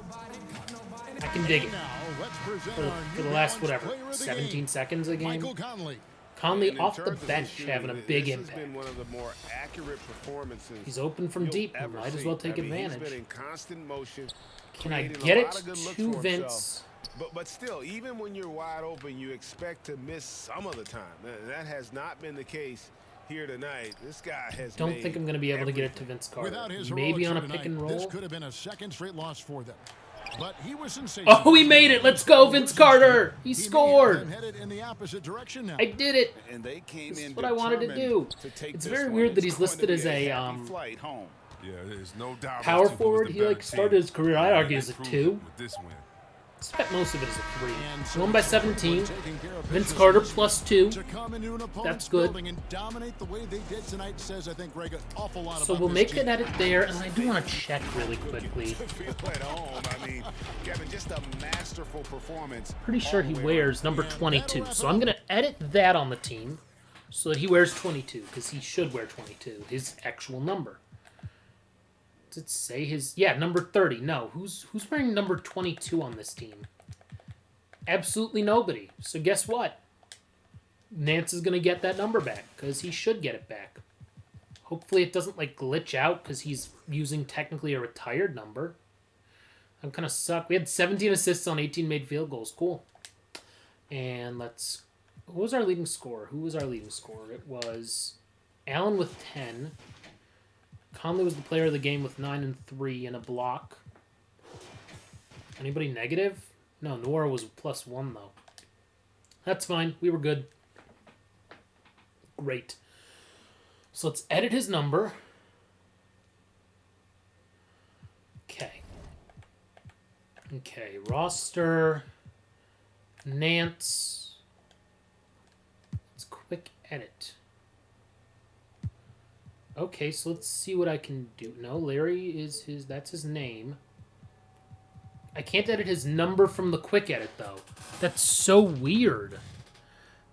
I can dig it. Now let's present For, our for the New last, Balance whatever, player of the 17 game, seconds a game. Michael Conley. Conley And in off the terms of bench his having a shooting, big this impact. has been one of the more accurate performances He's open from you'll deep. ever Might as see. well take I mean, advantage. He's been in constant motion. Can I creating a get lot it of good looks to for Vince? himself. But still, even when you're wide open, you expect to miss some of the time. That has not been the case here tonight. This guy has Don't made think I'm going to be able to get it to everything. Vince Carter. Without his Maybe heroics on a here pick and tonight, This roll. could have been a second straight loss for them. But he was sensational. Oh, he made it. Let's go, Vince Carter. He He may have scored. them headed in the opposite direction now. I did it. And they came This is in what I wanted to do. to take It's this very one. weird that It's he's going listed to as be a flight home. Yeah, there's no doubt. power those two was forward. the He better like started team. his career, I'd argue, as a Improved 2. with this win. Spent most of it as a 3. And so Won by it's 17. taking care of Vince business Carter this plus year. 2. To come into an opponent's That's good. building and dominate the way they did tonight says, I think, Greg, an awful lot So about we'll this make team. an edit there, and I do want to check really quickly. To feel at home. I mean, Kevin, just a masterful performance. Pretty sure all he the way wears number And that'll 22. wrap So it I'm up. going to edit that on the team so that he wears 22, because he should wear 22, his actual number. Does it say his... Yeah, number 30. No, who's wearing number 22 on this team? Absolutely nobody. So guess what? Nance is going to get that number back, because he should get it back. Hopefully it doesn't, like, glitch out, because he's using technically a retired number. I'm kind of suck. We had 17 assists on 18 made field goals. Cool. And let's... Who was our leading scorer? It was Allen with 10. Conley was the player of the game with 9 and 3 and a block. Anybody negative? No, Nwora was +1, though. That's fine. We were good. Great. So let's edit his number. Okay, roster. Nance. Let's quick edit. Okay, so let's see what I can do. No, Larry is that's his name. I can't edit his number from the quick edit, though. That's so weird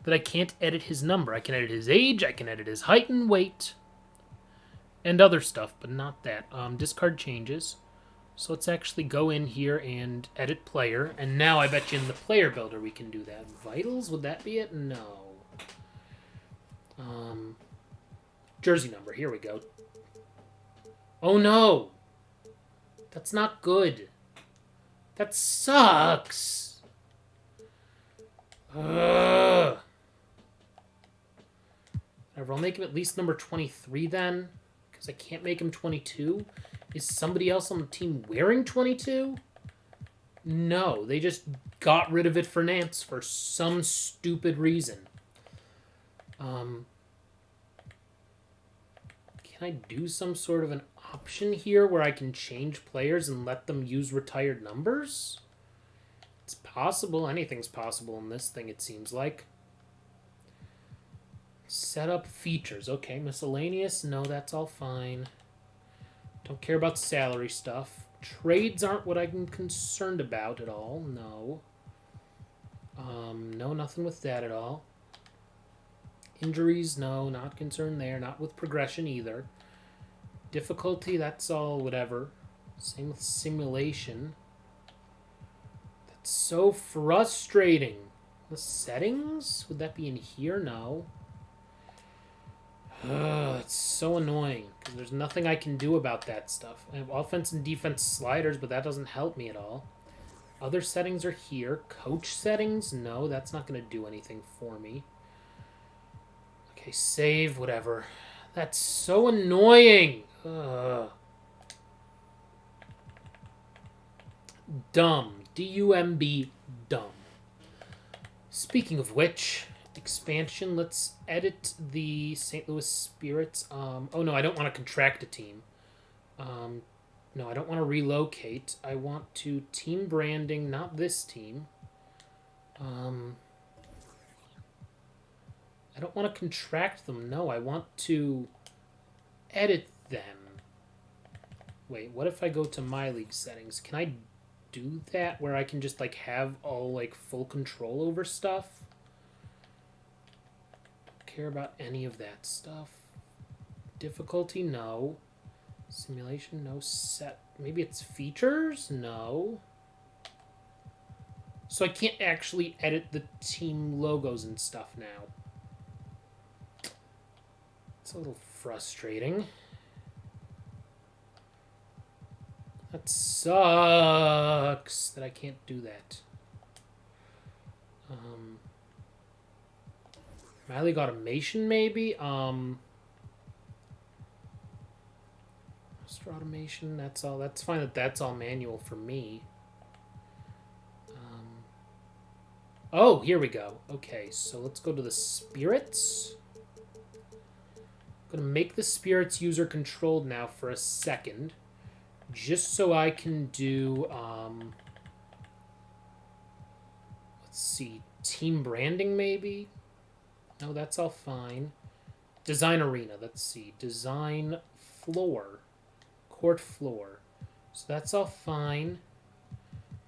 that I can't edit his number. I can edit his age, I can edit his height and weight. And other stuff, but not that. Discard changes. So let's actually go in here and edit player. And now I bet you in the player builder we can do that. Vitals, would that be it? No. Jersey number, here we go. Oh no! That's not good. That sucks! Ugh. Whatever, I'll make him at least number 23 then. Because I can't make him 22. Is somebody else on the team wearing 22? No, they just got rid of it for Nance for some stupid reason. Can I do some sort of an option here where I can change players and let them use retired numbers? It's possible. Anything's possible in this thing, it seems like. Set up features. Okay, miscellaneous. No, that's all fine. Don't care about salary stuff. Trades aren't what I'm concerned about at all. No. No, nothing with that at all. Injuries, no, not concerned there. Not with progression either. Difficulty, that's all whatever. Same with simulation. That's so frustrating. The settings? Would that be in here? No. It's so annoying because there's nothing I can do about that stuff. I have offense and defense sliders, but that doesn't help me at all. Other settings are here. Coach settings? No, that's not going to do anything for me. Okay, save, whatever. That's so annoying. Dumb. D-U-M-B, dumb. Speaking of which, expansion, let's edit the St. Louis Spirits. Oh no, I don't want to contract a team. No, I don't want to relocate. I want to team branding, not this team. I don't want to contract them. No, I want to edit them. Wait, what if I go to my league settings? Can I do that where I can just like have all like full control over stuff? Don't care about any of that stuff. Difficulty, no. Simulation, no. Set, maybe it's features? No. So I can't actually edit the team logos and stuff now. It's a little frustrating. That sucks that I can't do that. My league automation, maybe? Master automation, that's all. That's fine that that's all manual for me. Oh, here we go. Okay, so let's go to the spirits. I'm going to make the spirits user controlled now for a second. Just so I can do, let's see, team branding maybe? No, that's all fine. Design arena, let's see. Design floor. Court floor. So that's all fine.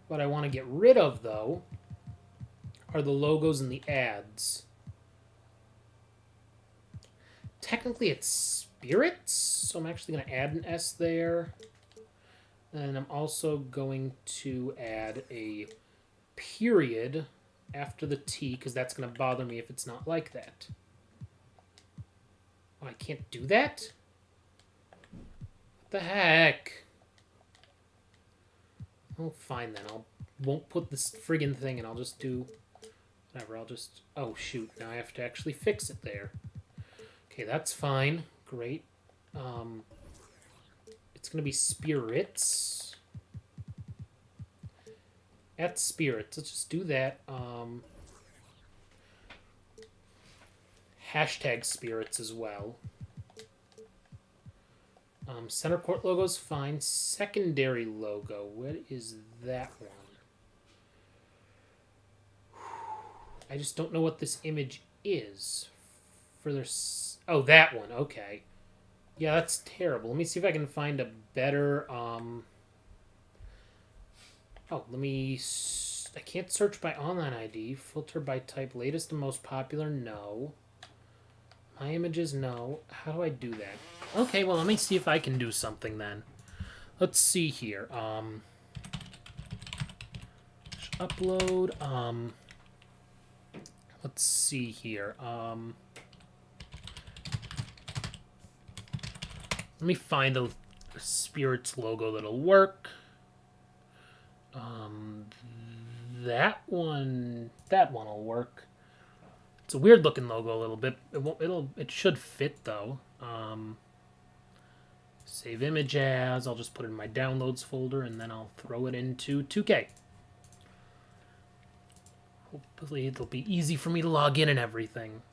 What I want to get rid of, though, are the logos and the ads. Technically, it's spirits, so I'm actually going to add an S there. And I'm also going to add a period after the T, because that's going to bother me if it's not like that. Oh, I can't do that? What the heck? Oh, fine then. Won't put this friggin' thing and I'll just do whatever. I'll just... Oh, shoot. Now I have to actually fix it there. Okay, that's fine. Great. It's going to be spirits. At spirits. Let's just do that. Hashtag spirits as well. Center court logo's fine. Secondary logo. What is that one? I just don't know what this image is. Oh, that one. Okay. Yeah, that's terrible. Let me see if I can find a better... Oh, let me... I can't search by online ID. Filter by type. Latest and most popular. No. My images, no. How do I do that? Okay, well, let me see if I can do something then. Let's see here. Upload. Let's see here. Let me find a Spirits logo that'll work. That one'll work. It's a weird looking logo a little bit. It should fit though. Save image as. I'll just put it in my downloads folder and then I'll throw it into 2K. Hopefully it'll be easy for me to log in and everything.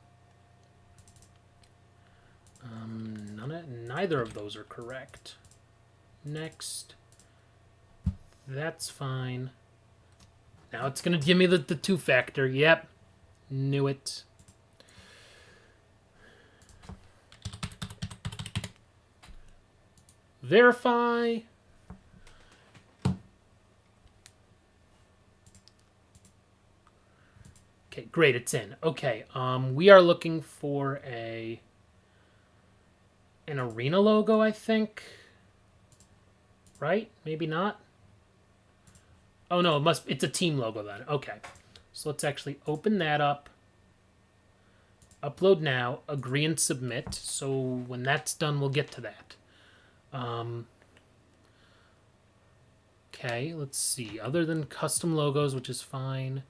Neither of those are correct. Next. That's fine. Now it's going to give me the two-factor. Yep. Knew it. Verify. Okay, great, it's in. Okay, we are looking for an arena logo, I think. Right? Maybe not. Oh no, it's a team logo then. Okay. So let's actually open that up. Upload now, agree and submit. So when that's done, we'll get to that. Okay, let's see. Other than custom logos, which is fine.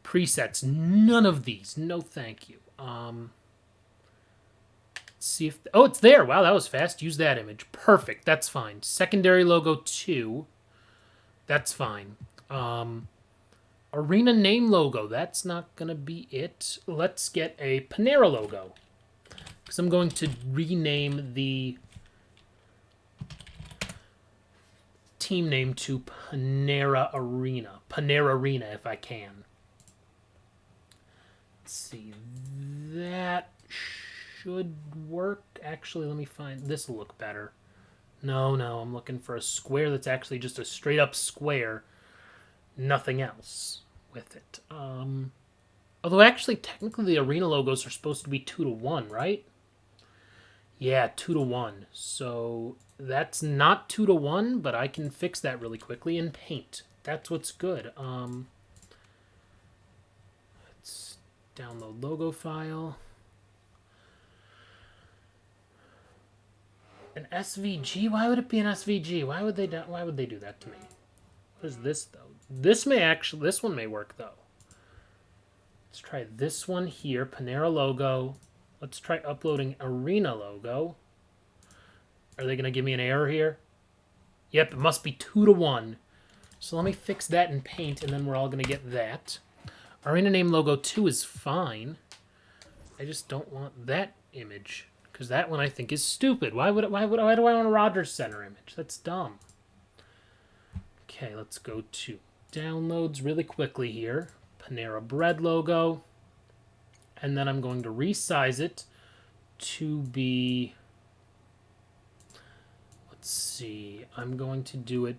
Presets, none of these. No, thank you. Let's see if... Oh, it's there. Wow, that was fast. Use that image. Perfect. That's fine. Secondary logo 2. That's fine. Arena name logo. That's not going to be it. Let's get a Panera logo. Because I'm going to rename the team name to Panera Arena. Panera Arena, if I can. Let's see. That should work. Actually, let me find... This will look better. No, I'm looking for a square that's actually just a straight up square. Nothing else with it. Although actually, technically the arena logos are supposed to be 2-to-1, right? Yeah, 2-to-1. So that's not 2-to-1, but I can fix that really quickly in Paint. That's what's good. Let's download logo file. An SVG? Why would it be an SVG? Why would they do that to me? What is this though? This one may work though. Let's try this one here, Panera logo. Let's try uploading Arena logo. Are they gonna give me an error here? Yep, it must be 2-to-1. So let me fix that in Paint, and then we're all gonna get that. Arena name logo 2 is fine. I just don't want that image. Because that one I think is stupid. Why do I want a Rogers Center image? That's dumb. Okay, let's go to downloads really quickly here. Panera Bread logo. And then I'm going to resize it to be... Let's see. I'm going to do it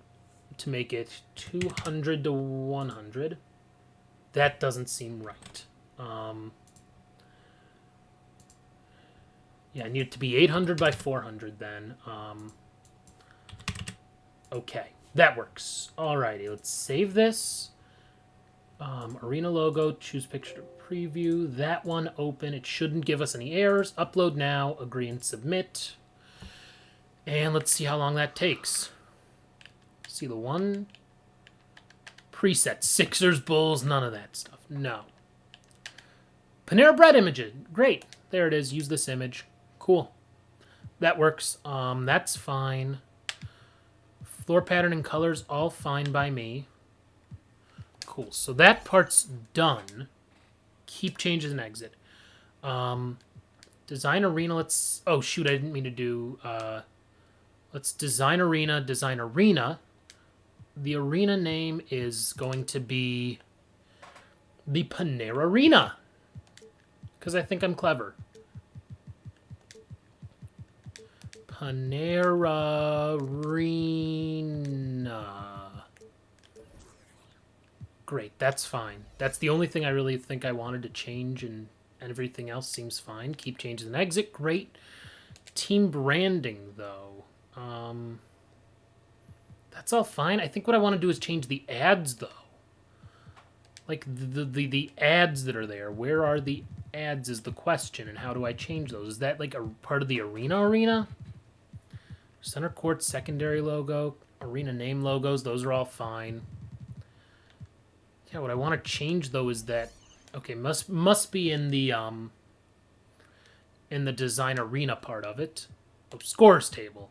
to make it 200 to 100. That doesn't seem right. Yeah, I need it to be 800 by 400 then. Okay, that works. Alrighty, let's save this. Arena logo, choose picture to preview. That one, open. It shouldn't give us any errors. Upload now, agree and submit. And let's see how long that takes. See the one. Preset, Sixers, Bulls, none of that stuff. No. Panera Bread images. Great. There it is. Use this image. Cool. That works. That's fine. Floor pattern and colors, all fine by me. Cool. So that part's done. Keep changes and exit. Design arena. Let's... Oh, shoot. I didn't mean to do... Let's design arena. Design arena. The arena name is going to be the Panera Arena. Because I think I'm clever. Panera Arena. Great, that's fine. That's the only thing I really think I wanted to change and Everything else seems fine. Keep changes and exit. Great. Team branding, though. That's all fine. I think what I want to do is change the ads, though. Like, the ads that are there. Where are the ads is the question, and how do I change those? Is that, like, a part of the arena? Center court secondary logo. Arena name logos. Those are all fine. Yeah, what I want to change, though, is that... Okay, must be in the design arena part of it. Oh, scores table.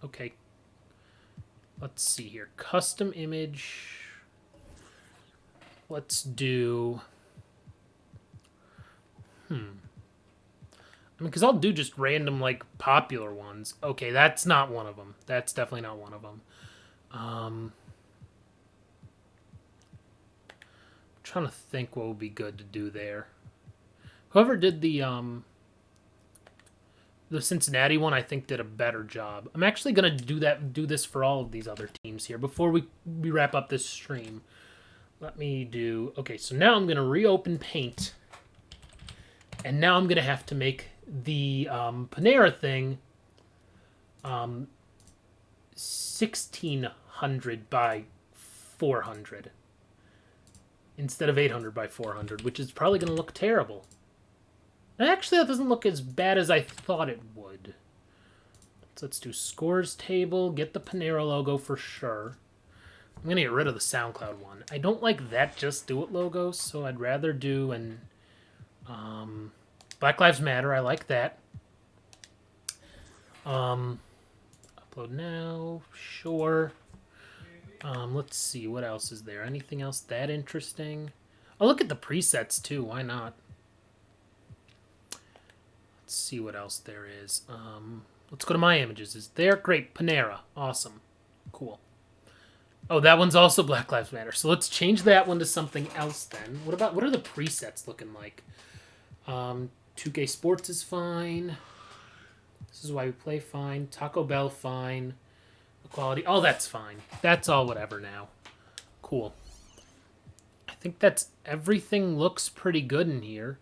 Okay. Let's see here. Custom image. Let's do... I mean, because I'll do just random, like, popular ones. Okay, that's not one of them. That's definitely not one of them. I'm trying to think what would be good to do there. Whoever did the Cincinnati one, I think, did a better job. I'm actually going to do this for all of these other teams here before we wrap up this stream. Let me do... Okay, so now I'm going to reopen Paint. And now I'm going to have to make the Panera thing 1,600 by 400 instead of 800 by 400, which is probably going to look terrible. Actually, that doesn't look as bad as I thought it would. So let's do scores table, get the Panera logo for sure. I'm going to get rid of the SoundCloud one. I don't like that Just Do It logo, so I'd rather do an Black Lives Matter. I like that. Upload now. Sure. Let's see. What else is there? Anything else that interesting? I'll look at the presets, too. Why not? Let's see what else there is. Let's go to my images. Is there? Great. Panera. Awesome. Cool. Oh, that one's also Black Lives Matter. So let's change that one to something else then. What are the presets looking like? 2K Sports is fine. This is why we play fine. Taco Bell fine. Equality. Oh, that's fine. That's all whatever now. Cool. I think that's everything looks pretty good in here.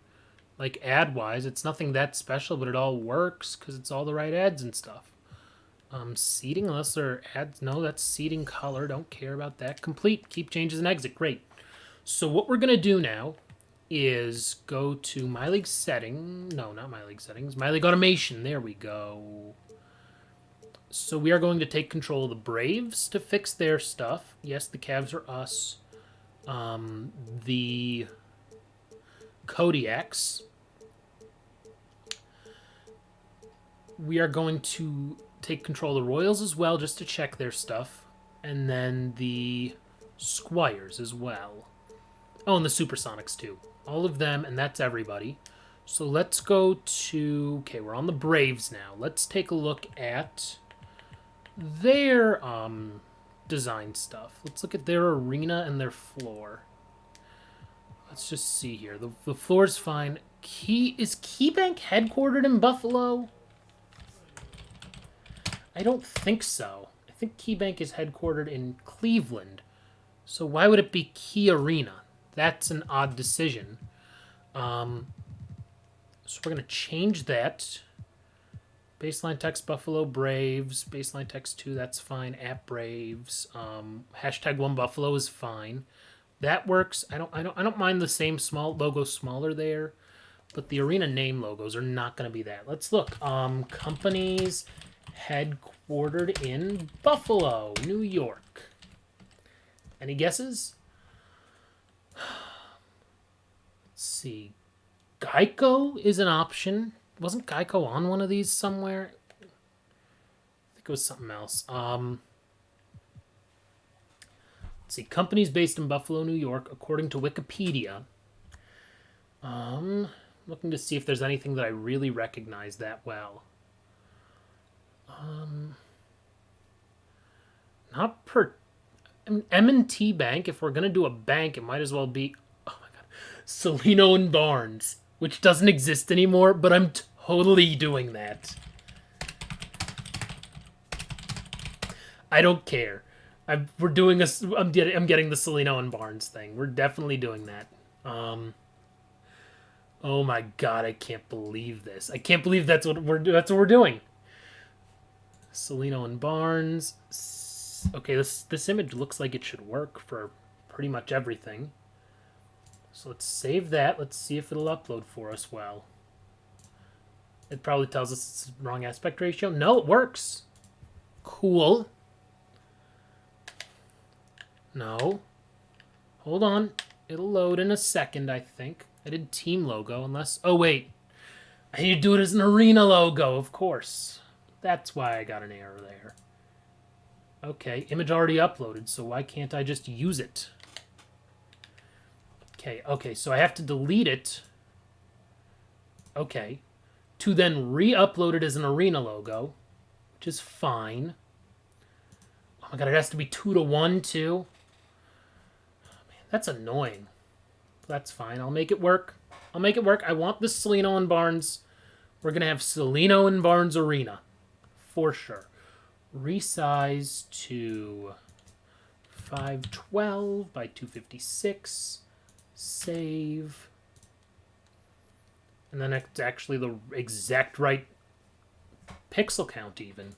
Like ad-wise, it's nothing that special, but it all works because it's all the right ads and stuff. Seating, unless they're ads. No, that's seating color. Don't care about that. Complete. Keep changes and exit. Great. So what we're going to do now is go to My League Settings. No, not My League Settings. My League Automation. There we go. So we are going to take control of the Braves to fix their stuff. Yes, the Cavs are us. The Kodiaks. We are going to take control of the Royals as well, just to check their stuff. And then the Squires as well. Oh, and the Supersonics too. All of them, and that's everybody. So let's go to... Okay, we're on the Braves now. Let's take a look at their design stuff. Let's look at their arena and their floor. Let's just see here. The floor's fine. Is KeyBank headquartered in Buffalo? I don't think so. I think KeyBank is headquartered in Cleveland. So why would it be Key Arena? That's an odd decision. So we're going to change that. Baseline text Buffalo Braves. Baseline text 2, that's fine. At Braves. Hashtag 1 Buffalo is fine. That works. I don't mind the same small logo smaller there, but the arena name logos are not going to be that. Let's look. Companies headquartered in Buffalo, New York. Any guesses? Let's see. Geico is an option. Wasn't Geico on one of these somewhere? I think it was something else. Let's see. Companies based in Buffalo, New York, according to Wikipedia. Looking to see if there's anything that I really recognize that well. Not per... M&T Bank, if we're going to do a bank, it might as well be... Oh my god. Celino and Barnes, which doesn't exist anymore, but I'm totally doing that. I don't care. We're doing a... I'm getting the Celino and Barnes thing. We're definitely doing that. Oh my god, I can't believe this. I can't believe that's what we're doing. Salino and Barnes. Okay, this image looks like it should work for pretty much everything. So let's save that. Let's see if it'll upload for us well. It probably tells us it's the wrong aspect ratio. No, it works. Cool. No. Hold on. It'll load in a second, I think. I did team logo, unless... Oh, wait. I need to do it as an arena logo, of course. That's why I got an error there. Okay, image already uploaded, so why can't I just use it? Okay, so I have to delete it. Okay. To then re-upload it as an arena logo, which is fine. Oh my god, it has to be 2-to-1, too? Oh, man, that's annoying. That's fine. I'll make it work. I'll make it work. I want the Salino and Barnes. We're going to have Salino and Barnes Arena. For sure. Resize to 512 by 256. Save. And then it's actually the exact right pixel count even.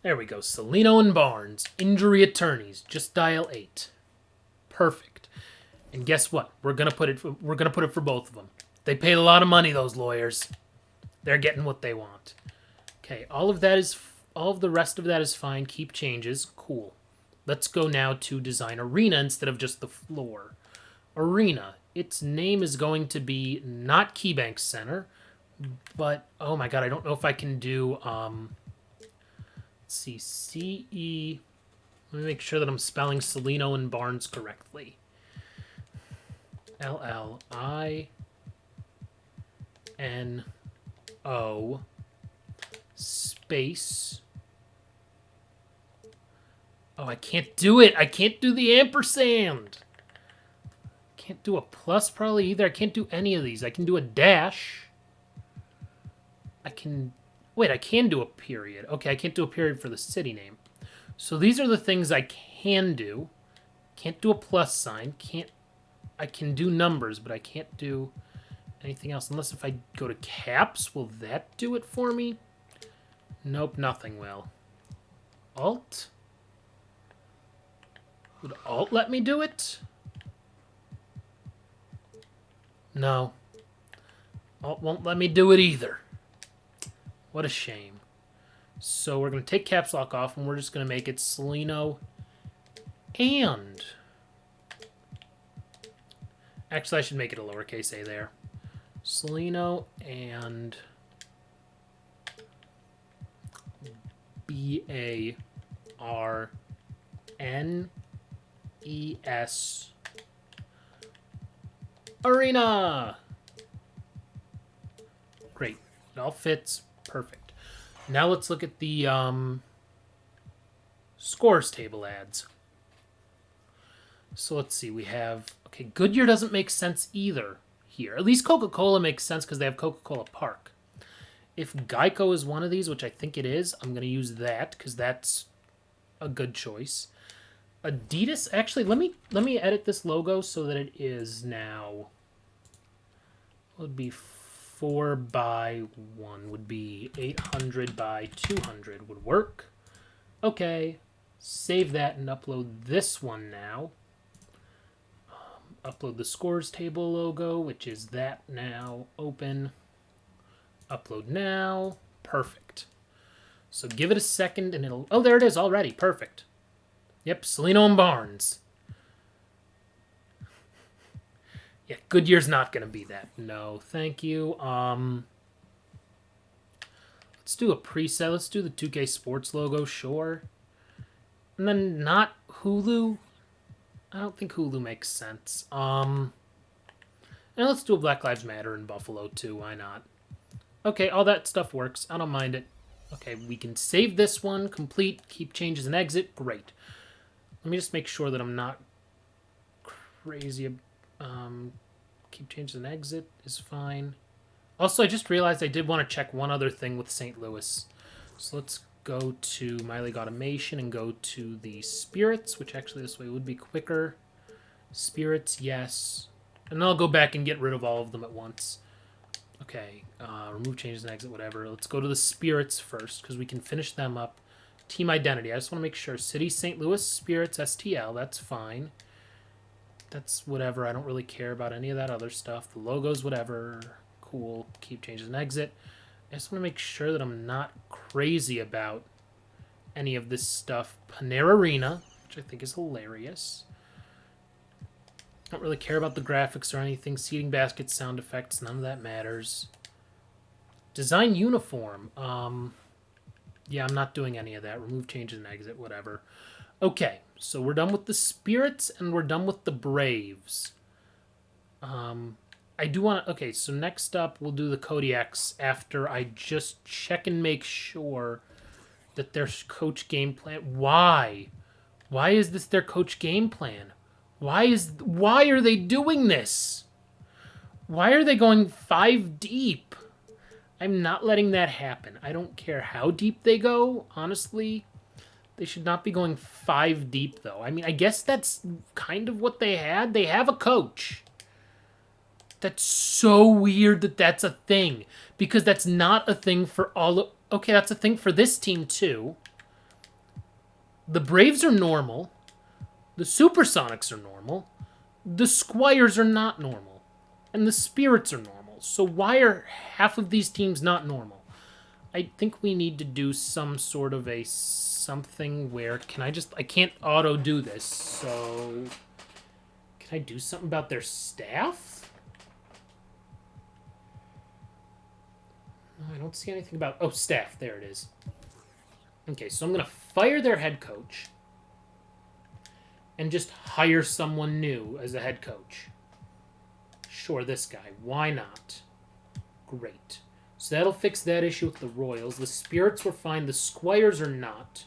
There we go. Salino and Barnes. Injury attorneys. Just dial 8. Perfect. And guess what? We're gonna put it for both of them. They paid a lot of money, those lawyers. They're getting what they want. Okay, all of the rest of that is fine. Keep changes. Cool. Let's go now to design arena instead of just the floor. Arena. Its name is going to be not KeyBank Center, but oh my god, I don't know if I can do let's see, CE. Let me make sure that I'm spelling Salino and Barnes correctly. LLINO space. Oh, I can't do it. I can't do the ampersand. Can't do a plus probably either. I can't do any of these. I can do a dash. I can do a period. Okay, I can't do a period for the city name. So these are the things I can do. Can't do a plus sign. I can do numbers, but I can't do anything else. Unless if I go to caps, will that do it for me? Nope, nothing will. Alt? Would Alt let me do it? No. Alt won't let me do it either. What a shame. So we're going to take caps lock off, and we're just going to make it Salino and... Actually, I should make it a lowercase a there. Salino and BARNES Arena! Great. It all fits. Perfect. Now let's look at the scores table ads. So let's see. We have... Okay, Goodyear doesn't make sense either here. At least Coca-Cola makes sense because they have Coca-Cola Park. If Geico is one of these, which I think it is, I'm going to use that because that's a good choice. Adidas, actually, let me edit this logo so that it is now... It would be 4 by 1 would be 800 by 200 would work. Okay, save that and upload this one now. Upload the scores table logo, which is that now. Open. Upload now. Perfect. So give it a second and it'll... Oh, there it is already. Perfect. Yep, Salino and Barnes. Yeah, Goodyear's not going to be that. No, thank you. Let's do a preset. Let's do the 2K Sports logo, sure. And then not Hulu. I don't think Hulu makes sense. And let's do a Black Lives Matter in Buffalo, too. Why not? Okay, all that stuff works. I don't mind it. Okay, we can save this one. Complete. Keep changes and exit. Great. Let me just make sure that I'm not crazy. Keep changes and exit is fine. Also, I just realized I did want to check one other thing with St. Louis. So let's go to My League Automation and go to the Spirits, which actually this way would be quicker. Spirits, yes. And then I'll go back and get rid of all of them at once. Okay, remove changes and exit, whatever. Let's go to the Spirits first, because we can finish them up. Team identity. I just want to make sure. City, St. Louis, Spirits, STL. That's fine. That's whatever. I don't really care about any of that other stuff. The logos, whatever. Cool. Keep changes and exit. I just want to make sure that I'm not crazy about any of this stuff. Panera Arena, which I think is hilarious. Don't really care about the graphics or anything. Seating baskets, sound effects, none of that matters. Design uniform. Yeah, I'm not doing any of that. Remove changes and exit, whatever. Okay, so we're done with the Spirits and we're done with the Braves. I do want to... Okay, so next up we'll do the Kodiaks after I just check and make sure that their coach game plan... Why? Why is this their coach game plan? Why are they doing this? Why are they going 5 deep? I'm not letting that happen. I don't care how deep they go, honestly. They should not be going 5 deep, though. I mean, I guess that's kind of what they had. They have a coach. That's so weird that that's a thing. Because that's not a thing for all of... Okay, that's a thing for this team, too. The Braves are normal. The Supersonics are normal. The Squires are not normal. And the Spirits are normal. So why are half of these teams not normal? I think we need to do some sort of a something where... I can't auto-do this, so... Can I do something about their staff? No, I don't see anything about... Oh, staff. There it is. Okay, so I'm going to fire their head coach and just hire someone new as a head coach. Sure, this guy. Why not? Great. So that'll fix that issue with the Royals. The Spirits were fine. The Squires are not.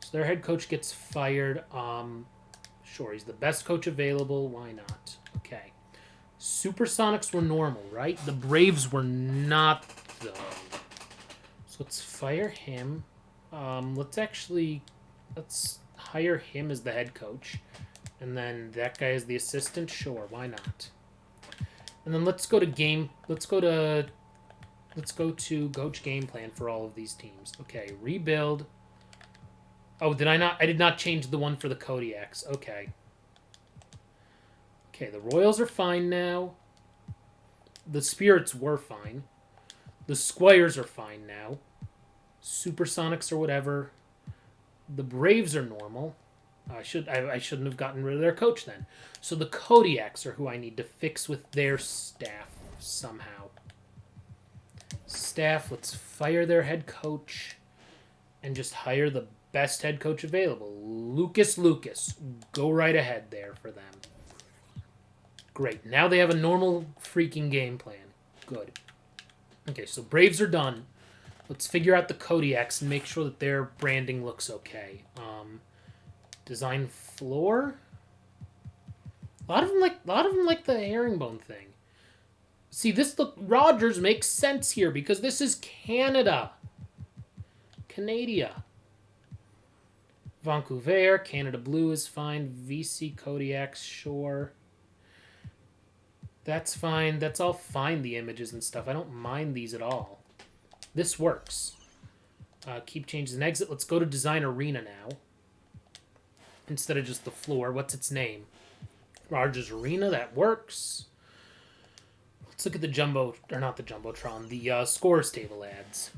So their head coach gets fired. Sure, he's the best coach available. Why not? Okay. Supersonics were normal, right? The Braves were not, though. So let's fire him. Let's hire him as the head coach. And then that guy as the assistant. Sure, why not? And then let's go to coach game plan for all of these teams. Okay, rebuild. Oh, did I not? I did not change the one for the Kodiaks. Okay. Okay, the Royals are fine now. The Spirits were fine. The Squires are fine now. Supersonics or whatever. The Braves are normal. I shouldn't have gotten rid of their coach then. So the Kodiaks are who I need to fix with their staff somehow. Staff, let's fire their head coach and just hire the best head coach available. Lucas. Go right ahead there for them. Great. Now they have a normal freaking game plan. Good. Okay, so Braves are done. Let's figure out the Kodiaks and make sure that their branding looks okay. Design floor. A lot of them like the herringbone thing. See, this look Rogers makes sense here because this is Canada. Canada. Vancouver, Canada Blue is fine. VC Kodiaks, sure. That's fine. That's all fine, the images and stuff. I don't mind these at all. This works. Keep changes and exit. Let's go to Design Arena now. Instead of just the floor. What's its name? Rogers Arena. That works. Let's look at the not the Jumbotron. The scores table ads.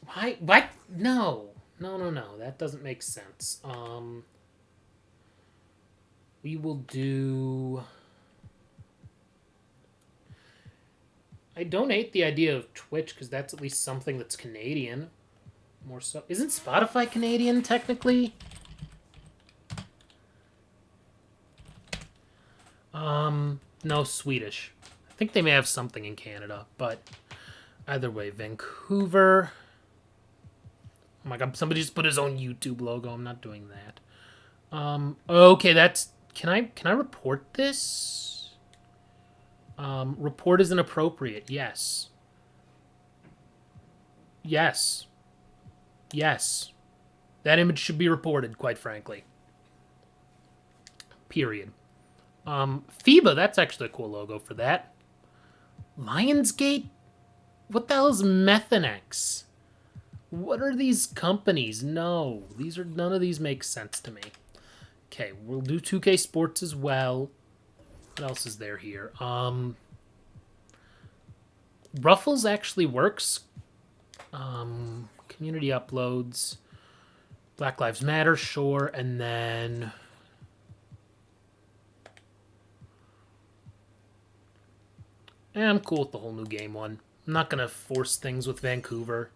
Why? What? No. No. That doesn't make sense. We will do... I don't hate the idea of Twitch because that's at least something that's Canadian. More so. Isn't Spotify Canadian technically? No, Swedish. I think they may have something in Canada, but either way, Vancouver. Oh my god, somebody just put his own YouTube logo. I'm not doing that. Okay, that's... Can I report this? Report is inappropriate. Yes. Yes. That image should be reported, quite frankly. period. FIBA, that's actually a cool logo for that. Lionsgate? What the hell is Methanex? What are these companies? No, none of these make sense to me. Okay, we'll do 2K Sports as well. What else is there here? Ruffles actually works. Community uploads. Black Lives Matter, sure, and then I'm cool with the whole new game one. I'm not gonna force things with Vancouver.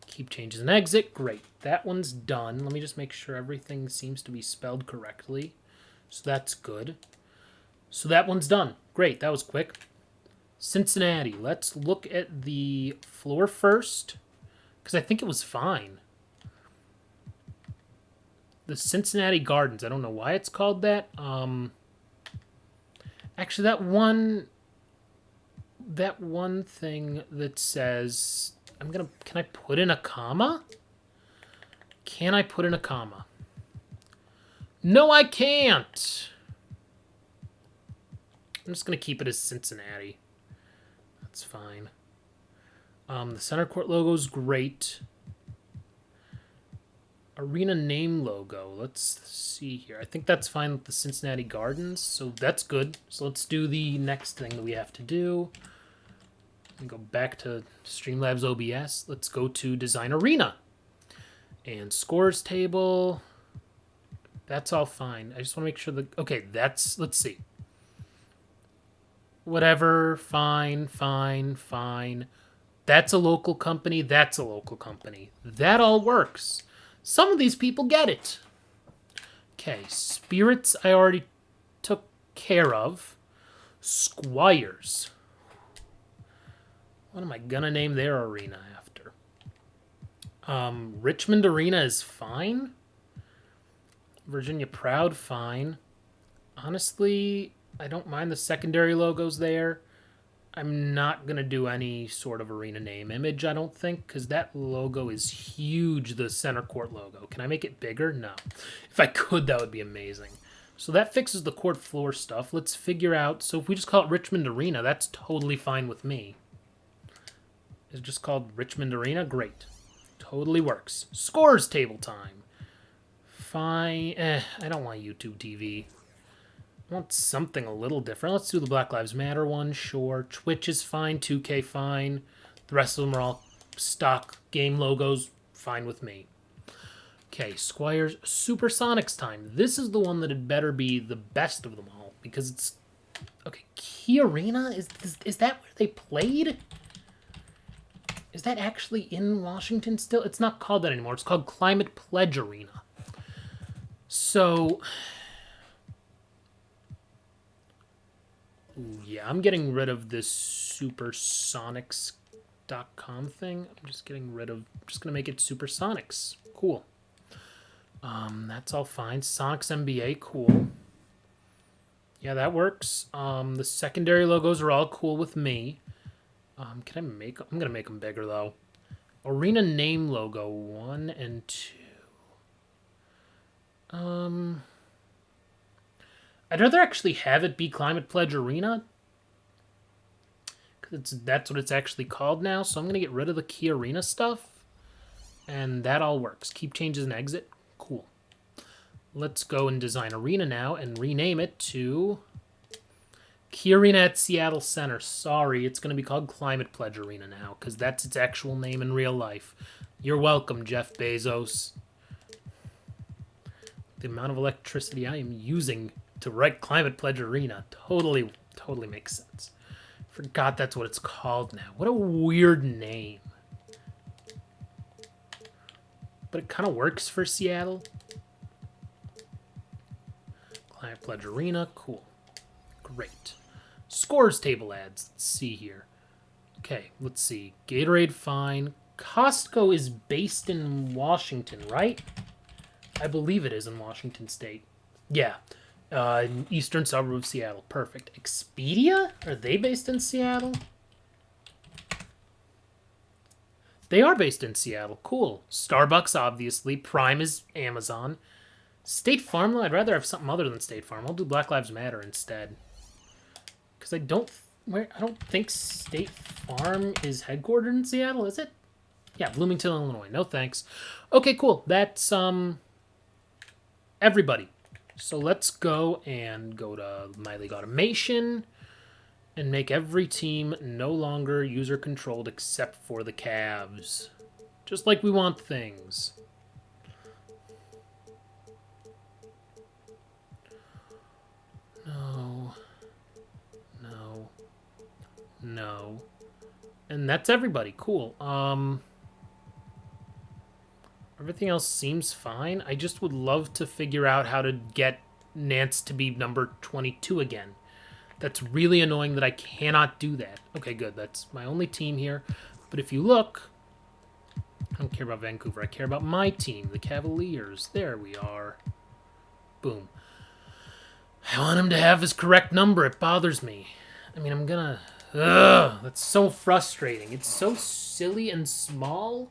Keep changes and exit. Great. That one's done. Let me just make sure everything seems to be spelled correctly. So that's good. So that one's done. Great. That was quick. Cincinnati. Let's look at the floor first, because I think it was fine. The Cincinnati Gardens. I don't know why it's called that. Actually, that one thing that says can I put in a comma? Can I put in a comma? No, I can't. I'm just gonna keep it as Cincinnati. That's fine. The center court logo is great. Arena name logo. Let's see here. I think that's fine with the Cincinnati Gardens, so that's good. So let's do the next thing that we have to do. And go back to Streamlabs OBS. Let's go to Design Arena. And scores table. That's all fine. I just want to make sure that... Okay, let's see. Whatever. Fine. That's a local company. That's a local company. That all works. Some of these people get it. Okay, Spirits I already took care of. Squires. What am I gonna name their arena after? Richmond Arena is fine. Virginia Proud, fine. Honestly, I don't mind the secondary logos there. I'm not going to do any sort of arena name image, I don't think, because that logo is huge, the center court logo. Can I make it bigger? No. If I could, that would be amazing. So that fixes the court floor stuff. Let's figure out... So if we just call it Richmond Arena, that's totally fine with me. Is it just called Richmond Arena? Great. Totally works. Scores table time. Fine. I don't want YouTube TV. I want something a little different. Let's do the Black Lives Matter one, sure. Twitch is fine, 2K fine. The rest of them are all stock game logos, fine with me. Okay, Squires, Supersonics time. This is the one that had better be the best of them all, because it's... Okay, Key Arena? Is that where they played? Is that actually in Washington still? It's not called that anymore. It's called Climate Pledge Arena. So... Ooh, yeah, I'm getting rid of this supersonics.com thing. I'm just going to make it Supersonics. Cool. That's all fine. Sonics NBA, cool. Yeah, that works. The secondary logos are all cool with me. I'm going to make them bigger, though. Arena name logo, 1 and 2. I'd rather actually have it be Climate Pledge Arena, because that's what it's actually called now, so I'm going to get rid of the Key Arena stuff, and that all works. Keep changes and exit. Cool. Let's go and design Arena now and rename it to Key Arena at Seattle Center. Sorry, it's going to be called Climate Pledge Arena now, because that's its actual name in real life. You're welcome, Jeff Bezos. The amount of electricity I am using to write Climate Pledge Arena totally makes sense. Forgot that's what it's called now. What a weird name. But it kind of works for Seattle. Climate Pledge Arena, cool. Great. Scores table ads. Let's see here. Okay, let's see. Gatorade, fine. Costco is based in Washington, right? I believe it is in Washington State. Yeah. Eastern suburb of Seattle. Perfect. Expedia? Are they based in Seattle? They are based in Seattle. Cool. Starbucks, obviously. Prime is Amazon. State Farm, though? I'd rather have something other than State Farm. I'll do Black Lives Matter instead. Because I don't think State Farm is headquartered in Seattle, is it? Yeah, Bloomington, Illinois. No thanks. Okay, cool. That's everybody. So let's go to My League Automation and make every team no longer user-controlled except for the Cavs. Just like we want things. No. And that's everybody. Cool. Everything else seems fine. I just would love to figure out how to get Nance to be number 22 again. That's really annoying that I cannot do that. Okay, good. That's my only team here. But if you look, I don't care about Vancouver. I care about my team, the Cavaliers. There we are. Boom. I want him to have his correct number. It bothers me. I mean, I'm gonna... Ugh, that's so frustrating. It's so silly and small,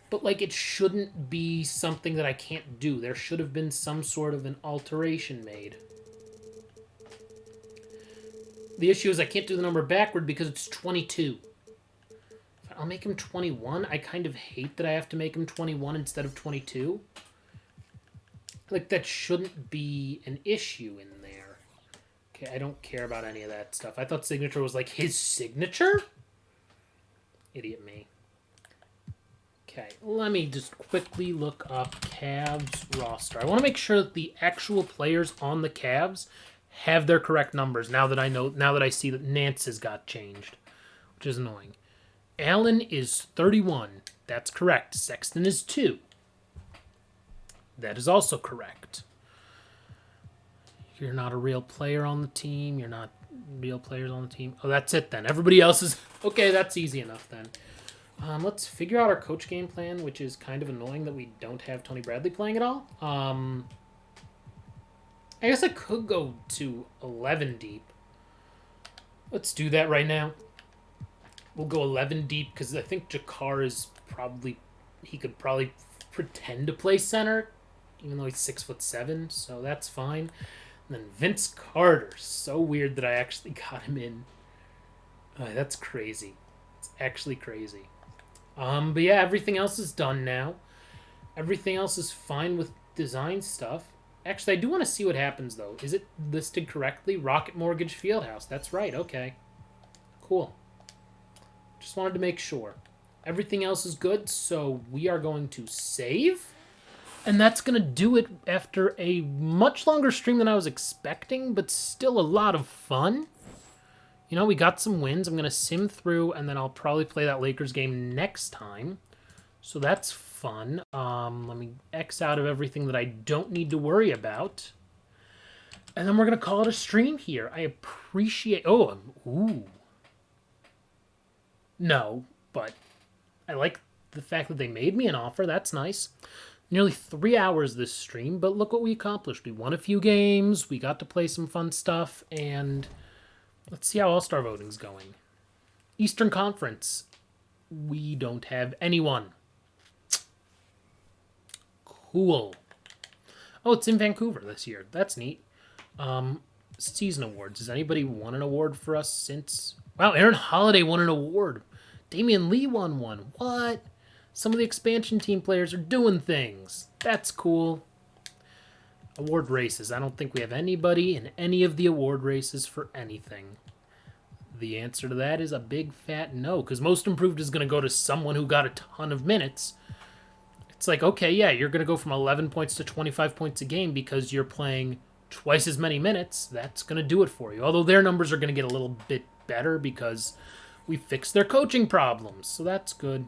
but, like, it shouldn't be something that I can't do. There should have been some sort of an alteration made. The issue is I can't do the number backward because it's 22. I'll make him 21. I kind of hate that I have to make him 21 instead of 22. Like, that shouldn't be an issue in there. Okay, I don't care about any of that stuff. I thought signature was like his signature? Idiot me. Okay, let me just quickly look up Cavs roster. I want to make sure that the actual players on the Cavs have their correct numbers now that I see that Nance's got changed, which is annoying. Allen is 31. That's correct. Sexton is 2. That is also correct. You're not a real player on the team. You're not real players on the team. Oh, that's it then. Everybody else is... Okay, that's easy enough then. Let's figure out our coach game plan, which is kind of annoying that we don't have Tony Bradley playing at all. I guess I could go to 11 deep. Let's do that right now. We'll go 11 deep because I think Jakar is probably... He could probably pretend to play center, even though he's 6'7", so that's fine. And then Vince Carter. So weird that I actually got him in. That's crazy. It's actually crazy. But yeah, everything else is done now. Everything else is fine with design stuff. Actually, I do want to see what happens, though. Is it listed correctly? Rocket Mortgage Fieldhouse. That's right. Okay. Cool. Just wanted to make sure. Everything else is good, so we are going to save. And that's going to do it after a much longer stream than I was expecting, but still a lot of fun. You know, we got some wins. I'm going to sim through, and then I'll probably play that Lakers game next time. So that's fun. Let me X out of everything that I don't need to worry about. And then we're going to call it a stream here. I appreciate... Oh, ooh. No, but I like the fact that they made me an offer. That's nice. Nearly 3 hours this stream, but look what we accomplished. We won a few games, we got to play some fun stuff, and let's see how All-Star voting's going. Eastern Conference. We don't have anyone. Cool. Oh, it's in Vancouver this year. That's neat. Season awards. Has anybody won an award for us since... Wow, Aaron Holiday won an award. Damian Lee won one. What? Some of the expansion team players are doing things. That's cool. Award races. I don't think we have anybody in any of the award races for anything. The answer to that is a big fat no, because Most Improved is going to go to someone who got a ton of minutes. It's like, okay, yeah, you're going to go from 11 points to 25 points a game because you're playing twice as many minutes. That's going to do it for you. Although their numbers are going to get a little bit better because we fixed their coaching problems. So that's good.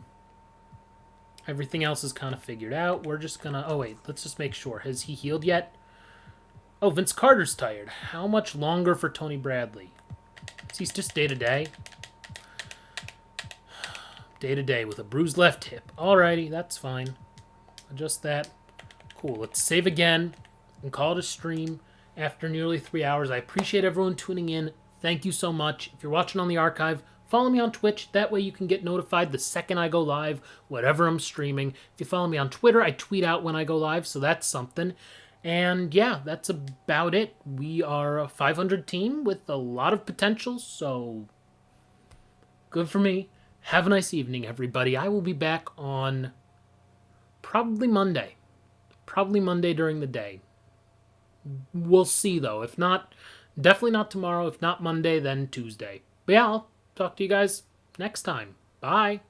Everything else is kind of figured out. We're just going to... Oh, wait. Let's just make sure. Has he healed yet? Oh, Vince Carter's tired. How much longer for Tony Bradley? He's just day-to-day. Day-to-day with a bruised left hip. Alrighty, that's fine. Adjust that. Cool. Let's save again and call it a stream after nearly 3 hours. I appreciate everyone tuning in. Thank you so much. If you're watching on the archive, Follow me on Twitch. That way you can get notified the second I go live, whatever I'm streaming. If you follow me on Twitter, I tweet out when I go live, so that's something. And yeah, that's about it. We are a 500 team with a lot of potential, so good for me. Have a nice evening, everybody. I will be back on probably Monday. Probably Monday during the day. We'll see, though. If not, definitely not tomorrow. If not Monday, then Tuesday. But yeah, I'll talk to you guys next time. Bye.